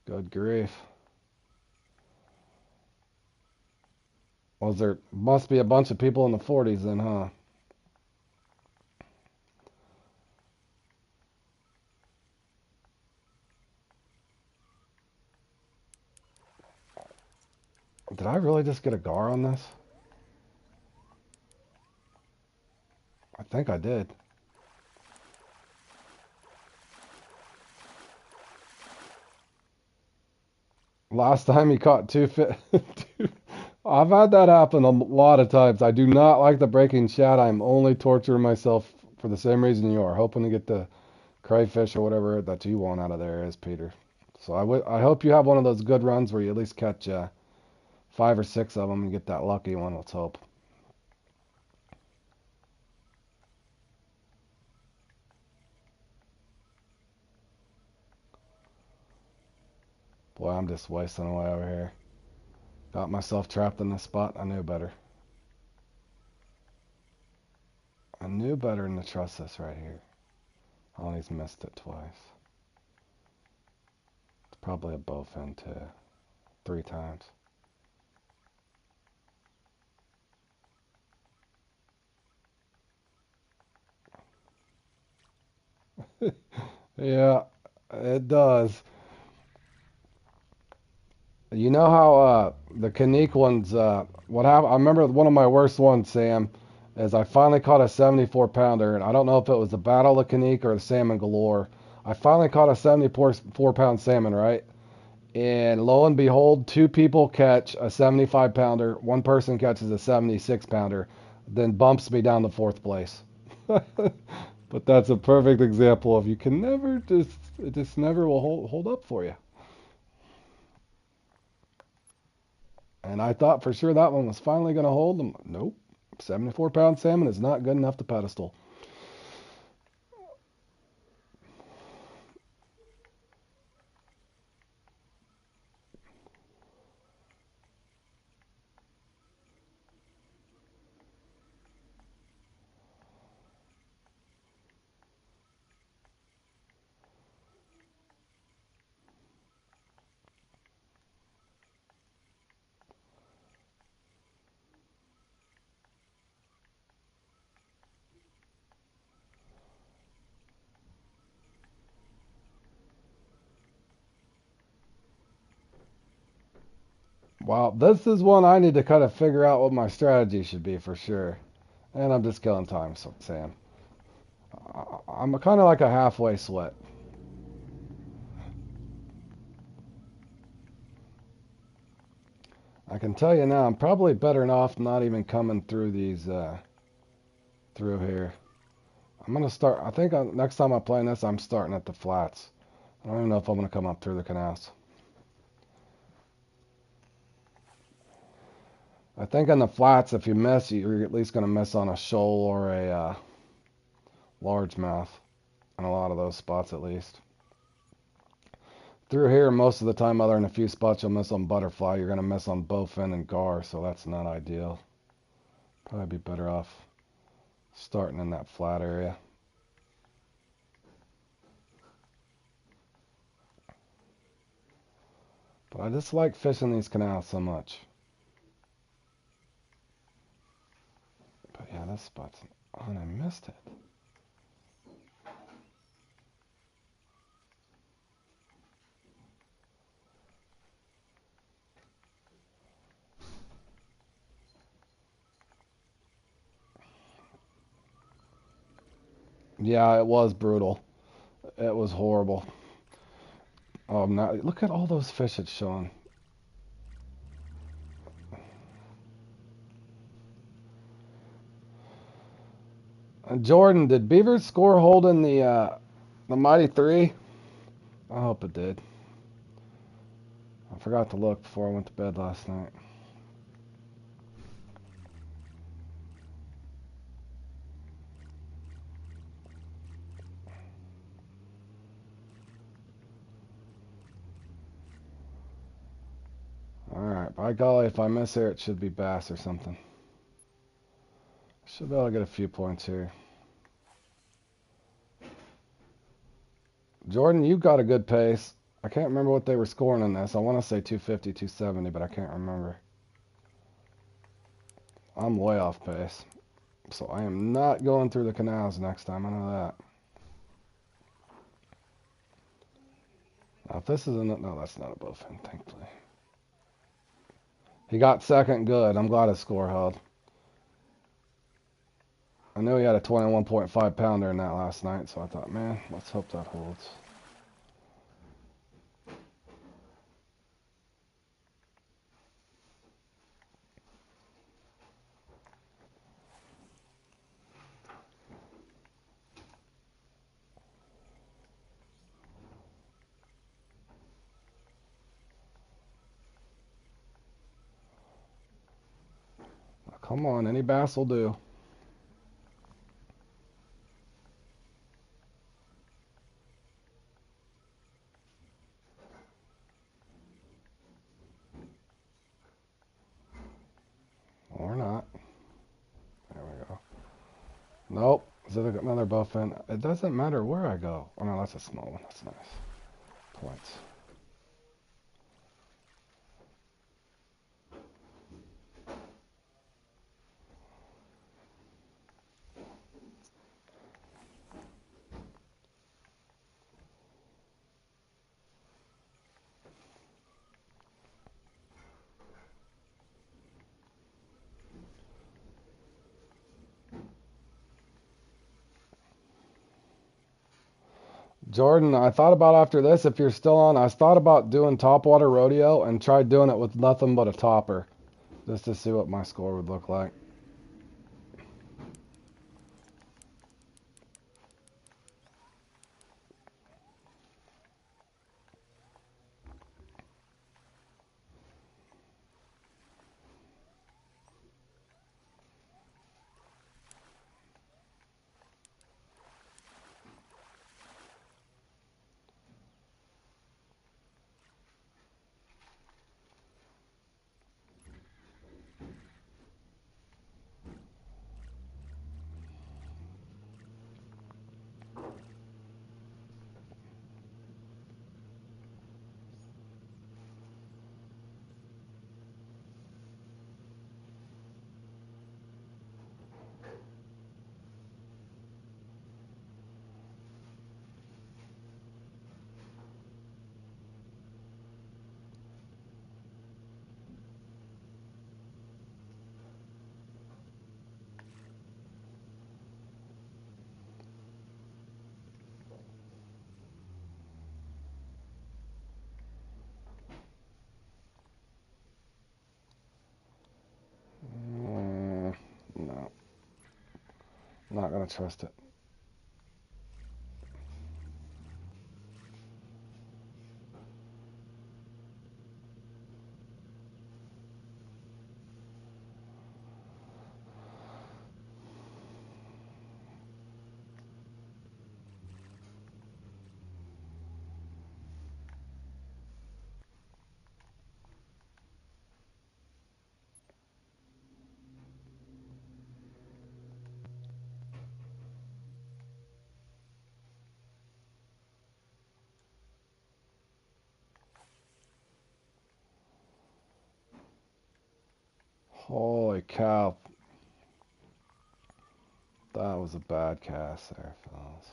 Good grief. Was there must be a bunch of people in the 40s then, huh? Did I really just get a gar on this? I think I did. Last time he caught two fish. I've had that happen a lot of times. I do not like the breaking shad. I'm only torturing myself for the same reason you are, hoping to get the crayfish or whatever that you want out of there, as Peter. So I hope you have one of those good runs where you at least catch 5 or 6 of them and get that lucky one. Let's hope. Boy, I'm just wasting away over here. Got myself trapped in this spot. I knew better. I knew better than to trust this right here. Oh, he's missed it twice. It's probably a bowfin too. 3 times. Yeah, it does. You know how the Kanique ones, what happened? I remember one of my worst ones, Sam, is I finally caught a 74 pounder, and I don't know if it was the Battle of Kanique or the Salmon Galore. I finally caught a 74 pound salmon, right? And lo and behold, 2 people catch a 75 pounder, 1 person catches a 76 pounder, then bumps me down to 4th place. But that's a perfect example of you can never it just never will hold up for you. And I thought for sure that one was finally going to hold them. Nope. 74-pound salmon is not good enough to pedestal. Wow, this is one I need to kind of figure out what my strategy should be for sure. And I'm just killing time, Sam. I'm kind of like a halfway sweat. I can tell you now, I'm probably better off not even coming through these, through here. I'm going to start, I think next time I play this, I'm starting at the flats. I don't even know if I'm going to come up through the canals. I think on the flats, if you miss, you're at least going to miss on a shoal or a largemouth. In a lot of those spots, at least. Through here, most of the time, other than a few spots, you'll miss on butterfly. You're going to miss on bowfin and gar, so that's not ideal. Probably be better off starting in that flat area. But I just like fishing these canals so much. But yeah, this spot's on. I missed it. Yeah, it was brutal. It was horrible. Oh, now look at all those fish it's showing. Jordan, did Beaver's score hold in the Mighty Three? I hope it did. I forgot to look before I went to bed last night. Alright, by golly, if I miss here, it should be bass or something. Should be able to get a few points here. Jordan, you got a good pace. I can't remember what they were scoring in this. I want to say 250, 270, but I can't remember. I'm way off pace. So I am not going through the canals next time. I know that. Now, if this isn't... No, that's not a bowfin, thankfully. He got second good. I'm glad his score held. I knew he had a 21.5 pounder in that last night, so I thought, man, let's hope that holds. Now, come on, any bass will do. Or not. There we go. Nope. Is it another bowfin? It doesn't matter where I go. Oh, no, that's a small one. That's nice. Points. Jordan, I thought about after this, if you're still on, I thought about doing topwater rodeo and tried doing it with nothing but a topper. Just to see what my score would look like. Not gonna trust it. Holy cow. That was a bad cast there, fellas.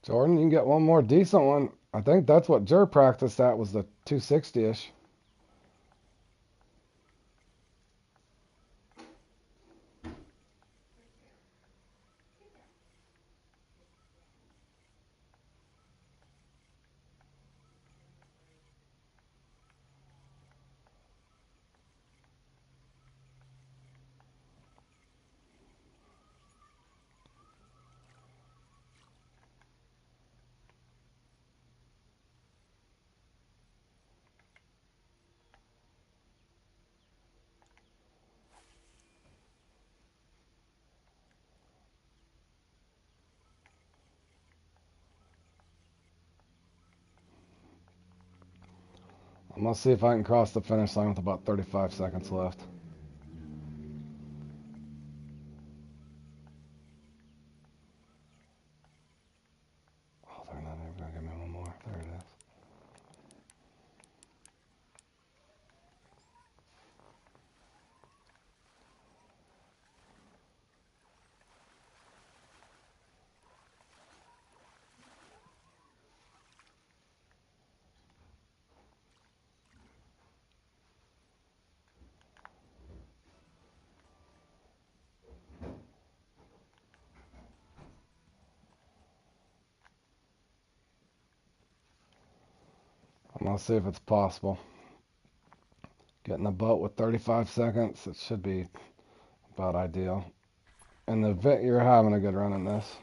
Jordan, you can get one more decent one. I think that's what Jer practiced at, was the 260-ish. I'm going to see if I can cross the finish line with about 35 seconds left. Oh, they're not even going to give me one more. There it is. I'm going to see if it's possible. Getting the boat with 35 seconds, it should be about ideal. In the event you're having a good run in this,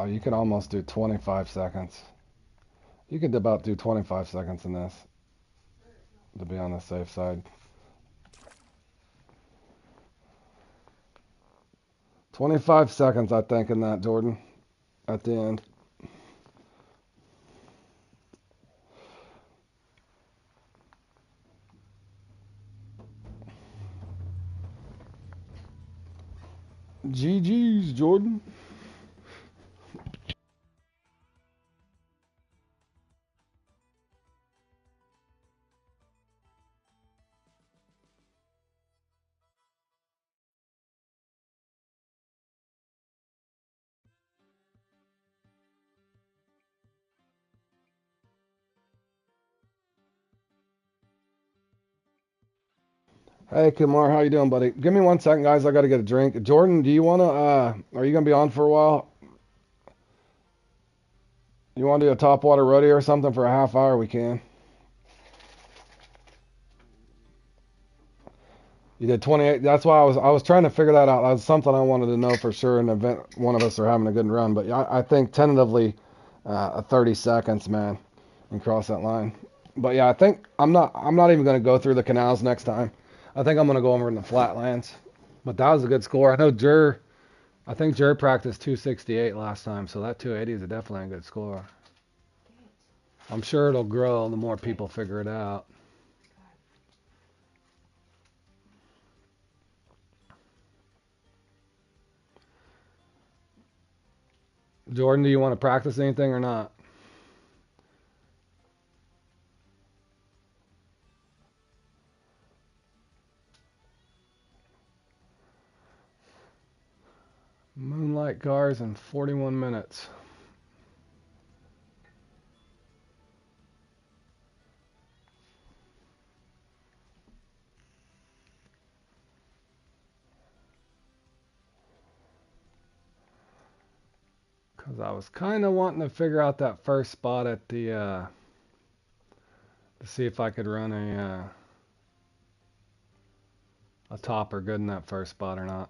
you can almost do 25 seconds. You could about do 25 seconds in this to be on the safe side. 25 seconds, I think, in that, Jordan, at the end. GG's, Jordan. Hey Kumar, how you doing, buddy? Give me 1 second, guys. I gotta get a drink. Jordan, do you wanna are you gonna be on for a while? You wanna do a top water rodeo or something for a half hour? We can. You did 28. That's why I was trying to figure that out. That was something I wanted to know for sure in the event one of us are having a good run. But yeah, I think tentatively 30 seconds, man, and cross that line. But yeah, I think I'm not even gonna go through the canals next time. I think I'm gonna go over in the flatlands. But that was a good score. I think Jer practiced 268 last time, so that 280 is definitely a good score. I'm sure it'll grow the more people figure it out. Jordan, do you want to practice anything or not? Moonlight cars in 41 minutes. Because I was kind of wanting to figure out that first spot at the, to see if I could run a topper good in that first spot or not.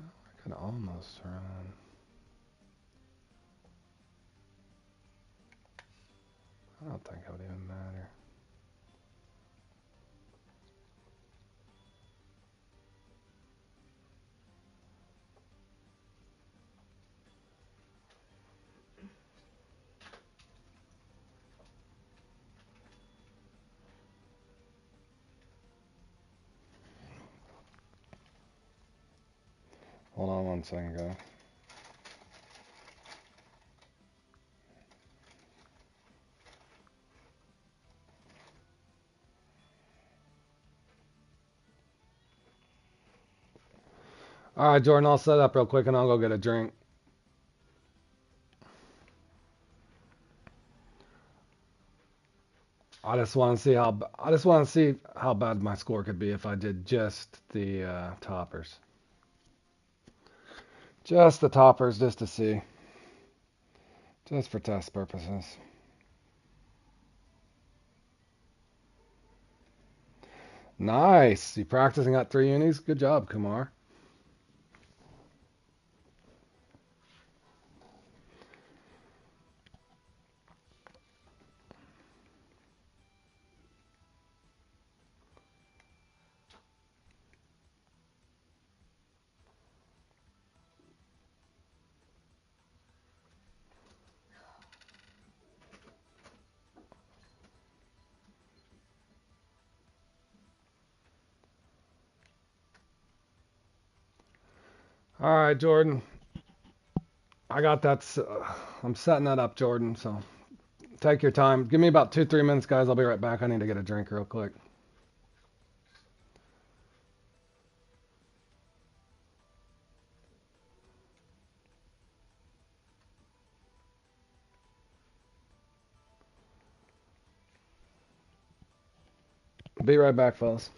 I could almost run. I don't think it would even matter. Hold on 1 second, guys. All right, Jordan, I'll set up real quick and I'll go get a drink. I just want to see how bad my score could be if I did just the toppers. Just the toppers, just to see. Just for test purposes. Nice. You practicing at 3 unis? Good job, Kumar. All right, Jordan. I got that. I'm setting that up, Jordan. So take your time. Give me about 2, 3 minutes, guys. I'll be right back. I need to get a drink real quick. Be right back, fellas.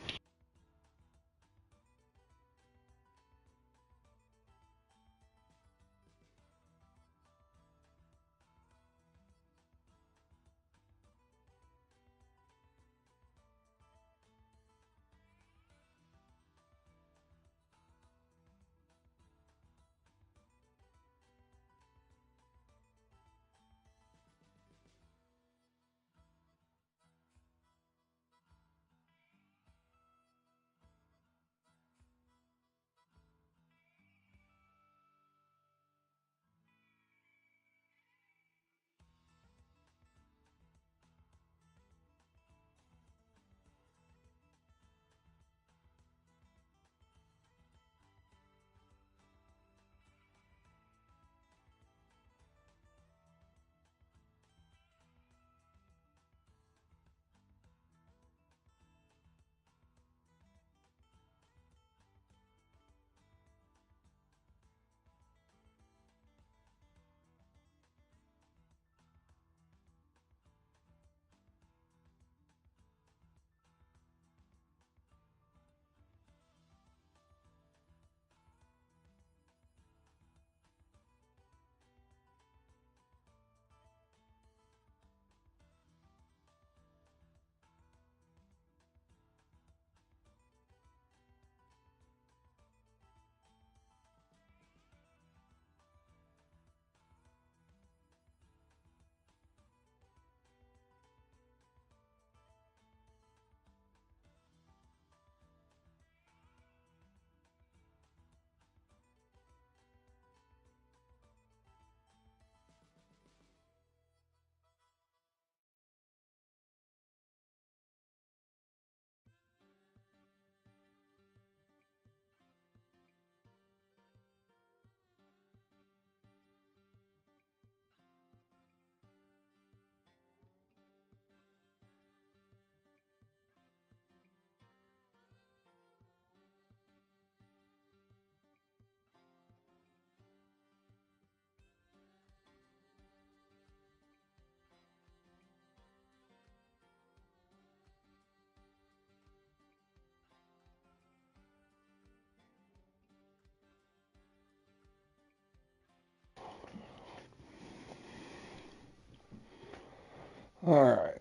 Alright.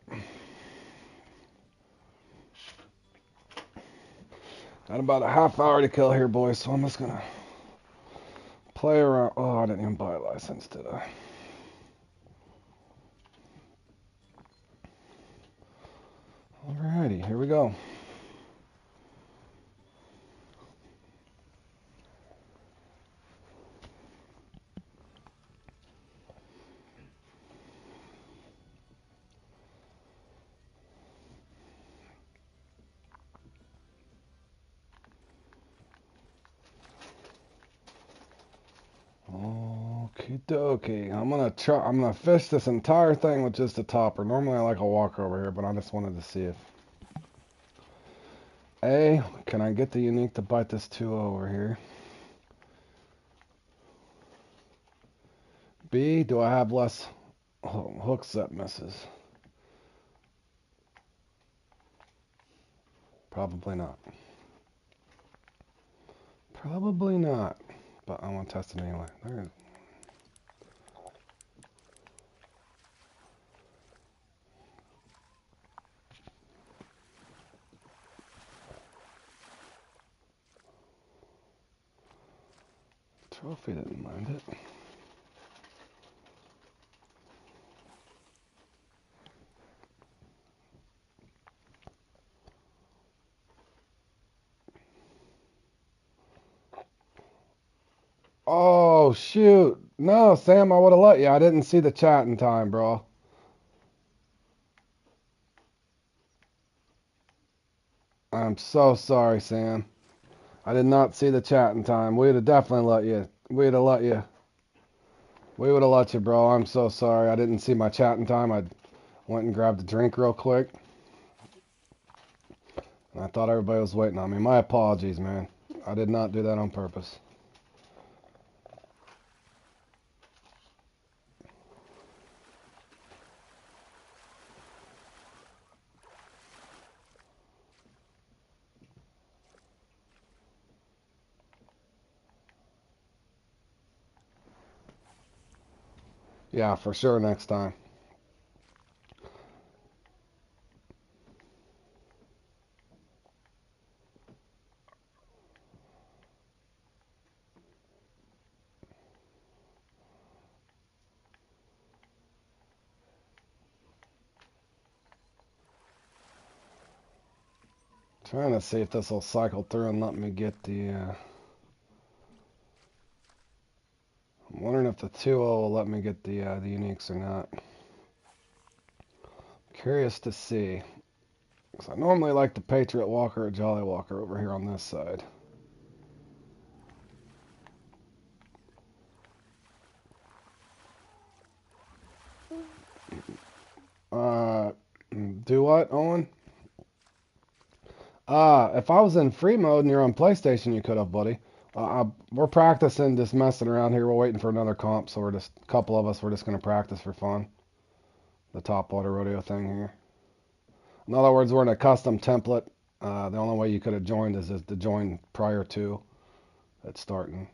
Got about a half hour to kill here, boys, so I'm just gonna play around. Oh, I didn't even buy a license, did I? Alrighty, here we go. Okie dokie. I'm gonna fish this entire thing with just a topper. Normally I like a walker over here, but I just wanted to see if A, can I get the unique to bite this 2 over here? B, do I have less hooks that misses? Probably not. Probably not. But I want to test it anyway. There. Trophy didn't mind it. Oh, shoot. No, Sam, I would have let you. I didn't see the chat in time, bro. I'm so sorry, Sam. I did not see the chat in time. We'd have definitely let you. We'd have let you. We would have let you, bro. I'm so sorry. I didn't see my chat in time. I went and grabbed a drink real quick. And I thought everybody was waiting on me. My apologies, man. I did not do that on purpose. Yeah, for sure next time. Trying to see if this will cycle through and let me get the... I'm wondering if the 2-0 will let me get the uniques or not. Curious to see. Because I normally like the Patriot Walker or Jolly Walker over here on this side. Do what, Owen? If I was in free mode and you're on PlayStation, you could have, buddy. We're practicing, just messing around here. We're waiting for another comp, so we're just, a couple of us, we're just going to practice for fun. The Top Water Rodeo thing here. In other words, we're in a custom template. The only way you could have joined is to join prior to it starting.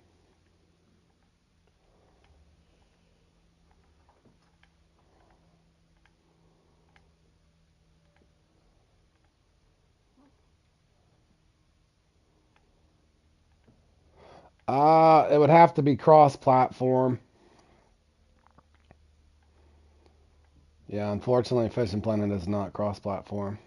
It would have to be cross-platform. Yeah, unfortunately, Fishing Planet is not cross-platform.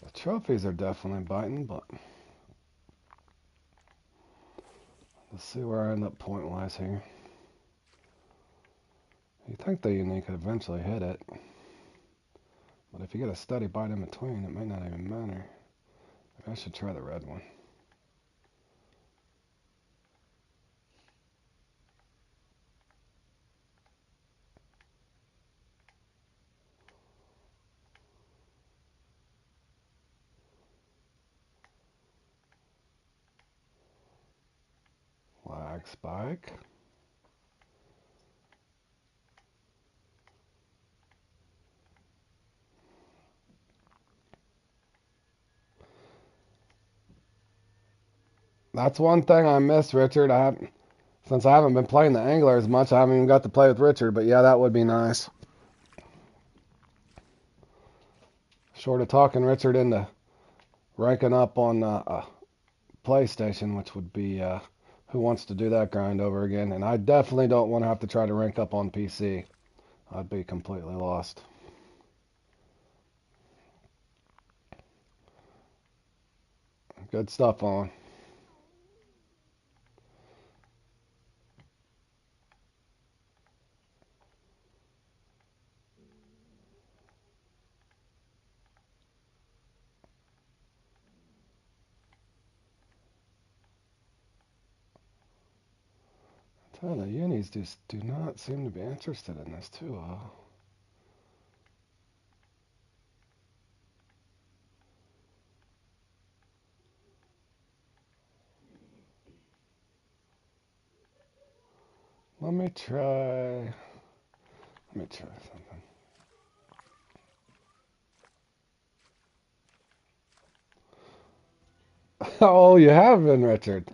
The trophies are definitely biting, but let's see where I end up point-wise here. You think the unique could eventually hit it, but if you get a steady bite in between, it may not even matter. Maybe I should try the red one. Lag spike. That's one thing I miss, Richard. Since I haven't been playing the angler as much, I haven't even got to play with Richard. But yeah, that would be nice. Short of talking Richard into ranking up on PlayStation, which would be who wants to do that grind over again. And I definitely don't want to have to try to rank up on PC. I'd be completely lost. Good stuff on. Tell the unis just do not seem to be interested in this too well. Let me try something. Oh, you have been, Richard.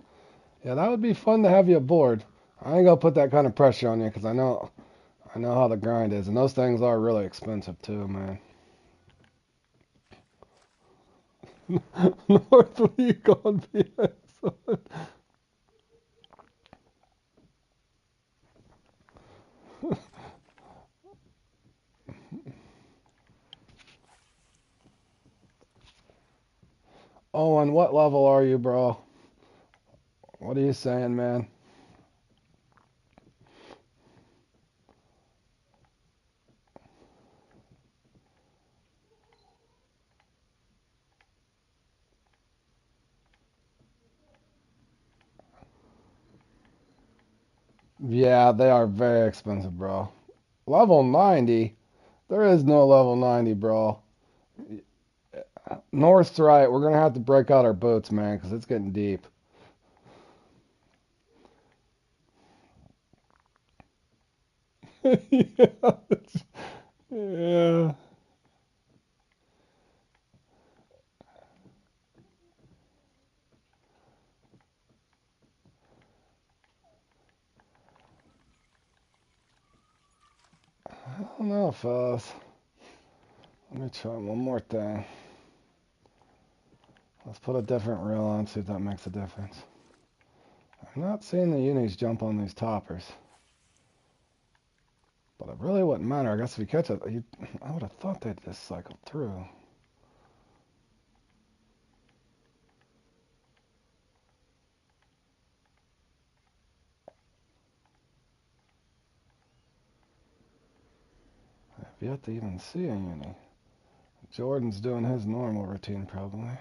Yeah, that would be fun to have you aboard. I ain't gonna put that kind of pressure on you because I know how the grind is, and those things are really expensive too, man. North League on PS. Oh, on what level are you, bro? What are you saying, man? Yeah, they are very expensive, bro. Level 90? There is no level 90, bro. North's right. We're gonna have to break out our boots, man, because it's getting deep. Yeah. Yeah. I don't know, fellas. Let me try one more thing. Let's put a different reel on, see if that makes a difference. I'm not seeing the unis jump on these toppers. But it really wouldn't matter. I guess if you catch it, I would have thought they'd just cycled through. I've yet to even see a uni. Jordan's doing his normal routine, probably.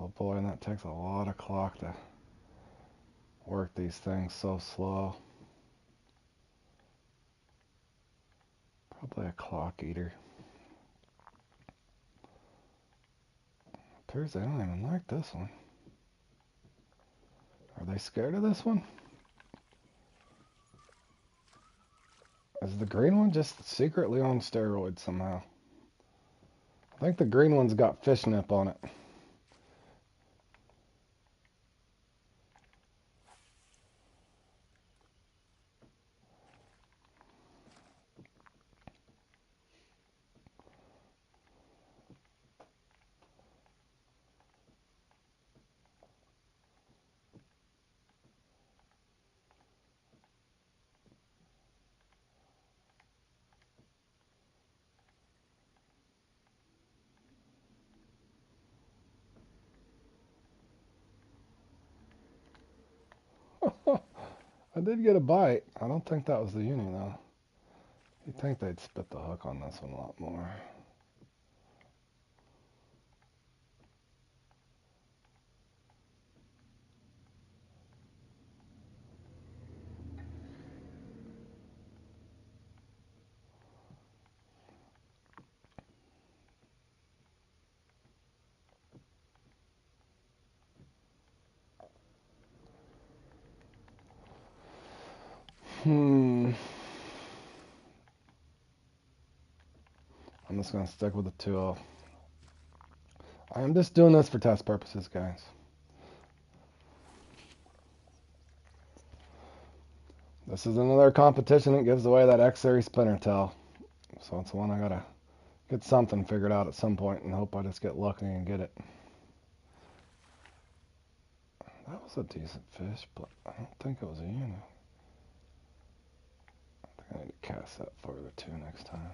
Oh boy, and that takes a lot of clock to work these things so slow. Probably a clock eater. Appears they don't even like this one. Are they scared of this one? Is the green one just secretly on steroids somehow? I think the green one's got fish nip on it. I did get a bite. I don't think that was the uni though. You'd think they'd spit the hook on this one a lot more. On just going to stick with the 2-0. I am just doing this for test purposes, guys. This is another competition that gives away that X-Series spinner tail. So it's one I got to get something figured out at some point and hope I just get lucky and get it. That was a decent fish, but I don't think it was a uni. I think I need to cast that further too next time.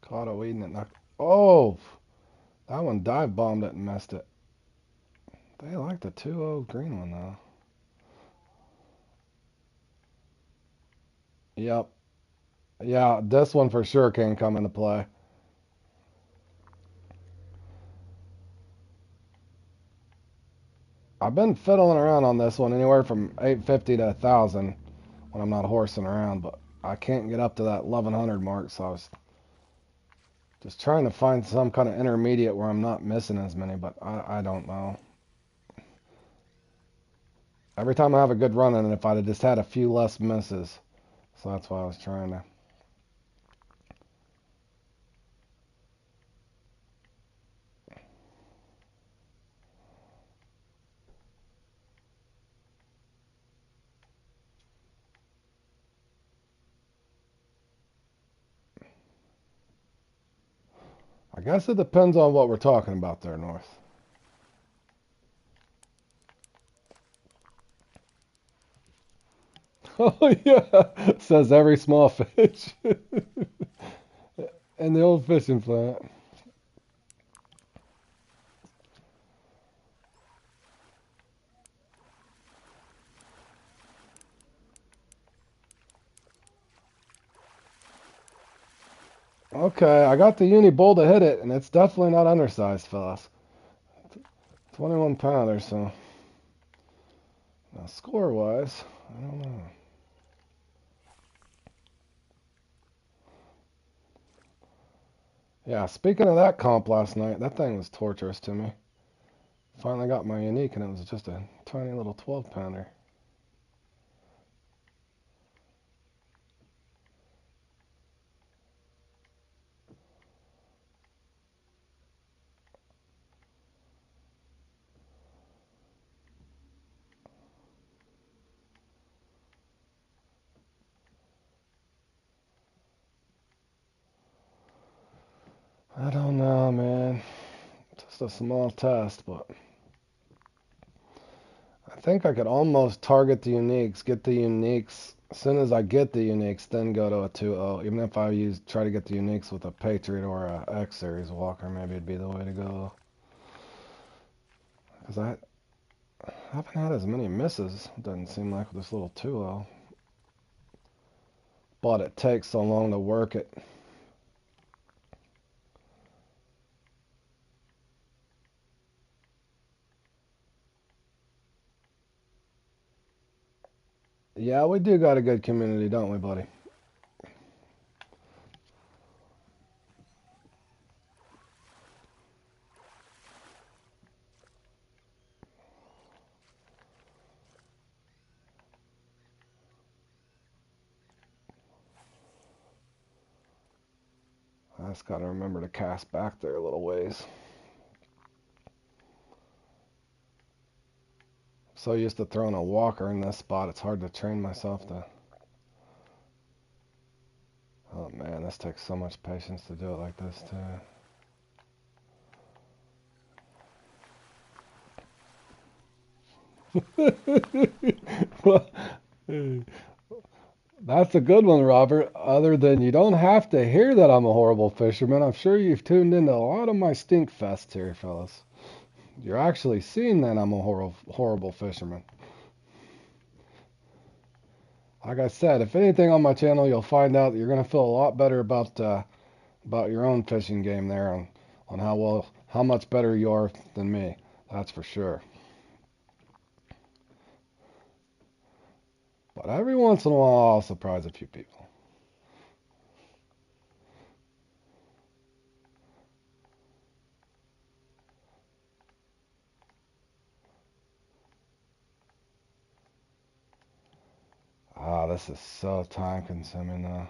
Caught a weed and it knocked. Oh! That one dive bombed it and messed it. They like the 2-0 green one though. Yep. Yeah, this one for sure can come into play. I've been fiddling around on this one anywhere from 850 to 1,000 when I'm not horsing around, but I can't get up to that 1,100 mark, so I was just trying to find some kind of intermediate where I'm not missing as many, but I don't know. Every time I have a good run in it, if I'd have just had a few less misses, so that's why I was trying to. I guess it depends on what we're talking about there, North. Oh, yeah, says every small fish in the old fishing plant. Okay, I got the uni bull to hit it, and it's definitely not undersized, fellas. 21 pounder, so. Now, score-wise, I don't know. Yeah, speaking of that comp last night, that thing was torturous to me. Finally got my unique, and it was just a tiny little 12-pounder. I don't know, man. Just a small test, but I think I could almost target the uniques, get the uniques. As soon as I get the uniques, then go to a 2-0. Even if I try to get the uniques with a Patriot or a X Series Walker, maybe it'd be the way to go. Because I haven't had as many misses, it doesn't seem like, with this little 2-0. But it takes so long to work it. Yeah, we do got a good community, don't we, buddy? I just got to remember to cast back there a little ways. So used to throwing a walker in this spot, it's hard to train myself to. Oh man, this takes so much patience to do it like this too. Well, that's a good one, Robert. Other than you don't have to hear that I'm a horrible fisherman, I'm sure you've tuned into a lot of my stink fests here, fellas. You're actually seeing that I'm a horrible fisherman. Like I said, if anything on my channel, you'll find out that you're gonna feel a lot better about your own fishing game there, on how much better you are than me. That's for sure. But every once in a while, I'll surprise a few people. Wow, this is so time consuming though.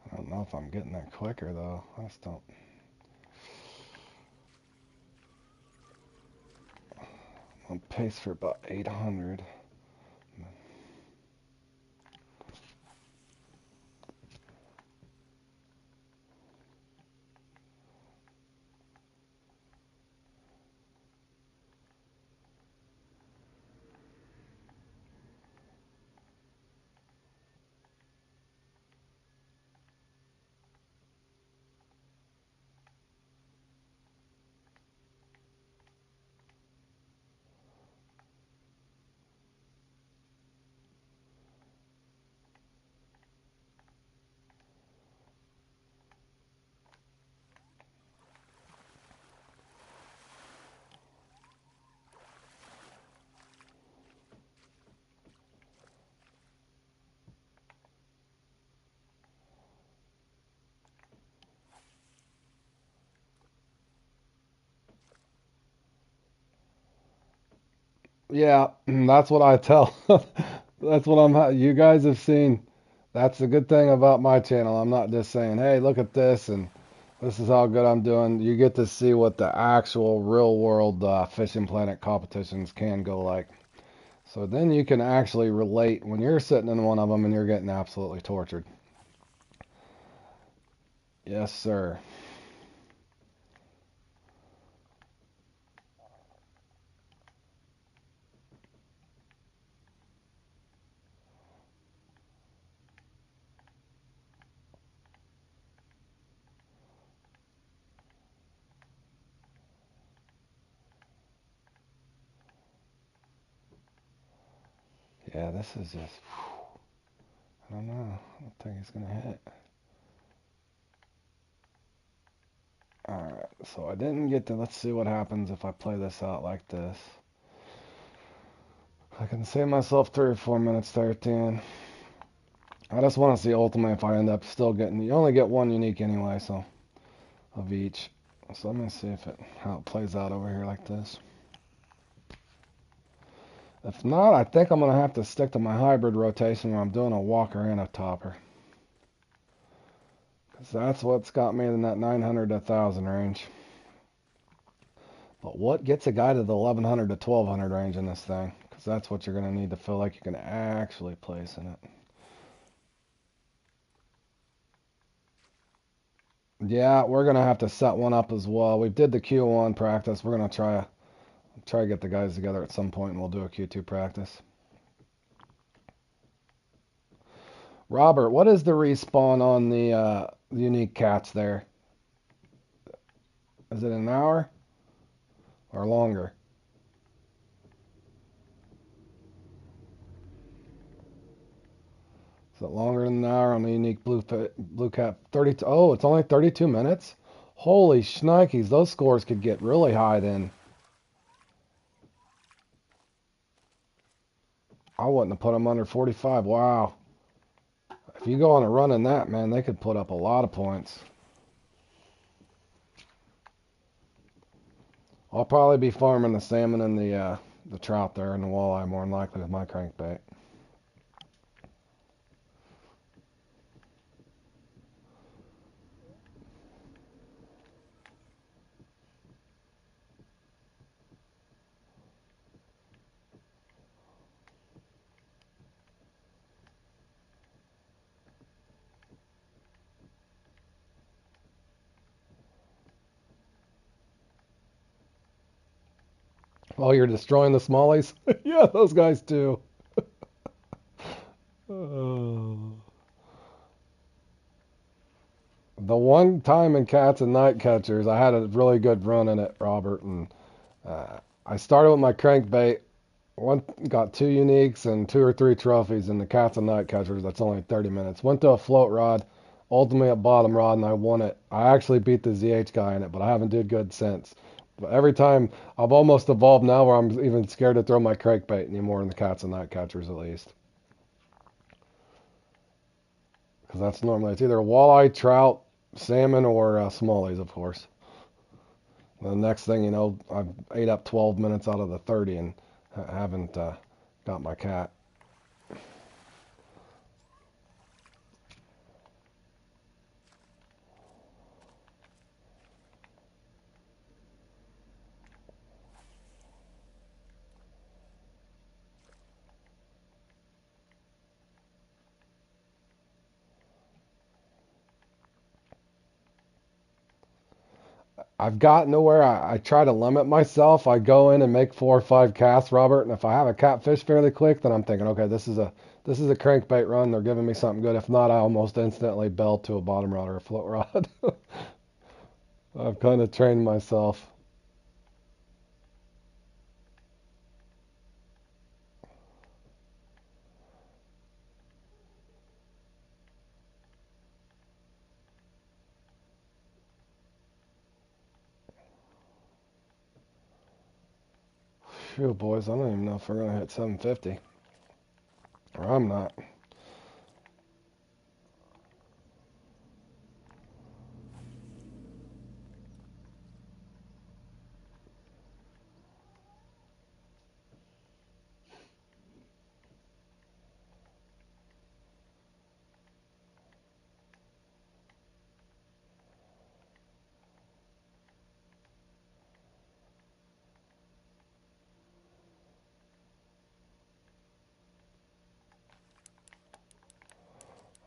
I don't know if I'm getting there quicker though. I just don't. I'm paced for about 800. Yeah, that's what I tell. That's what you guys have seen. That's the good thing about my channel. I'm not just saying, hey, look at this and this is how good I'm doing. You get to see what the actual real world Fishing Planet competitions can go like. So then you can actually relate when you're sitting in one of them and you're getting absolutely tortured. Yes, sir. Yeah, this is just, I don't know. I don't think he's going to hit. Alright, so I didn't get to, let's see what happens if I play this out like this. I can save myself 3 or 4 minutes there at the end. I just want to see ultimately if I end up still getting, you only get one unique anyway, so, of each. So let me see how it plays out over here like this. If not, I think I'm going to have to stick to my hybrid rotation where I'm doing a walker and a topper. Because that's what's got me in that 900 to 1,000 range. But what gets a guy to the 1,100 to 1,200 range in this thing? Because that's what you're going to need to feel like you can actually place in it. Yeah, we're going to have to set one up as well. We did the Q1 practice. We're going to try to get the guys together at some point and we'll do a Q2 practice. Robert, what is the respawn on the unique cats there? Is it an hour or longer? Is it longer than an hour on the unique blue cat? 30. Oh, it's only 32 minutes. Holy shnikes, those scores could get really high then. I wouldn't have put them under 45. Wow. If you go on a run in that, man, they could put up a lot of points. I'll probably be farming the salmon and the trout there and the walleye more than likely with my crankbait. Oh, you're destroying the smallies? Yeah, those guys too. Oh. The one time in Cats and Night Catchers, I had a really good run in it, Robert, and I started with my crankbait. One got 2 uniques and 2 or 3 trophies in the Cats and Night Catchers. That's only 30 minutes. Went to a float rod, ultimately a bottom rod, and I won it. I actually beat the ZH guy in it, but I haven't did good since. But every time I've almost evolved now where I'm even scared to throw my crankbait anymore in the Cats and Night Catchers at least. Because that's normally, it's either walleye, trout, salmon, or smallies, of course. The next thing you know, I've ate up 12 minutes out of the 30, and haven't got my cat. I've gotten to where I try to limit myself. I go in and make 4 or 5 casts, Robert, and if I have a catfish fairly quick, then I'm thinking, okay, this is a crankbait run. They're giving me something good. If not, I almost instantly belt to a bottom rod or a float rod. I've kind of trained myself. Phew, boys, I don't even know if we're gonna hit 750, or I'm not.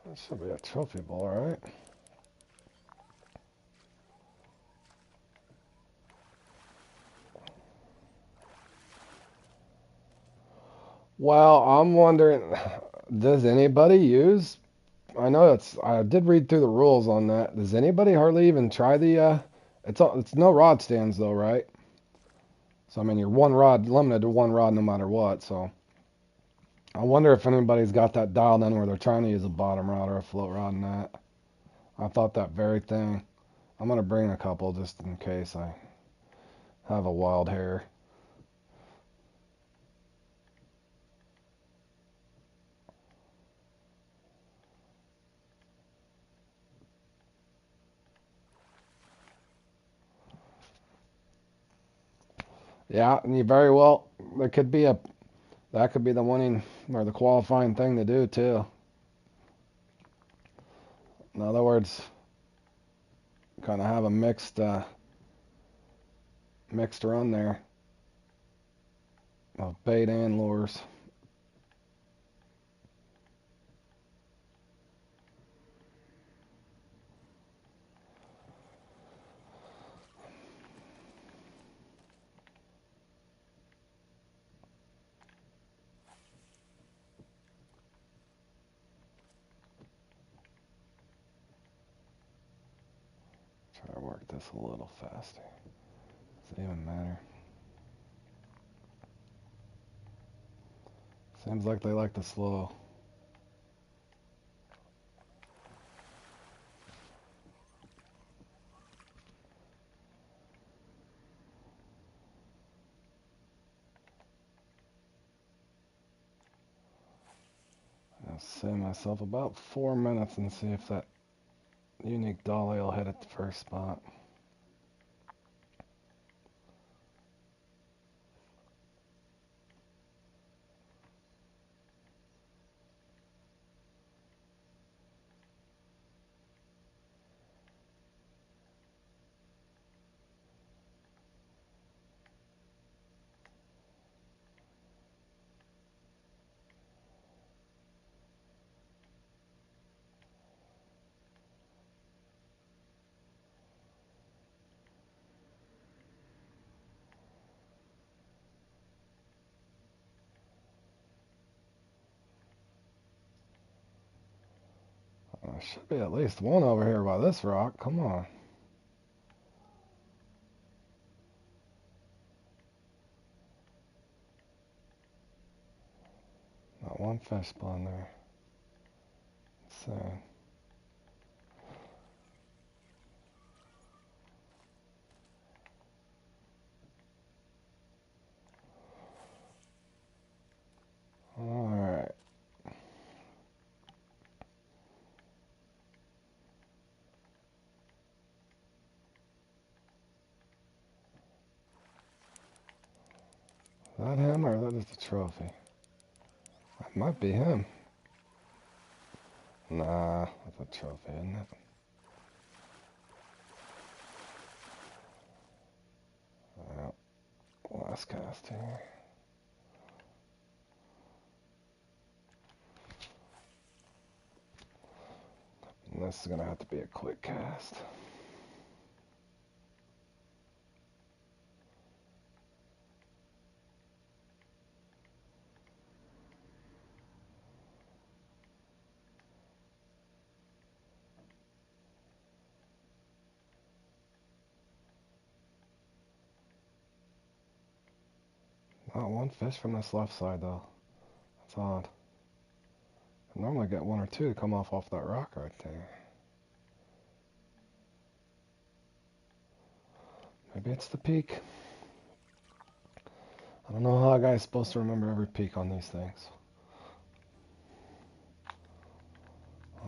That should be a trophy ball, right? Well, I'm wondering, does anybody use? I did read through the rules on that. Does anybody hardly even try the? It's no rod stands though, right? So I mean, you're one rod limited to one rod no matter what. So I wonder if anybody's got that dialed in where they're trying to use a bottom rod or a float rod in that. I thought that very thing. I'm gonna bring a couple just in case I have a wild hair. Yeah, and you very well. There could be a That could be the winning or the qualifying thing to do too. In other words, kind of have a mixed run there of bait and lures. Try to work this a little faster. Does it even matter? Seems like they like the slow. I'll save myself about 4 minutes and see if that unique dolly will hit at the first spot. There should be at least one over here by this rock. Come on. Not one fish spawn there. Insane. Alright. That him or that is the trophy? That might be him. Nah, that's a trophy, isn't it? Well, last cast here. And this is gonna have to be a quick cast. Not one fish from this left side though. That's odd. I normally get one or two to come off that rock right there. Maybe it's the peak. I don't know how a guy's supposed to remember every peak on these things.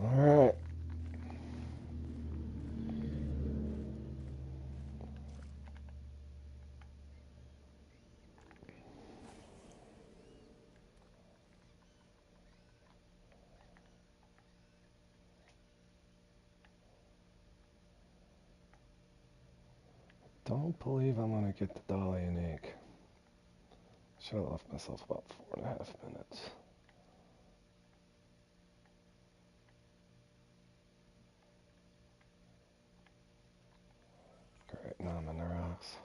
Alright. Don't believe I'm gonna get the dolly unique. Should have left myself about 4.5 minutes. Great, now I'm in the rocks.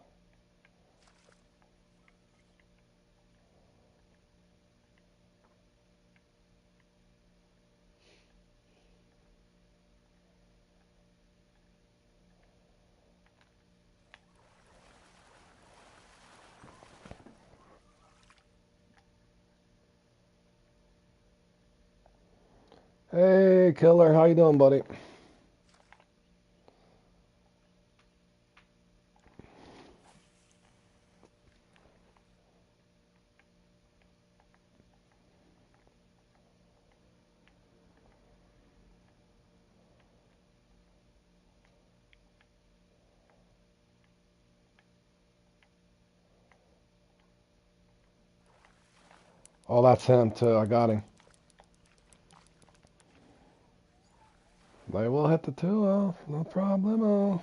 Hey, Killer, how you doing, buddy? Oh, that's him too. I got him. They will hit the 2-0. No problemo.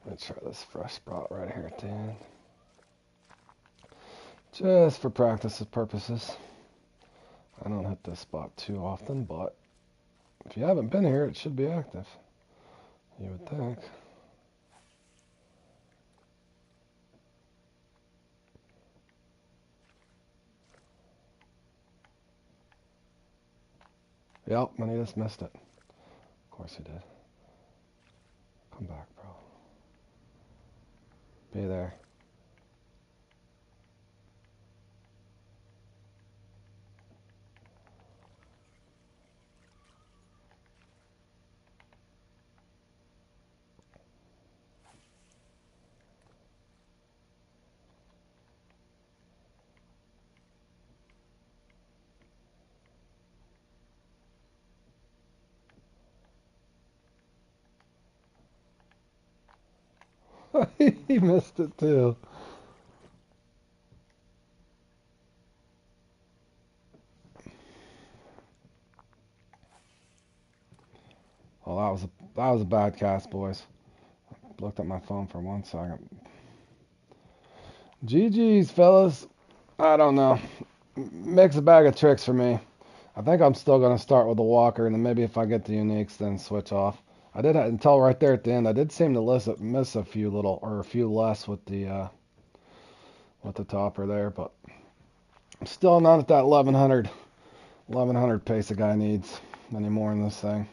Let's try this fresh spot right here at the end. Just for practice purposes. I don't hit this spot too often, but if you haven't been here, it should be active. You would think. Yep, and he just missed it. Of course he did. Come back, bro. Be there. He missed it too. Well, that was a bad cast, boys. Looked at my phone for 1 second. GG's, fellas. I don't know. Mix a bag of tricks for me. I think I'm still going to start with the walker, and then maybe if I get the uniques, then switch off. I did until right there at the end. I did seem to miss a few little or a few less with the with the topper there, but I'm still not at that 1100 pace a guy needs anymore in this thing.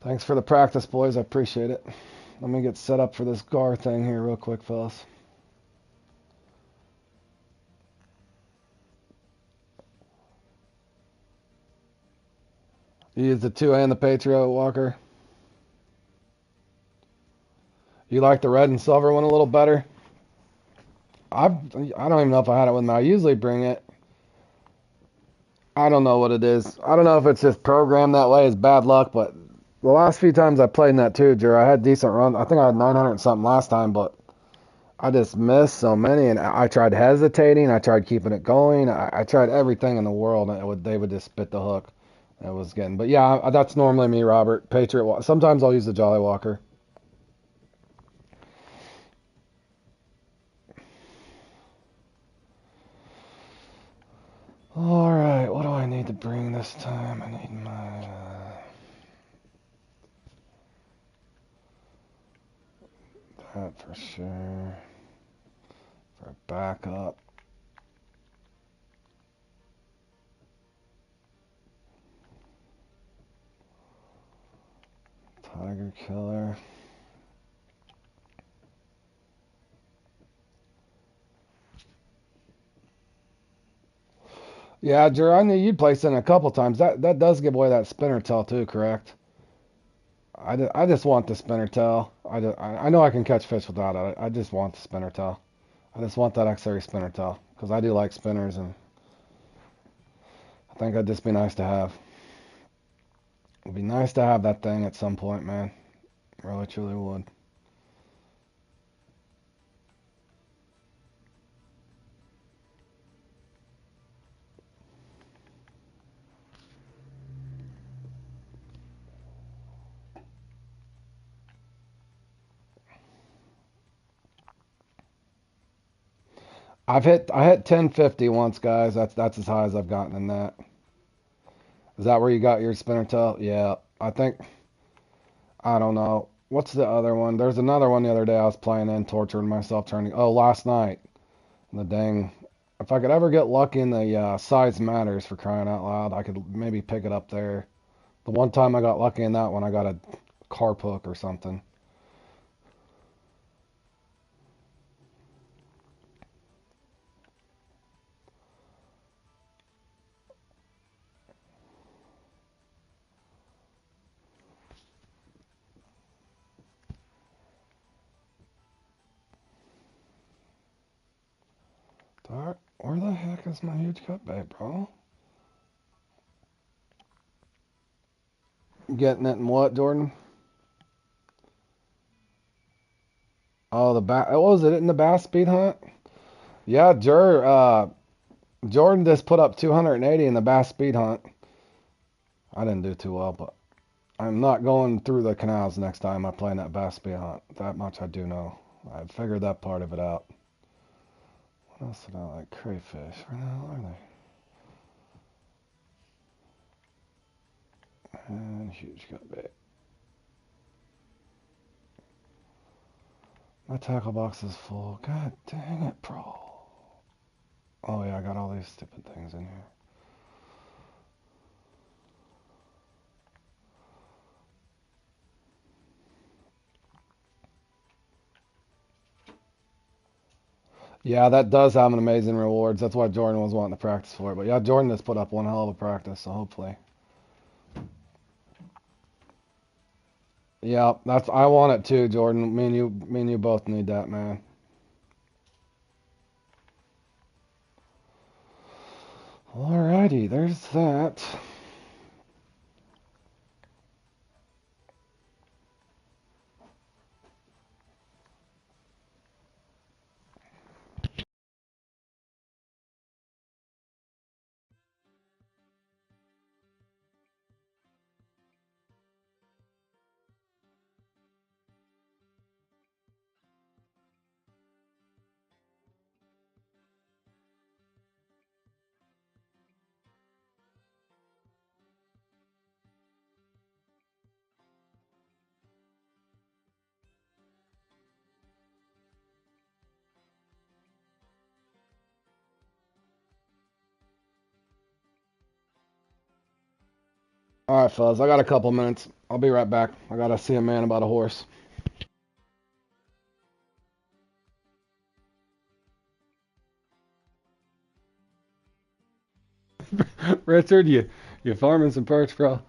Thanks for the practice, boys. I appreciate it. Let me get set up for this GAR thing here real quick, fellas. You use the 2 and the Patriot, Walker? You like the red and silver one a little better? I don't even know if I had it with me. I usually bring it. I don't know what it is. I don't know if it's just programmed that way. It's bad luck, but the last few times I played in that too, Jer, I had decent runs. I think I had 900 and something last time, but I just missed so many, and I tried hesitating. I tried keeping it going. I tried everything in the world, and they would just spit the hook. It was getting, but yeah, that's normally me, Robert. Patriot. Sometimes I'll use the Jolly Walker. All right, what do I need to bring this time? I need my. That for sure. For backup. Tiger Killer. Yeah, Jer, I knew you'd place in a couple times. That does give away that spinner tail too, correct? I just want the spinner tail. I know I can catch fish without it. I just want the spinner tail. I just want that X-Series spinner tail because I do like spinners, and I think it'd just be nice to have. It'd be nice to have that thing at some point, man. Really, truly would. I hit 1050 once, guys. That's as high as I've gotten in that. Is that where you got your spinner tail? Yeah, I think. I don't know. What's the other one? There's another one the other day I was playing in, torturing myself, trying to. Oh, last night. The dang. If I could ever get lucky in the size matters for crying out loud, I could maybe pick it up there. The one time I got lucky in that one, I got a carp hook or something. Where the heck is my huge cut bait, bro? Getting it in what, Jordan? Oh, the bass. What was it in the bass speed hunt? Yeah, Jordan just put up 280 in the bass speed hunt. I didn't do too well, but I'm not going through the canals next time I play in that bass speed hunt. That much I do know. I figured that part of it out. What else did I like? Crayfish. Where the hell are they? And huge cut bait. My tackle box is full. God dang it, bro. Oh yeah, I got all these stupid things in here. Yeah, that does have an amazing rewards. That's why Jordan was wanting to practice for it. But yeah, Jordan has put up one hell of a practice, so hopefully. Yeah, that's I want it too, Jordan. Me and you both need that, man. Alrighty, there's that. All right, fellas, I got a couple minutes. I'll be right back. I gotta see a man about a horse. Richard, you farming some perch, bro?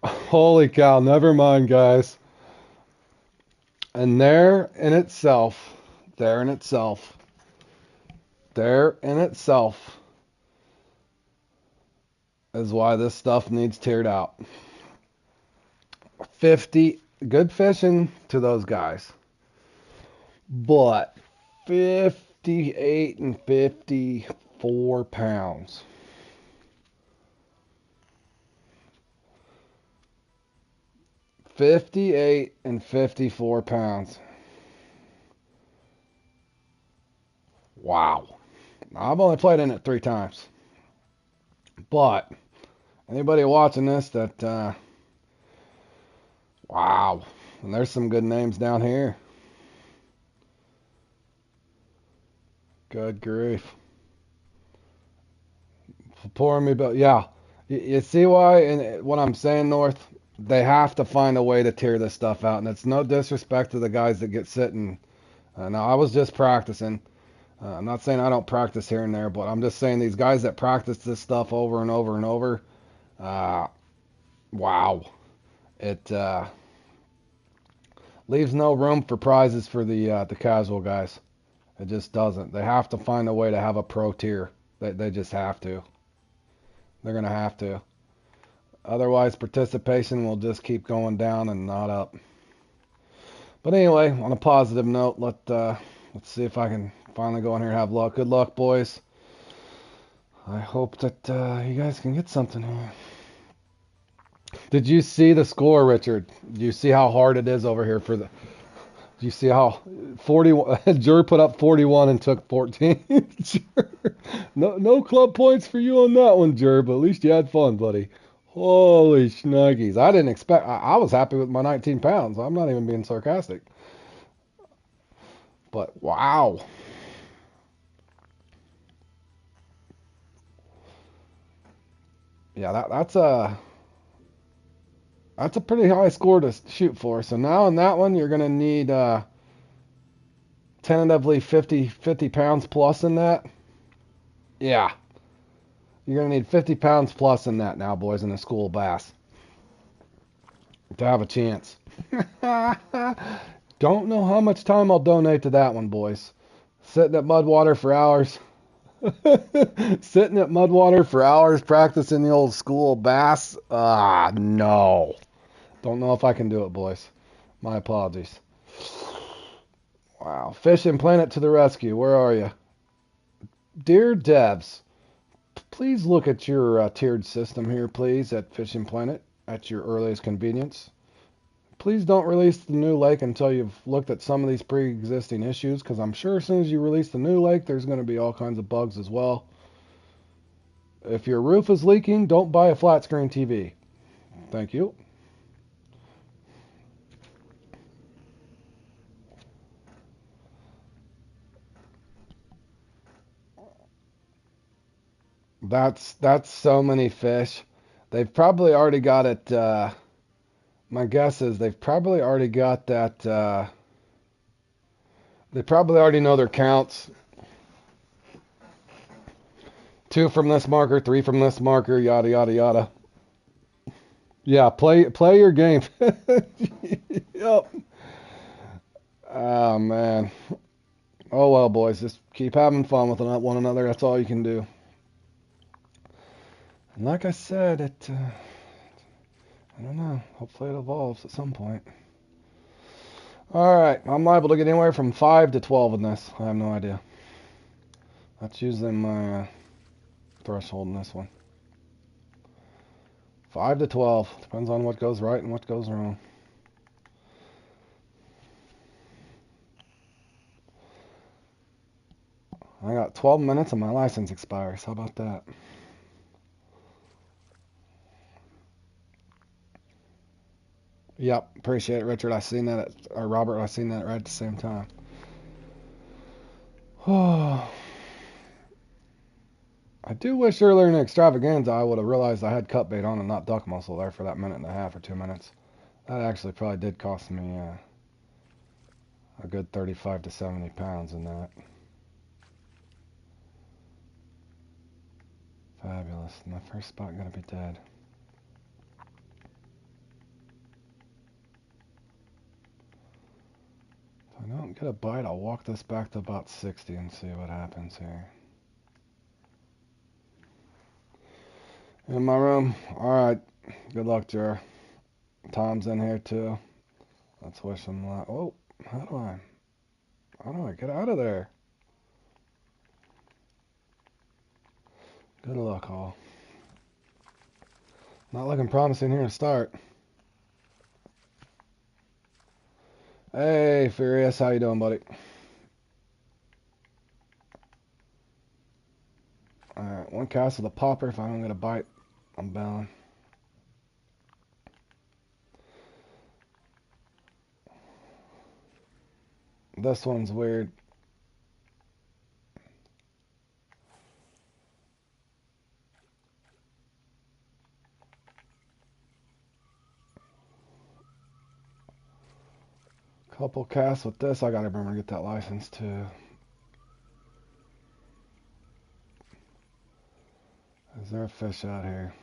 Holy cow! Never mind, guys. And there in itself, there in itself is why this stuff needs tiered out. 50 good fishing to those guys, but 58 and 54 pounds. 58 and 54 pounds. Wow. I've only played in it 3 times. But anybody watching this wow. And there's some good names down here. Good grief. Pouring me, but yeah. You see why, and what I'm saying, North? They have to find a way to tear this stuff out. And it's no disrespect to the guys that get sitting. Now, I was just practicing. I'm not saying I don't practice here and there, but I'm just saying these guys that practice this stuff over and over and over, wow. It leaves no room for prizes for the casual guys. It just doesn't. They have to find a way to have a pro tier. They just have to. They're gonna have to. Otherwise, participation will just keep going down and not up. But anyway, on a positive note, let's see if I can finally go in here and have luck. Good luck, boys. I hope that you guys can get something here. Did you see the score, Richard? Do you see how hard it is over here for the? Do you see how 41? Jur put up 41 and took 14. No club points for you on that one, Jur. But at least you had fun, buddy. Holy shnikes! I didn't expect. I was happy with my 19 pounds. I'm not even being sarcastic. But wow. Yeah, that's a pretty high score to shoot for. So now in that one, you're gonna need tentatively 50 pounds plus in that. Yeah, you're gonna need 50 pounds plus in that now, boys, in a school bass to have a chance. Don't know how much time I'll donate to that one, boys. Sitting at Mudwater for hours. Sitting at Mudwater for hours practicing the old school bass. No. Don't know if I can do it, boys. My apologies. Wow. Fishing Planet to the rescue. Where are you? Dear devs, please look at your tiered system here, please, at Fishing Planet at your earliest convenience. Please don't release the new lake until you've looked at some of these pre-existing issues, because I'm sure as soon as you release the new lake, there's going to be all kinds of bugs as well. If your roof is leaking, don't buy a flat screen TV. Thank you. That's so many fish. They've probably already got it. My guess is they've probably already got that. They probably already know their counts. 2 from this marker, 3 from this marker, yada yada yada. Yeah, play your game. Yep. Oh man. Oh well, boys, just keep having fun with one another. That's all you can do. And like I said, I don't know. Hopefully it evolves at some point. All right, I'm liable to get anywhere from 5 to 12 in this. I have no idea. That's usually my threshold in this one. 5 to 12. Depends on what goes right and what goes wrong. I got 12 minutes and my license expires. How about that? Yep, appreciate it, Richard. Or Robert, I seen that right at the same time. Oh, I do wish earlier in the extravaganza I would have realized I had cut bait on and not duck muscle there for that minute and a half or 2 minutes. That actually probably did cost me a good 35 to 70 pounds in that. Fabulous. My first spot gonna be dead. If I don't get a bite, I'll walk this back to about 60 and see what happens here. In my room. Alright. Good luck, Jer. Tom's in here too. Let's wish him luck. Oh, how do I get out of there? Good luck, all. Not looking promising here to start. Hey, Furious, how you doing, buddy? Alright, one cast with a popper. If I don't get a bite, I'm bailing. This one's weird. Couple casts with this. I gotta remember to get that license too. Is there a fish out here?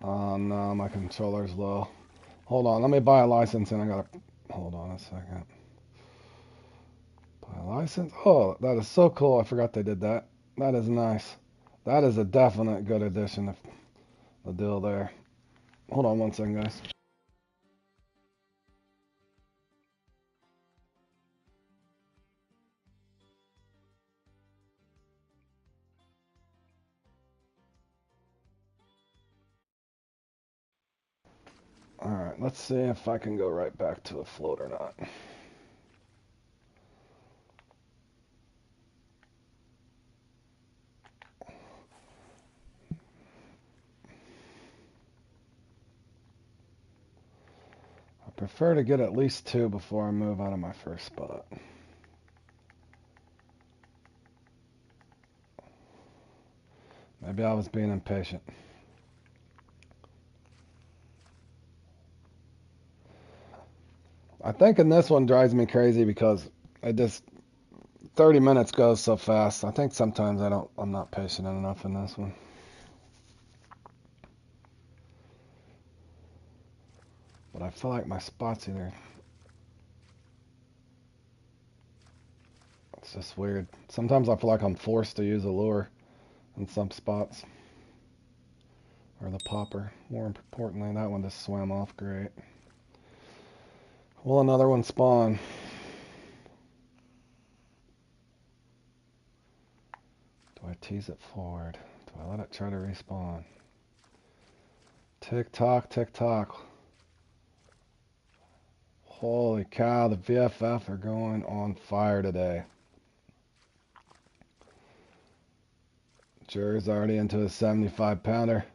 Oh no, my controller's low. Hold on, let me buy a license and I gotta... Hold on a second. Buy a license? Oh, that is so cool. I forgot they did that. That is nice. That is a definite good addition to the deal there. Hold on one second, guys. Alright, let's see if I can go right back to a float or not. I prefer to get at least 2 before I move out of my first spot. Maybe I was being impatient. I think in this one drives me crazy because it just 30 minutes goes so fast. I think sometimes I'm not patient enough in this one. But I feel like my spots either. It's just weird. Sometimes I feel like I'm forced to use a lure in some spots. Or the popper. More importantly, that one just swam off great. Will another one spawn? Do I tease it forward? Do I let it try to respawn? Tick tock, tick tock. Holy cow, the VFF are going on fire today. Jer's already into a 75 pounder.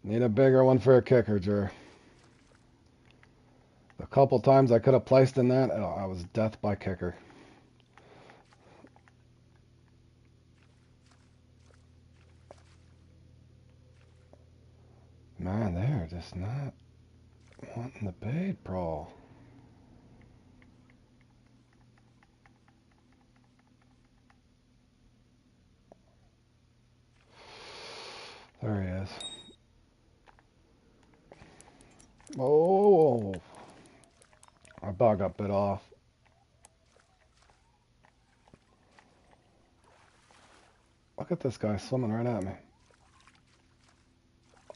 Need a bigger one for a kicker, Jer. A couple times I could have placed in that, I was death by kicker. Man, they're just not wanting the bait brawl. There he is. Oh, my bug got bit off. Look at this guy swimming right at me.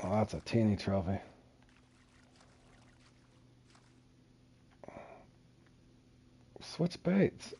Oh, that's a teeny trophy. Switch baits.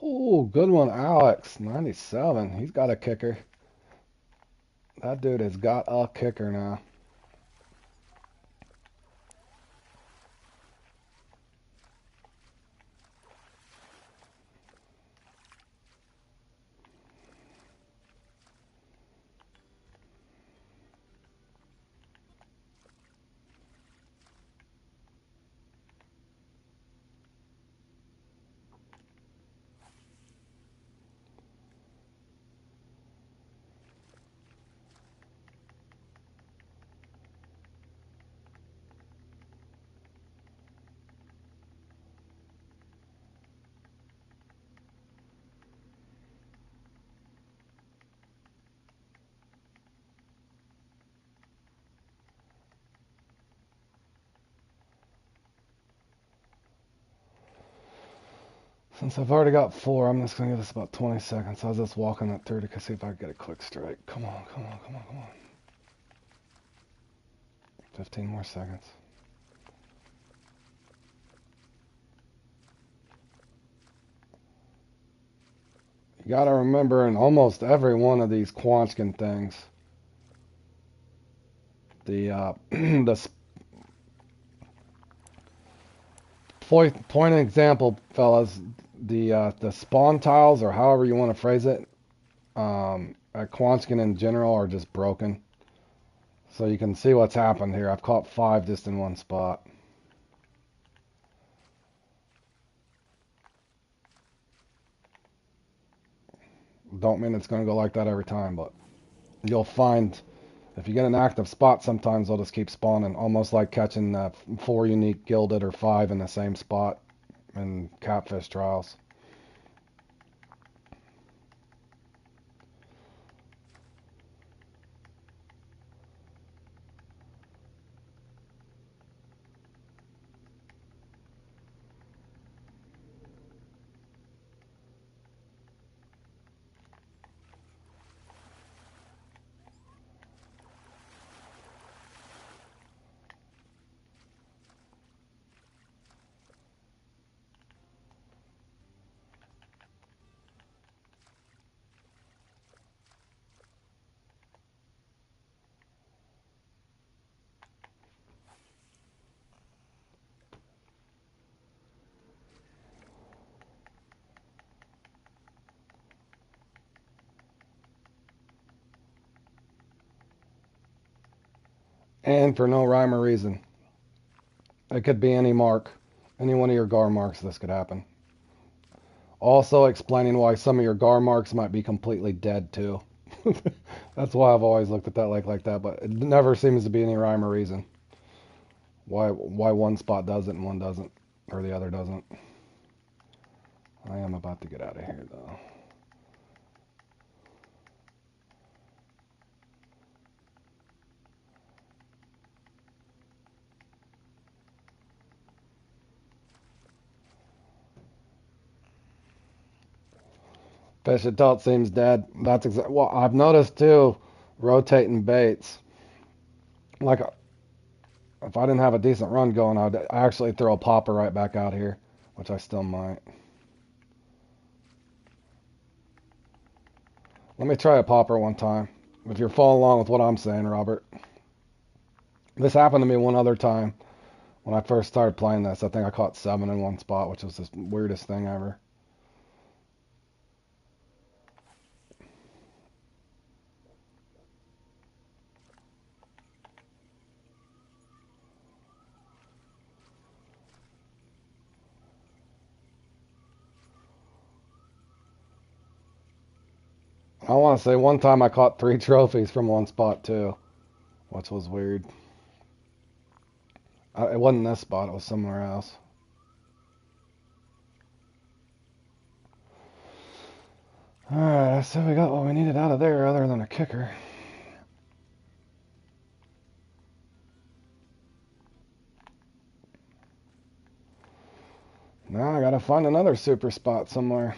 Oh, good one, Alex. 97. He's got a kicker. That dude has got a kicker now. Since I've already got 4, I'm just going to give this about 20 seconds. I was just walking that 30 to see if I could get a quick strike. Come on, come on, come on, come on. 15 more seconds. You got to remember in almost every one of these Quanchkin things, the point example, fellas, the spawn tiles, or however you want to phrase it, at Quanchkin in general are just broken. So you can see what's happened here. I've caught 5 just in one spot. Don't mean it's going to go like that every time, but you'll find if you get an active spot, sometimes they'll just keep spawning, almost like catching 4 unique gilded or 5 in the same spot in catfish trials. And for no rhyme or reason. It could be any mark. Any one of your gar marks, this could happen. Also explaining why some of your gar marks might be completely dead too. That's why I've always looked at that like that, but it never seems to be any rhyme or reason. Why one spot does it and one doesn't, or the other doesn't. I am about to get out of here though. Fish adult seems dead. That's well. I've noticed too, rotating baits. Like if I didn't have a decent run going, I'd actually throw a popper right back out here, which I still might. Let me try a popper one time. If you're following along with what I'm saying, Robert. This happened to me one other time when I first started playing this. I think I caught 7 in one spot, which was the weirdest thing ever. I want to say one time I caught 3 trophies from one spot too, which was weird. It wasn't this spot, it was somewhere else. Alright, so we got what we needed out of there other than a kicker. Now I gotta find another super spot somewhere.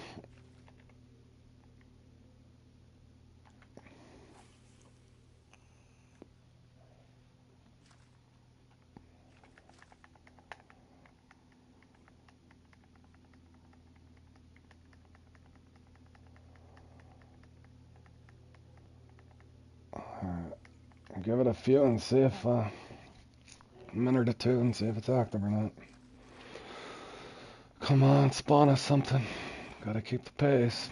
Alright, give it a few and see if, a minute or two and see if it's active or not. Come on, spawn us something. Gotta keep the pace.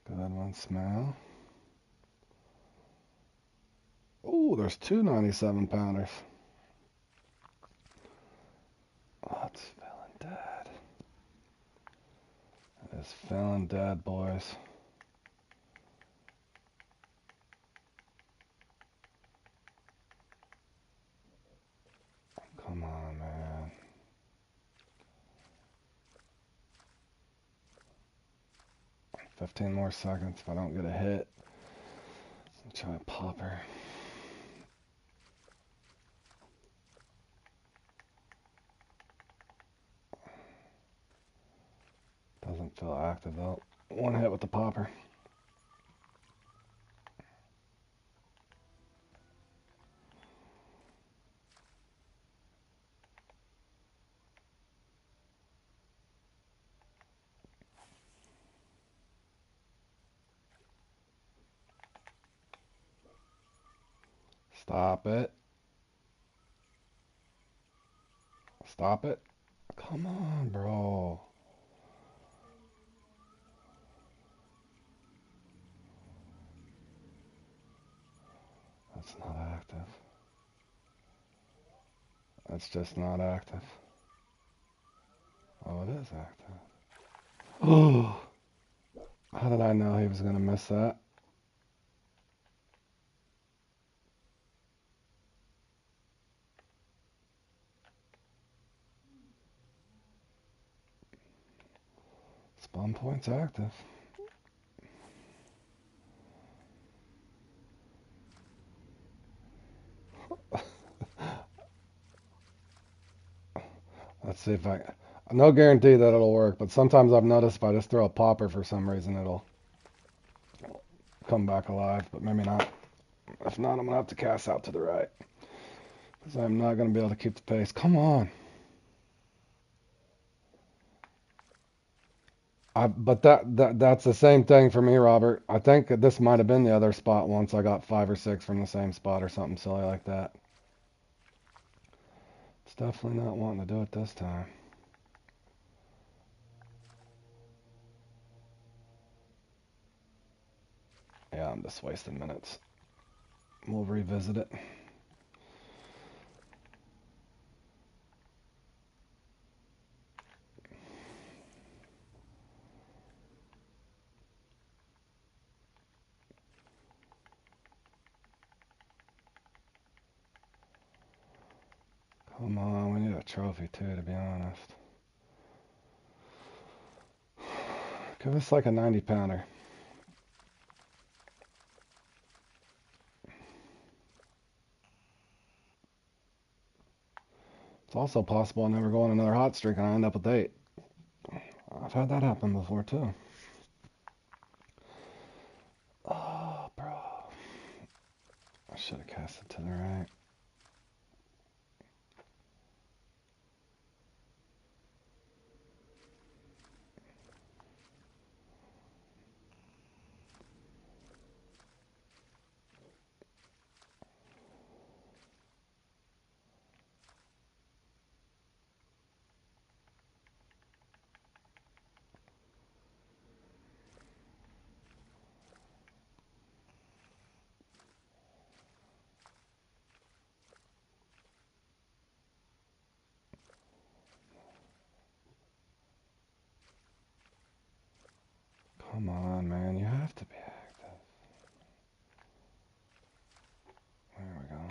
Good one, smell. Ooh, there's 2 97-pounders. Oh, it's feeling dead. It is feeling dead, boys. Come on, man. $15 more seconds if I don't get a hit. I'll try a popper. Doesn't feel active though. One hit with the popper. Stop it. Stop it. Come on, bro. That's not active. That's just not active. Oh, it is active. Oh, how did I know he was going to miss that? Spawn point's active. Let's see if I... No guarantee that it'll work, but sometimes I've noticed if I just throw a popper for some reason, it'll come back alive, but maybe not. If not, I'm going to have to cast out to the right. Because I'm not going to be able to keep the pace. Come on. But that's the same thing for me, Robert. I think that this might have been the other spot once I got 5 or 6 from the same spot or something silly like that. definitely not wanting to do it this time. Yeah, I'm just wasting minutes. We'll revisit it. Come on, we need a trophy too, to be honest. Give us like a 90 pounder. It's also possible I never go on another hot streak and I end up with 8. I've had that happen before too. Oh, bro. I should have cast it to the right. Come on, man. You have to be active. There we go.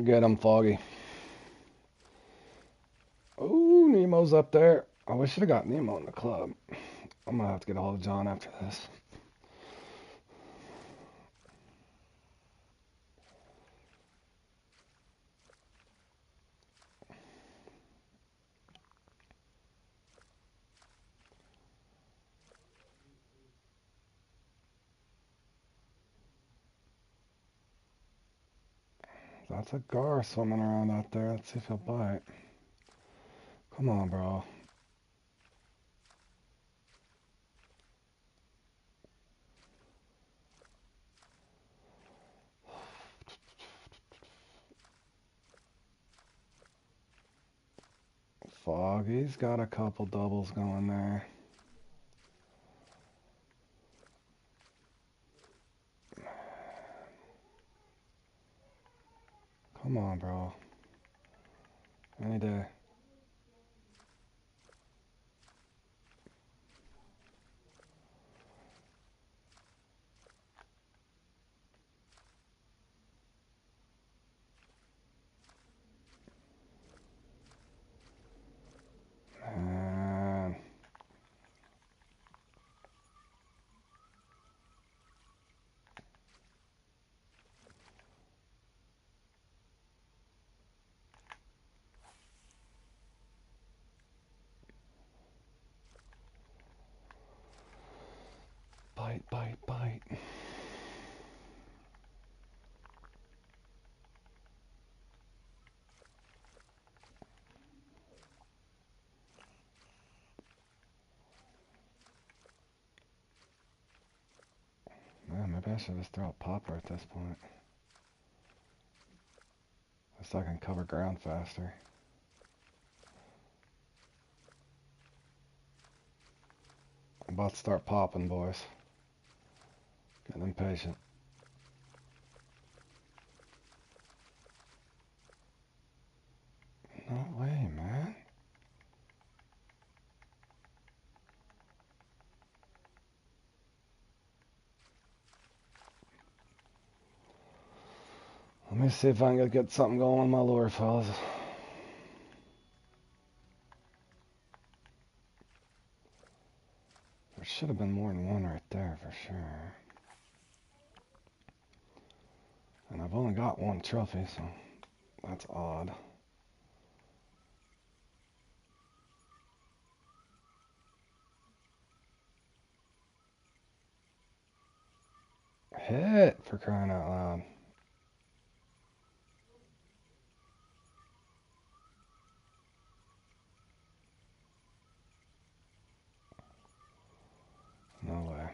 Get him, Foggy. Ooh, Nemo's up there. Oh, we should have got Nemo in the club. I'm gonna have to get a hold of John after this. That's a gar swimming around out there. Let's see if he'll bite. Come on, bro. Foggy's got a couple doubles going there. Come on, bro. Any day. Man. Bite, bite, bite. Man, maybe I should just throw a popper at this point. Just so I can cover ground faster. I'm about to start popping, boys. Getting impatient. No way, man. Let me see if I can get something going on my lure, fellas. There should have been more than one right there for sure. And I've only got one trophy, so that's odd. Hit, for crying out loud. No way.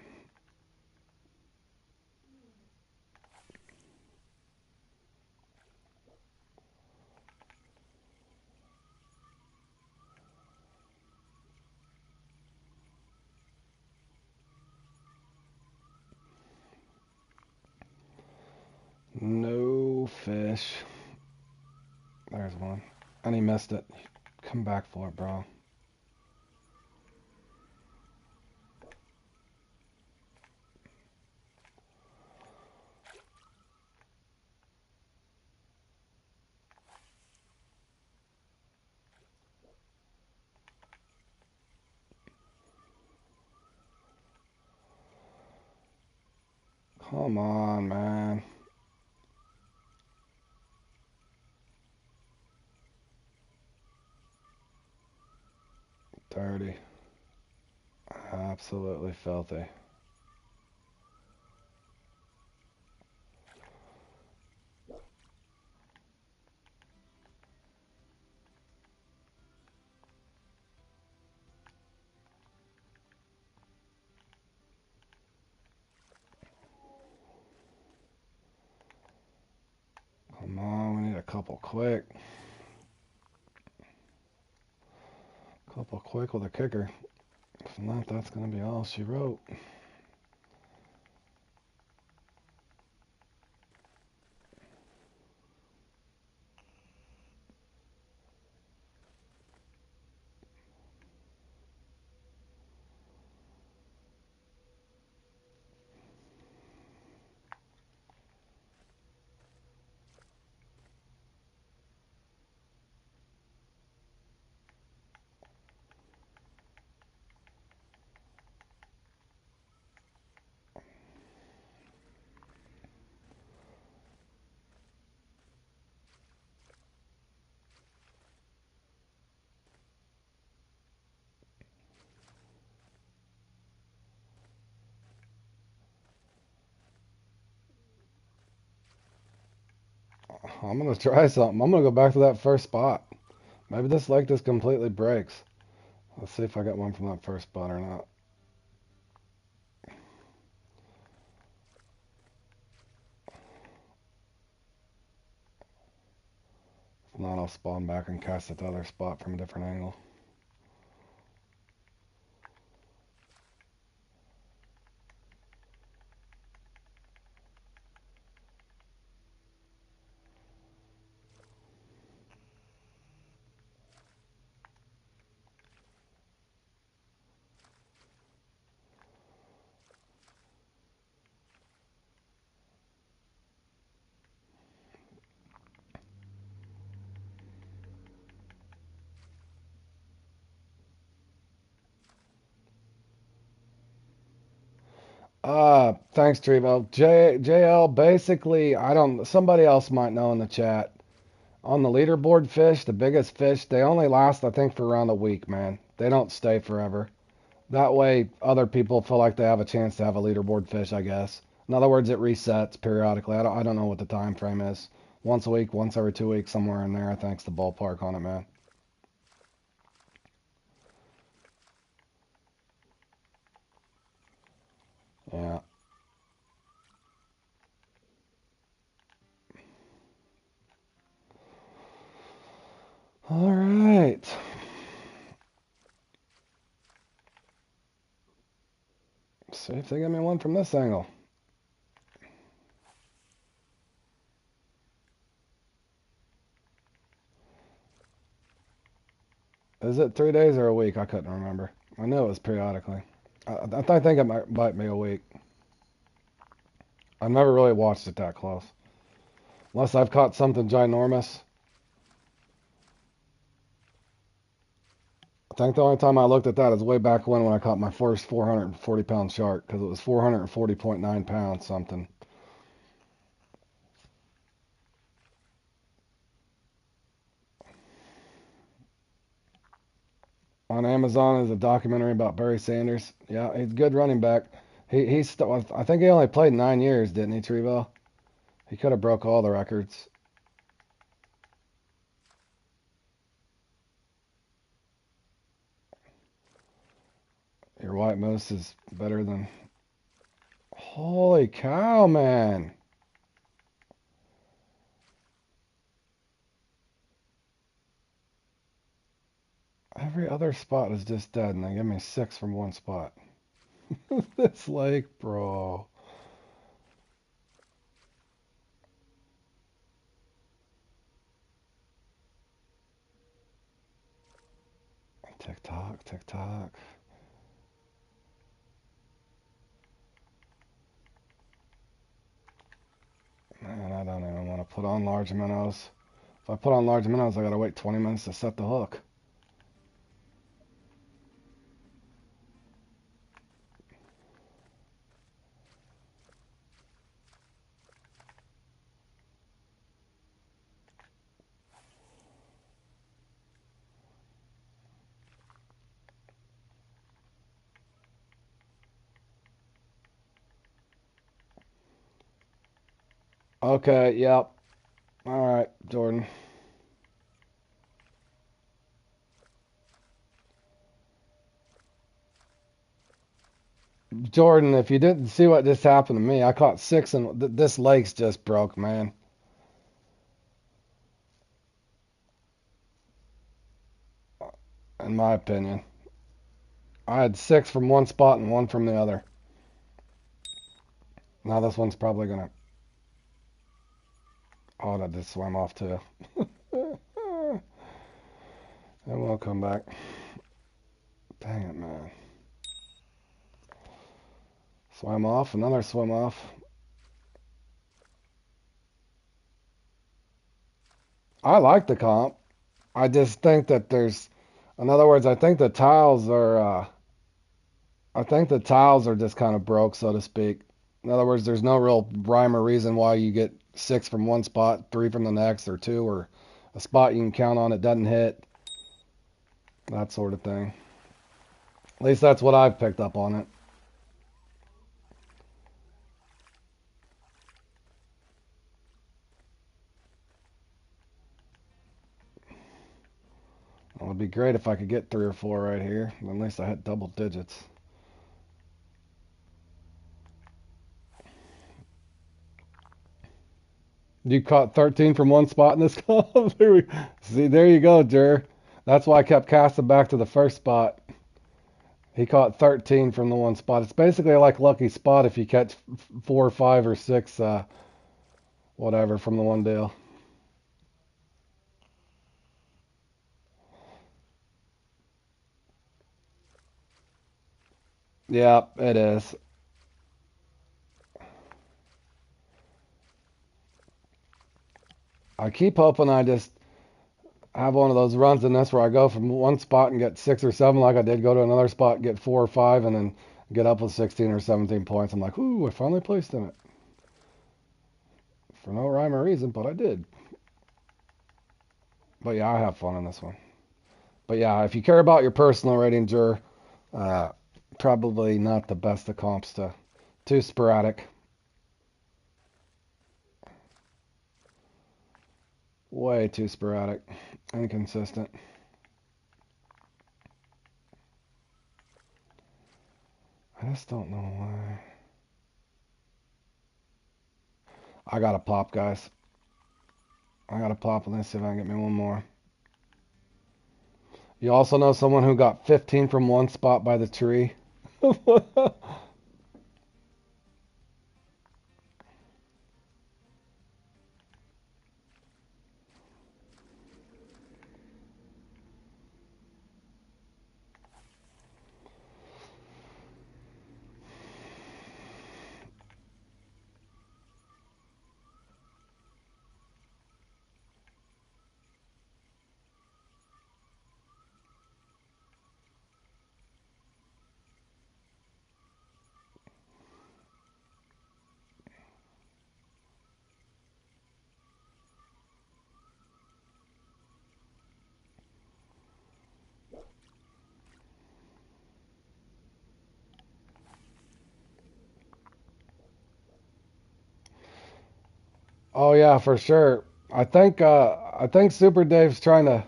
No fish. There's one. And he missed it. Come back for it, bro. Come on, man. Dirty. Absolutely filthy. Come on, we need a couple quick. Couple quick with a kicker. If not, that's going to be all she wrote. I'm going to try something. I'm going to go back to that first spot. Maybe this lake just completely breaks. Let's see if I get one from that first spot or not. If not, I'll spawn back and cast at the other spot from a different angle. Thanks, Trevo. JL, basically, I don't, somebody else might know in the chat. On the leaderboard fish, the biggest fish, they only last, I think, for around a week, man. They don't stay forever. That way, other people feel like they have a chance to have a leaderboard fish, I guess. In other words, it resets periodically. I don't know what the time frame is. Once a week, once every 2 weeks, somewhere in there, I think's the ballpark on it, man. Yeah. All right. See if they give me one from this angle. Is it 3 days or a week? I couldn't remember. I knew it was periodically. I think it might be a week. I've never really watched it that close. Unless I've caught something ginormous. I think the only time I looked at that is way back when I caught my first 440-pound shark, because it was 440.9 pounds something. On Amazon is a documentary about Barry Sanders. Yeah, he's a good running back. I think he only played 9 years, didn't he, Trevo? He could have broke all the records. Your white moose is better than... Holy cow, man. Every other spot is just dead, and they give me 6 from one spot. This lake, bro. Tick tock, tick tock. Man, I don't even want to put on large minnows. If I put on large minnows, I gotta wait 20 minutes to set the hook. Okay, yep. All right, Jordan. Jordan, if you didn't see what just happened to me, I caught 6 and this lake's just broke, man. In my opinion. I had 6 from one spot and 1 from the other. Now this one's probably gonna... Oh, that just swam off too. And we'll come back. Dang it, man. Swam off, another swim off. I like the comp. I just think that there's... In other words, I think the tiles are... I think the tiles are just kind of broke, so to speak. In other words, there's no real rhyme or reason why you get 6 from one spot, 3 from the next, or 2, or a spot you can count on it doesn't hit. That sort of thing. At least that's what I've picked up on it. Well, it'd be great if I could get 3 or 4 right here. At least I hit double digits. You caught 13 from one spot in this comp? See, there you go, Jer. That's why I kept casting back to the first spot. He caught 13 from the one spot. It's basically like lucky spot if you catch 4 or 5 or 6, whatever, from the one deal. Yeah, it is. I keep hoping I just have one of those runs in this where I go from one spot and get 6 or 7 like I did, go to another spot, get 4 or 5, and then get up with 16 or 17 points. I'm like, ooh, I finally placed in it. For no rhyme or reason, but I did. But yeah, I have fun in this one. But yeah, if you care about your personal rating, Jur, uh, probably not the best of comps to... Too sporadic. Way too sporadic. Inconsistent. I just don't know why. I got to pop, guys. I got to pop and let's see if I can get me one more. You also know someone who got 15 from one spot by the tree? Oh yeah, for sure. I think Super Dave's trying to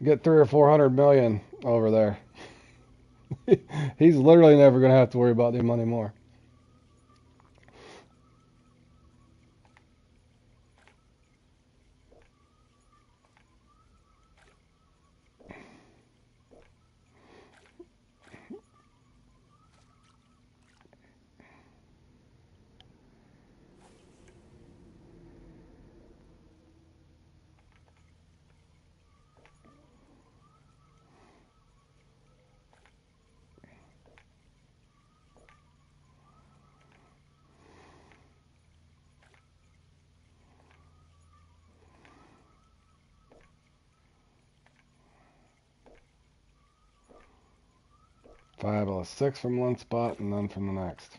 get 300 or 400 million over there. He's literally never gonna have to worry about the money more. 5 6 from one spot and then from the next.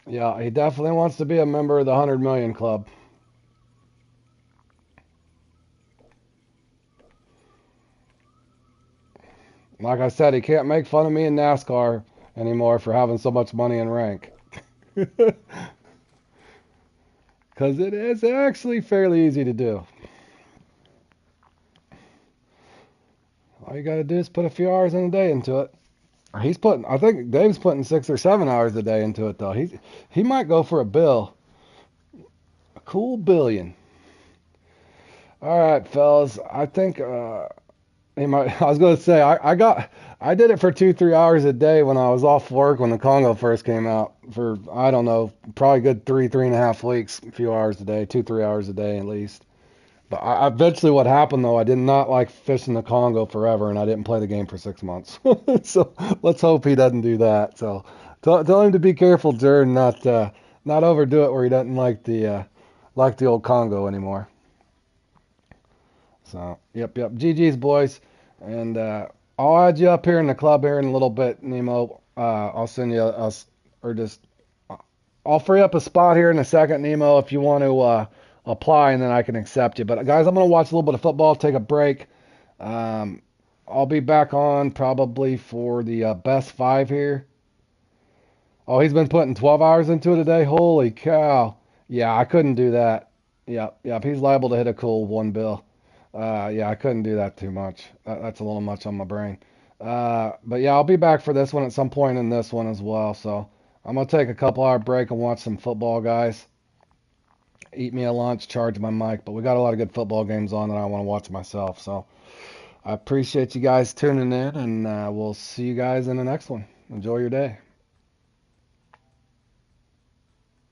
Yeah, he definitely wants to be a member of the 100 million club. Like I said, he can't make fun of me in NASCAR anymore for having so much money in rank. Because it is actually fairly easy to do. All you got to do is put a few hours in a day into it. I think Dave's putting 6 or 7 hours a day into it though. He might go for a bill, a cool billion. All right, fellas. I think he might. I was gonna say I did it for 2 3 hours a day when I was off work when the Congo first came out for I don't know probably good 3 3.5 weeks, a few hours a day, 2 3 hours a day at least. But eventually, what happened though, I did not like fishing the Congo forever, and I didn't play the game for 6 months. So let's hope he doesn't do that. So tell him to be careful, Jared, not overdo it where he doesn't like the old Congo anymore. So yep. GG's boys, and I'll add you up here in the club here in a little bit, Nemo. I'll send you or just I'll free up a spot here in a second, Nemo, if you want to apply, and then I can accept you. But guys, I'm gonna watch a little bit of football, take a break. Um, I'll be back on probably for the best five here. Oh, he's been putting 12 hours into it today. Holy cow! Yeah, I couldn't do that. Yep. He's liable to hit a cool one bill. Yeah, I couldn't do that too much. That's a little much on my brain. But yeah, I'll be back for this one at some point in this one as well. So I'm gonna take a couple hour break and watch some football, guys. Eat me a lunch, charge my mic. But we got a lot of good football games on that I want to watch myself. So I appreciate you guys tuning in, and we'll see you guys in the next one. Enjoy your day.